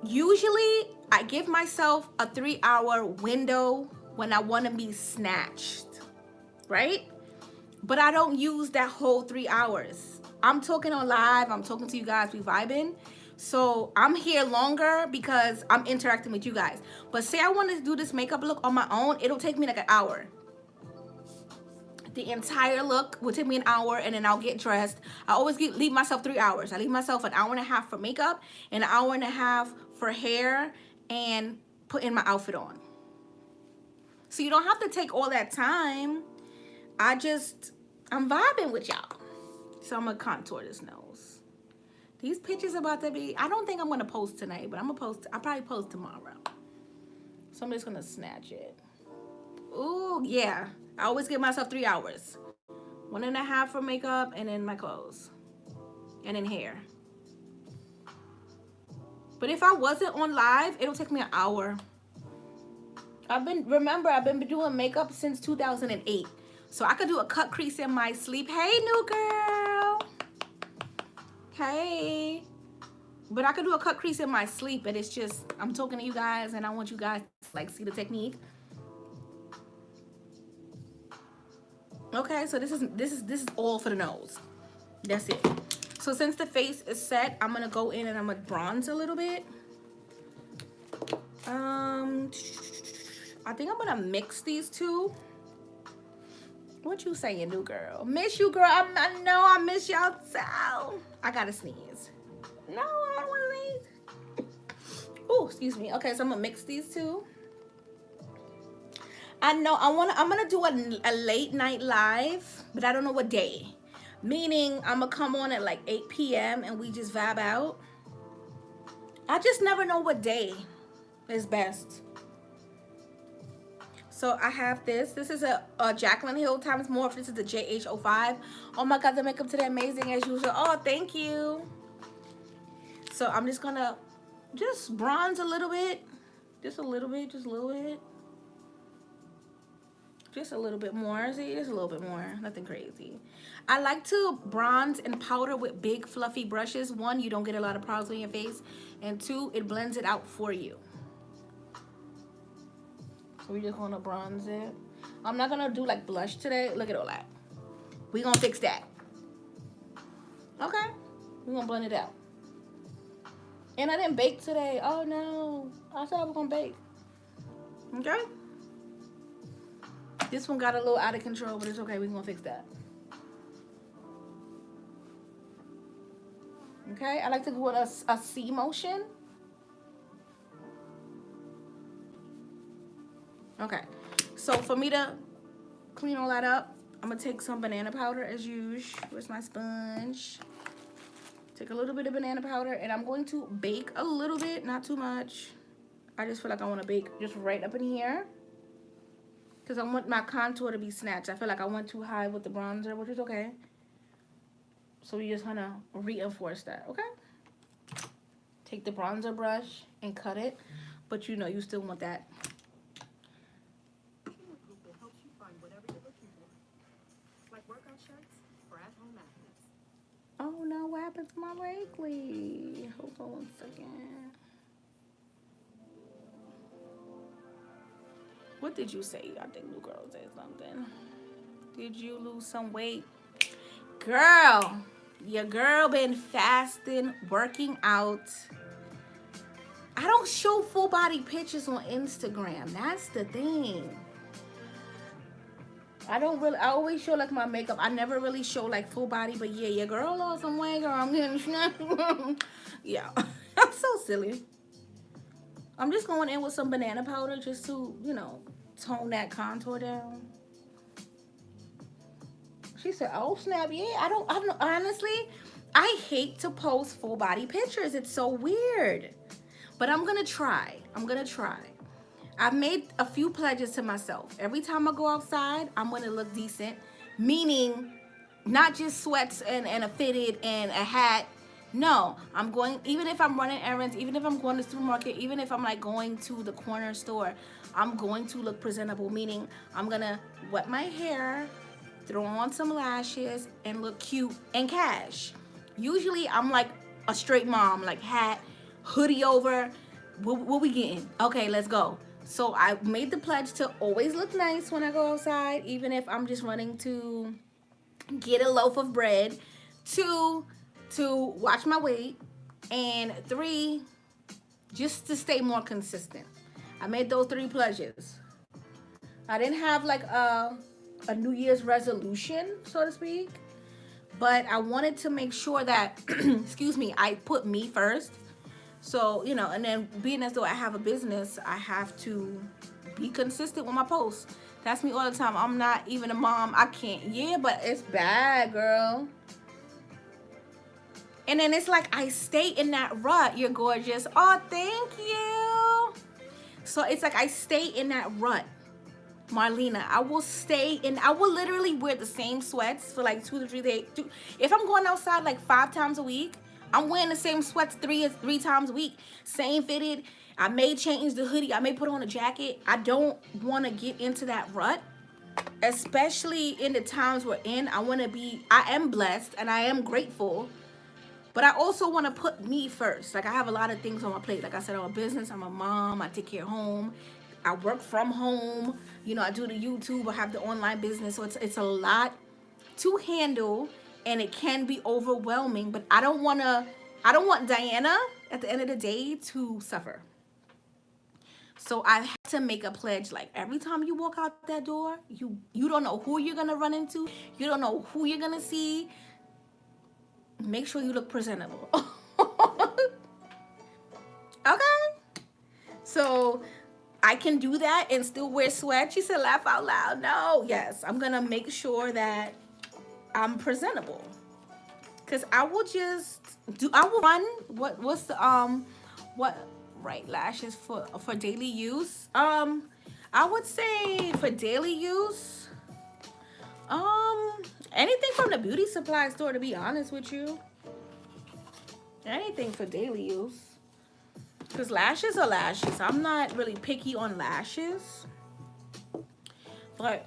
usually I give myself a 3-hour window when I want to be snatched, right? But I don't use that whole 3 hours. I'm talking on live. I'm talking to you guys. We vibing. So I'm here longer because I'm interacting with you guys. But say I want to do this makeup look on my own, it'll take me like an hour. The entire look will take me an hour, and then I'll get dressed. I always leave myself 3 hours. I leave myself an hour and a half for makeup and an hour and a half for hair and putting my outfit on. So you don't have to take all that time. I'm vibing with y'all. So I'm gonna contour this nose. These pictures about to be, I don't think I'm gonna post tonight, but I'll probably post tomorrow. So I'm just gonna snatch it. Ooh, yeah. I always give myself 3 hours. 1.5 for makeup and then my clothes. And then hair. But if I wasn't on live, it'll take me an hour. I've been doing makeup since 2008. So I could do a cut crease in my sleep. Hey, new girl. Hey. But I could do a cut crease in my sleep, and it's just, I'm talking to you guys, and I want you guys to like see the technique. Okay, so this is all for the nose. That's it. So since the face is set, I'm gonna go in and I'm gonna bronze a little bit. I think I'm gonna mix these two. What you saying, new girl? Miss you, girl. I know I miss y'all too. I gotta sneeze. No, I don't want to sneeze. Oh, excuse me. Okay, so I'm gonna mix these two. I know I'm gonna do a late night live, but I don't know what day. Meaning I'm gonna come on at like 8 p.m. and we just vibe out. I just never know what day is best. So I have this. This is a Jaclyn Hill times more. This is the JH05. Oh my God, the makeup today amazing as usual. Oh, thank you. So I'm just gonna bronze a little bit. Just a little bit, just a little bit. Just a little bit more. See, just a little bit more. Nothing crazy. I like to bronze and powder with big fluffy brushes. One, you don't get a lot of products on your face. And two, it blends it out for you. So we're just gonna bronze it. I'm not gonna do like blush today. Look at all that. We're gonna fix that. Okay? We're gonna blend it out. And I didn't bake today. Oh no. I said I was gonna bake. Okay? This one got a little out of control, but it's okay. We're gonna fix that. Okay? I like to go with a C motion. Okay, so for me to clean all that up, I'm gonna take some banana powder as usual. Where's my sponge? Take a little bit of banana powder, and I'm going to bake a little bit, not too much. I just feel like I want to bake just right up in here because I want my contour to be snatched. I feel like I went too high with the bronzer, which is okay. So we just gonna reinforce that, okay? Take the bronzer brush and cut it, but you know you still want that. Oh no, what happened to my wrinkly? Hold on 1 second. What did you say? I think new girl said something. Did you lose some weight? Girl, your girl been fasting, working out. I don't show full body pictures on Instagram. That's the thing. I always show like my makeup. I never really show like full body, but yeah, your girl lost some weight, girl. I'm getting yeah. I'm so silly. I'm just going in with some banana powder just to, you know, tone that contour down. She said, oh snap, yeah. I don't honestly, I hate to post full body pictures. It's so weird. But I'm gonna try. I've made a few pledges to myself. Every time I go outside, I'm gonna look decent. Meaning, not just sweats and a fitted and a hat. No, I'm going, even if I'm running errands, even if I'm going to the supermarket, even if I'm like going to the corner store, I'm going to look presentable. Meaning, I'm gonna wet my hair, throw on some lashes, and look cute and cash. Usually, I'm like a straight mom, like hat, hoodie over. What we getting? Okay, let's go. So I made the pledge to always look nice when I go outside, even if I'm just running to get a loaf of bread. 2, to watch my weight. And 3, just to stay more consistent. I made those 3 pledges. I didn't have like a New Year's resolution, so to speak. But I wanted to make sure that, excuse me, I put me first. So, you know, and then being as though I have a business, I have to be consistent with my posts. That's me all the time. I'm not even a mom. I can't. Yeah, but it's bad, girl. And then it's like I stay in that rut. You're gorgeous. Oh, thank you. So it's like I stay in that rut. Marlena, I will stay in, I will literally wear the same sweats for like 2 to 3 days. If I'm going outside like 5 times a week, I'm wearing the same sweats three times a week. Same fitted. I may change the hoodie. I may put on a jacket. I don't want to get into that rut, especially in the times we're in. I am blessed and I am grateful, but I also want to put me first. Like I have a lot of things on my plate. Like I said, I'm a business. I'm a mom. I take care of home. I work from home. You know, I do the YouTube. I have the online business. So it's a lot to handle, and it can be overwhelming. But I don't want Diana at the end of the day to suffer. So I have to make a pledge. Like every time you walk out that door, you don't know who you're gonna run into. You don't know who you're gonna see. Make sure you look presentable. Okay. So I can do that and still wear sweats. She said, laugh out loud. No, yes, I'm gonna make sure that I'm presentable. Cause I will run. What's the right lashes for daily use? I would say for daily use, anything from the beauty supply store, to be honest with you. Anything for daily use. Because lashes are lashes. I'm not really picky on lashes. But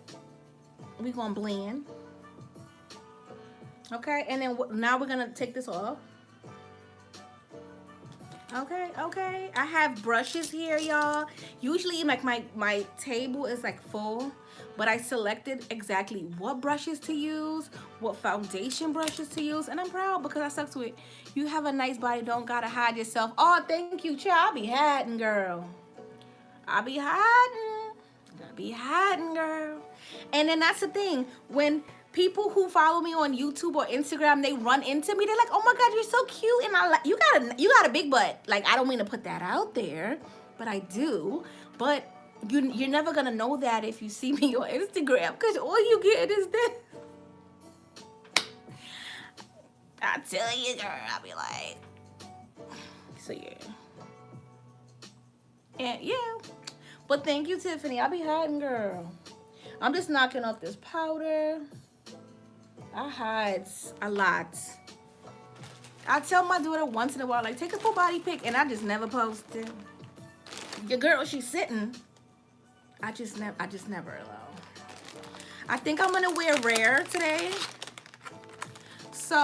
we're going to blend. Okay, and then now we're going to take this off. Okay. I have brushes here, y'all. Usually, like, my table is, like, full. But I selected exactly what brushes to use, what foundation brushes to use. And I'm proud because I stuck to it. You have a nice body. Don't gotta hide yourself. Oh, thank you, child. I be hiding, girl. I be hiding, girl. And then that's the thing. When people who follow me on YouTube or Instagram, they run into me. They're like, "Oh my God, you're so cute!" And I like, you got a big butt. Like, I don't mean to put that out there, but I do. But you're never gonna know that if you see me on Instagram, because all you get is this. I tell you, girl, I'll be like, so yeah. And yeah. But thank you, Tiffany. I'll be hiding, girl. I'm just knocking off this powder. I hide a lot. I tell my daughter once in a while, like, take a full body pic, and I just never post it. Your girl, she's sitting. I just never allow. I think I'm gonna wear Rare today. So,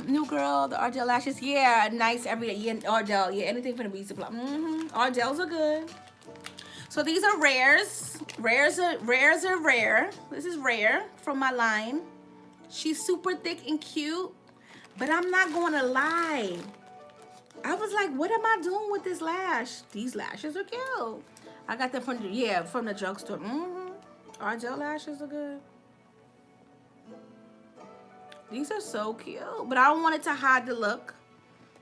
new girl, the Ardell lashes. Yeah, nice every day. Yeah, Ardell. Yeah, anything for the beauty supply. Ardells are good. So these are Rares. Rares are Rare. This is Rare from my line. She's super thick and cute, but I'm not gonna lie. I was like, what am I doing with this lash? These lashes are cute. I got them from the drugstore. Ardell lashes are good. These are so cute, but I don't want it to hide the look.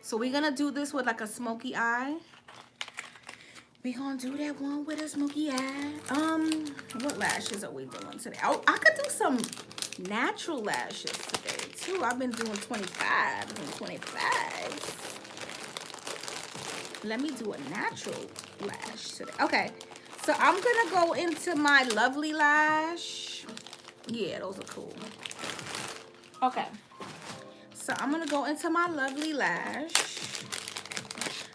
So we're gonna do this with like a smoky eye. We're gonna do that one with a smoky eye. What lashes are we doing today? Oh, I could do some natural lashes today too. I've been doing 25 and 25. Let me do a natural lash today. Okay, so I'm gonna go into my Lovely Lash. Yeah, those are cool. Okay, so I'm gonna go into my Lovely Lash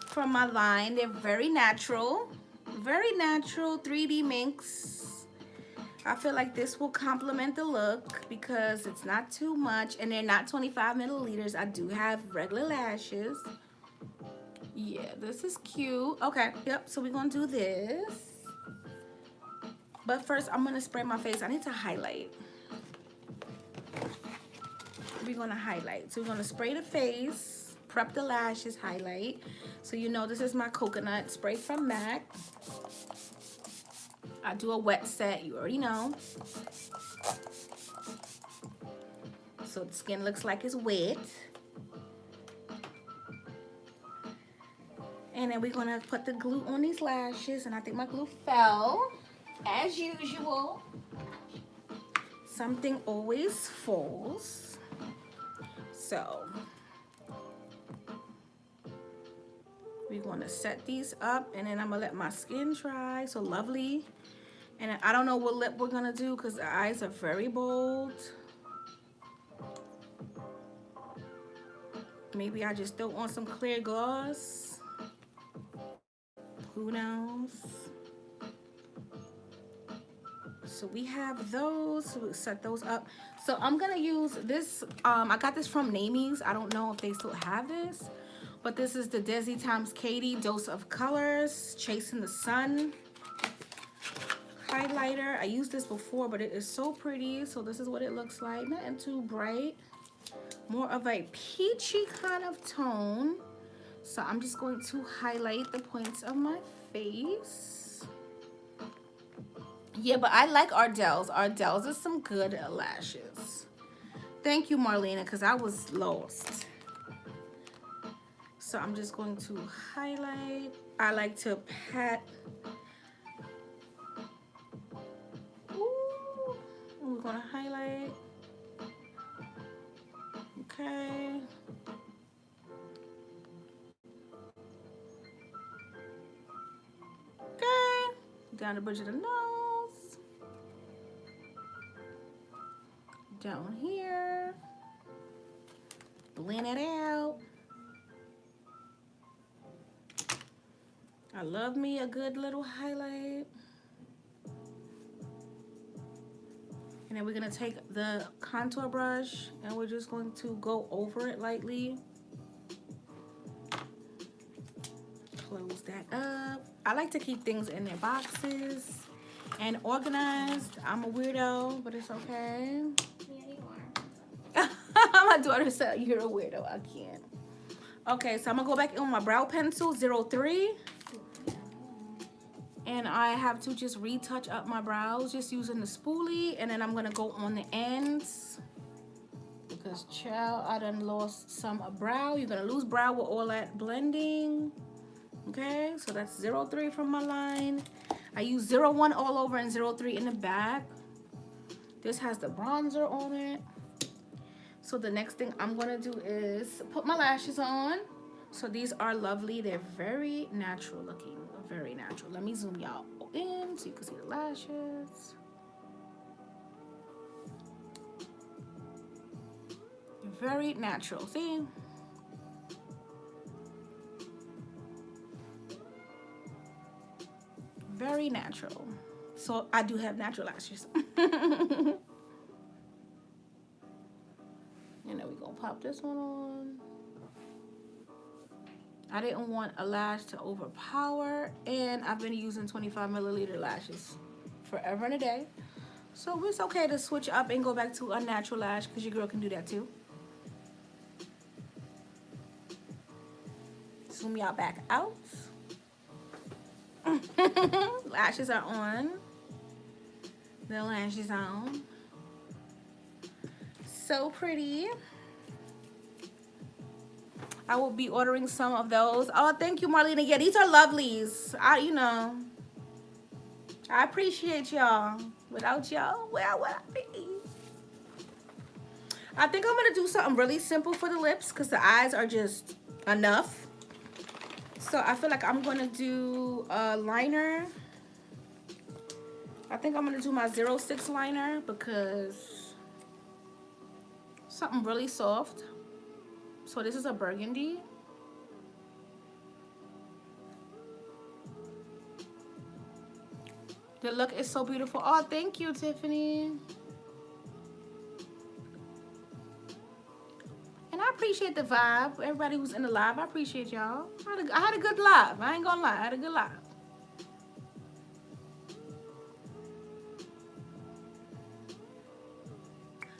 from my line. They're very natural 3D minks. I feel like this will complement the look because it's not too much and they're not 25 milliliters. I do have regular lashes. Yeah, this is cute. Okay, yep, so we're gonna do this. But first, I'm gonna spray my face. I need to highlight. We're gonna highlight. So we're gonna spray the face, prep the lashes, highlight. So you know this is my coconut spray from MAC. I do a wet set, you already know. So the skin looks like it's wet. And then we're gonna put the glue on these lashes, and I think my glue fell. As usual, something always falls. So we're going to set these up, and then I'm going to let my skin dry. So lovely. And I don't know what lip we're going to do because the eyes are very bold. Maybe I just throw on some clear gloss. Who knows? So we have those. So we set those up. So I'm going to use this. I got this from Namies. I don't know if they still have this. But this is the Desi times Katie Dose of Colors Chasing the Sun highlighter. I used this before, but it is so pretty. So this is what it looks like. Nothing too bright. More of a peachy kind of tone. So I'm just going to highlight the points of my face. Yeah, but I like Ardell's. Ardell's is some good lashes. Thank you, Marlena, because I was lost. So I'm just going to highlight. I like to pat. Ooh, we're going to highlight. Okay. Okay. Down the bridge of the nose. Down here. Blend it out. I love me a good little highlight. And then we're going to take the contour brush and we're just going to go over it lightly. Close that up. I like to keep things in their boxes and organized. I'm a weirdo, but it's okay. Yeah, you are. My daughter said, you're a weirdo. I can't. Okay, so I'm going to go back in with my brow pencil, 03. And I have to just retouch up my brows just using the spoolie. And then I'm going to go on the ends. Because, child, I done lost some brow. You're going to lose brow with all that blending. Okay, so that's 03 from my line. I use 01 all over and 03 in the back. This has the bronzer on it. So the next thing I'm going to do is put my lashes on. So these are lovely. They're very natural looking. Very natural. Let me zoom y'all in so you can see the lashes. Very natural. See? Very natural. So I do have natural lashes. And then we're going to pop this one on. I didn't want a lash to overpower, and I've been using 25 milliliter lashes forever and a day. So it's okay to switch up and go back to a natural lash because your girl can do that too. Zoom y'all back out. Lashes are on. The lashes on. So pretty. I will be ordering some of those. Oh, thank you, Marlena. Yeah, these are lovelies. You know, I appreciate y'all. Without y'all, where would I be? I think I'm going to do something really simple for the lips because the eyes are just enough. So I feel like I'm going to do a liner. I think I'm going to do my 06 liner because something really soft. So this is a burgundy. The look is so beautiful. Oh, thank you, Tiffany. And I appreciate the vibe. Everybody who's in the live, I appreciate y'all. I had a good live. I ain't gonna lie, I had a good live.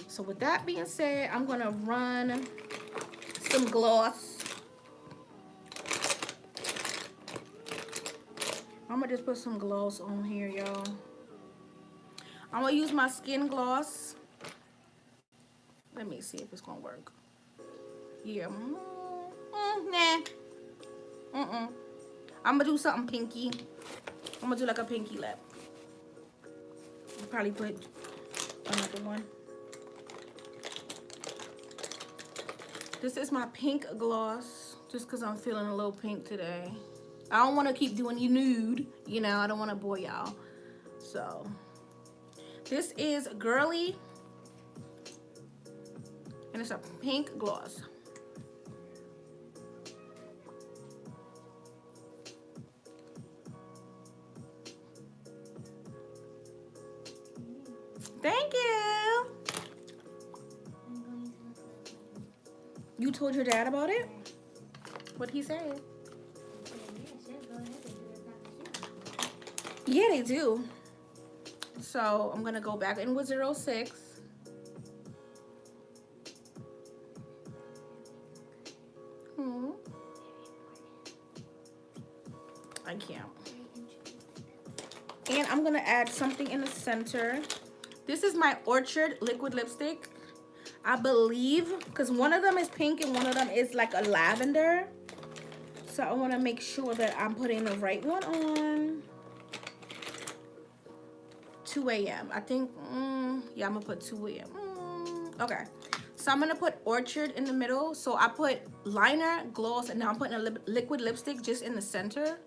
So with that being said, I'm gonna run some gloss. I'm gonna just put some gloss on here, y'all. I'm gonna use my skin gloss. Let me see if it's gonna work. Yeah. Nah. I'm gonna do something pinky. I'm gonna do like a pinky lip. could probably put another one. This is my pink gloss, just because I'm feeling a little pink today. I don't want to keep doing you nude, you know, I don't want to bore y'all. So, this is Girly, and it's a pink gloss. Thank you. You told your dad about it? What'd he say? Yeah, they do. So I'm gonna go back in with 06. I can't. And I'm gonna add something in the center. This is my Orchard liquid lipstick, I believe, because one of them is pink and one of them is like a lavender. So I want to make sure that I'm putting the right one on. 2 a.m. I think, yeah, I'm gonna put 2 a.m. Okay, so I'm gonna put Orchard in the middle. So I put liner, gloss, and now I'm putting a liquid lipstick just in the center.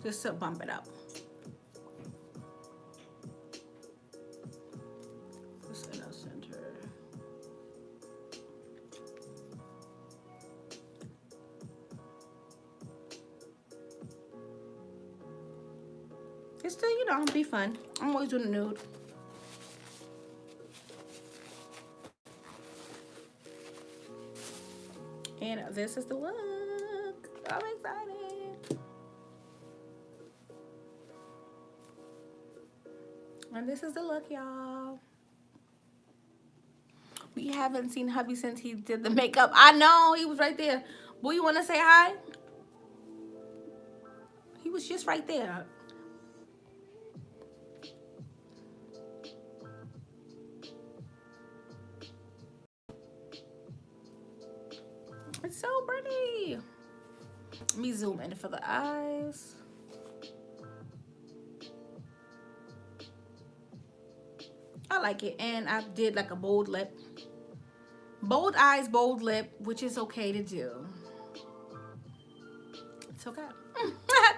Just to bump it up. Just in the center. It's still, you know, be fun. I'm always doing a nude. And this is the look. I'm excited. And this is the look, y'all. We haven't seen hubby since he did the makeup. I know, he was right there. Boy, you want to say hi? He was just right there. It's so pretty. Let me zoom in for the eyes. I like it. And I did like a bold lip. Bold eyes, bold lip, which is okay to do. It's okay.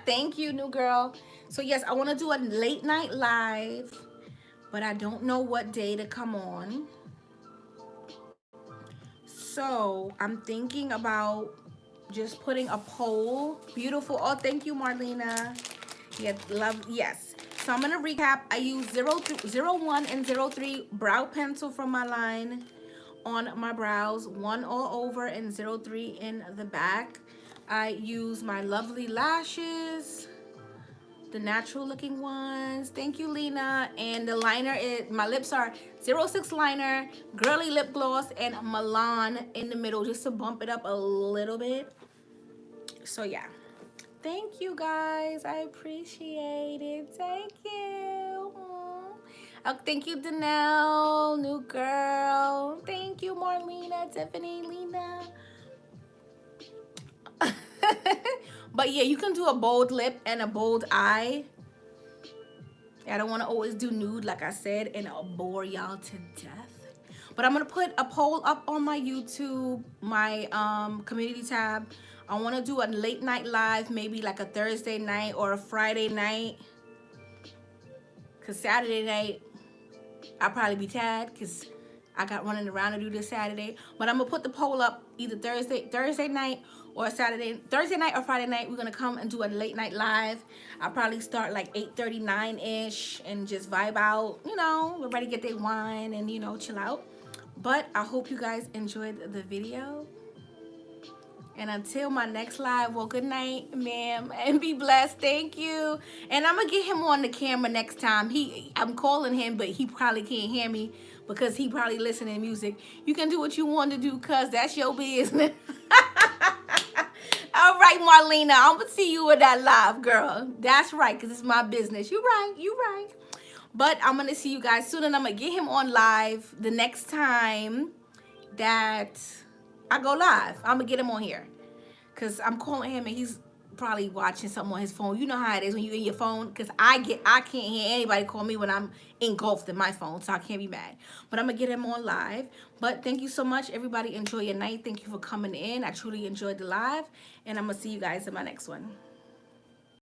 Thank you, new girl. So yes, I want to do a late night live, but I don't know what day to come on. So I'm thinking about just putting a poll. Beautiful. Oh, thank you, Marlena. Yeah, love. Yes. So I'm gonna recap. I use 01 and 03 brow pencil from my line on my brows, 1 all over and 03 in the back. I use my lovely lashes, the natural looking ones. Thank you, Lena. And the liner is, my lips are 06 liner, Girly lip gloss, and Milan in the middle, just to bump it up a little bit. So yeah. Thank you, guys. I appreciate it. Thank you. Oh, thank you, Danelle, new girl. Thank you, Marlena, Tiffany, Lena. But yeah, you can do a bold lip and a bold eye. I don't want to always do nude, like I said, and I'll bore y'all to death. But I'm going to put a poll up on my YouTube, my community tab. I want to do a late night live, maybe like a Thursday night or a Friday night. Because Saturday night, I'll probably be tired because I got running around to do this Saturday. But I'm going to put the poll up either Thursday night or Thursday night or Friday night. We're going to come and do a late night live. I'll probably start like 8:39-ish and just vibe out. You know, everybody get their wine and, you know, chill out. But I hope you guys enjoyed the video. And until my next live, well, good night, ma'am, and be blessed. Thank you. And I'm going to get him on the camera next time. I'm calling him, but he probably can't hear me because he probably listening to music. You can do what you want to do, cuz that's your business. All right, Marlena, I'm going to see you in that live, girl. That's right, because it's my business. You right, you right. But I'm going to see you guys soon, and I'm going to get him on live the next time that I go live. I'm going to get him on here because I'm calling him, and he's probably watching something on his phone. You know how it is when you're in your phone, because I can't hear anybody call me when I'm engulfed in my phone, so I can't be mad. But I'm gonna get him on live. But thank you so much, everybody. Enjoy your night. Thank you for coming in. I truly enjoyed the live, and I'm gonna see you guys in my next one.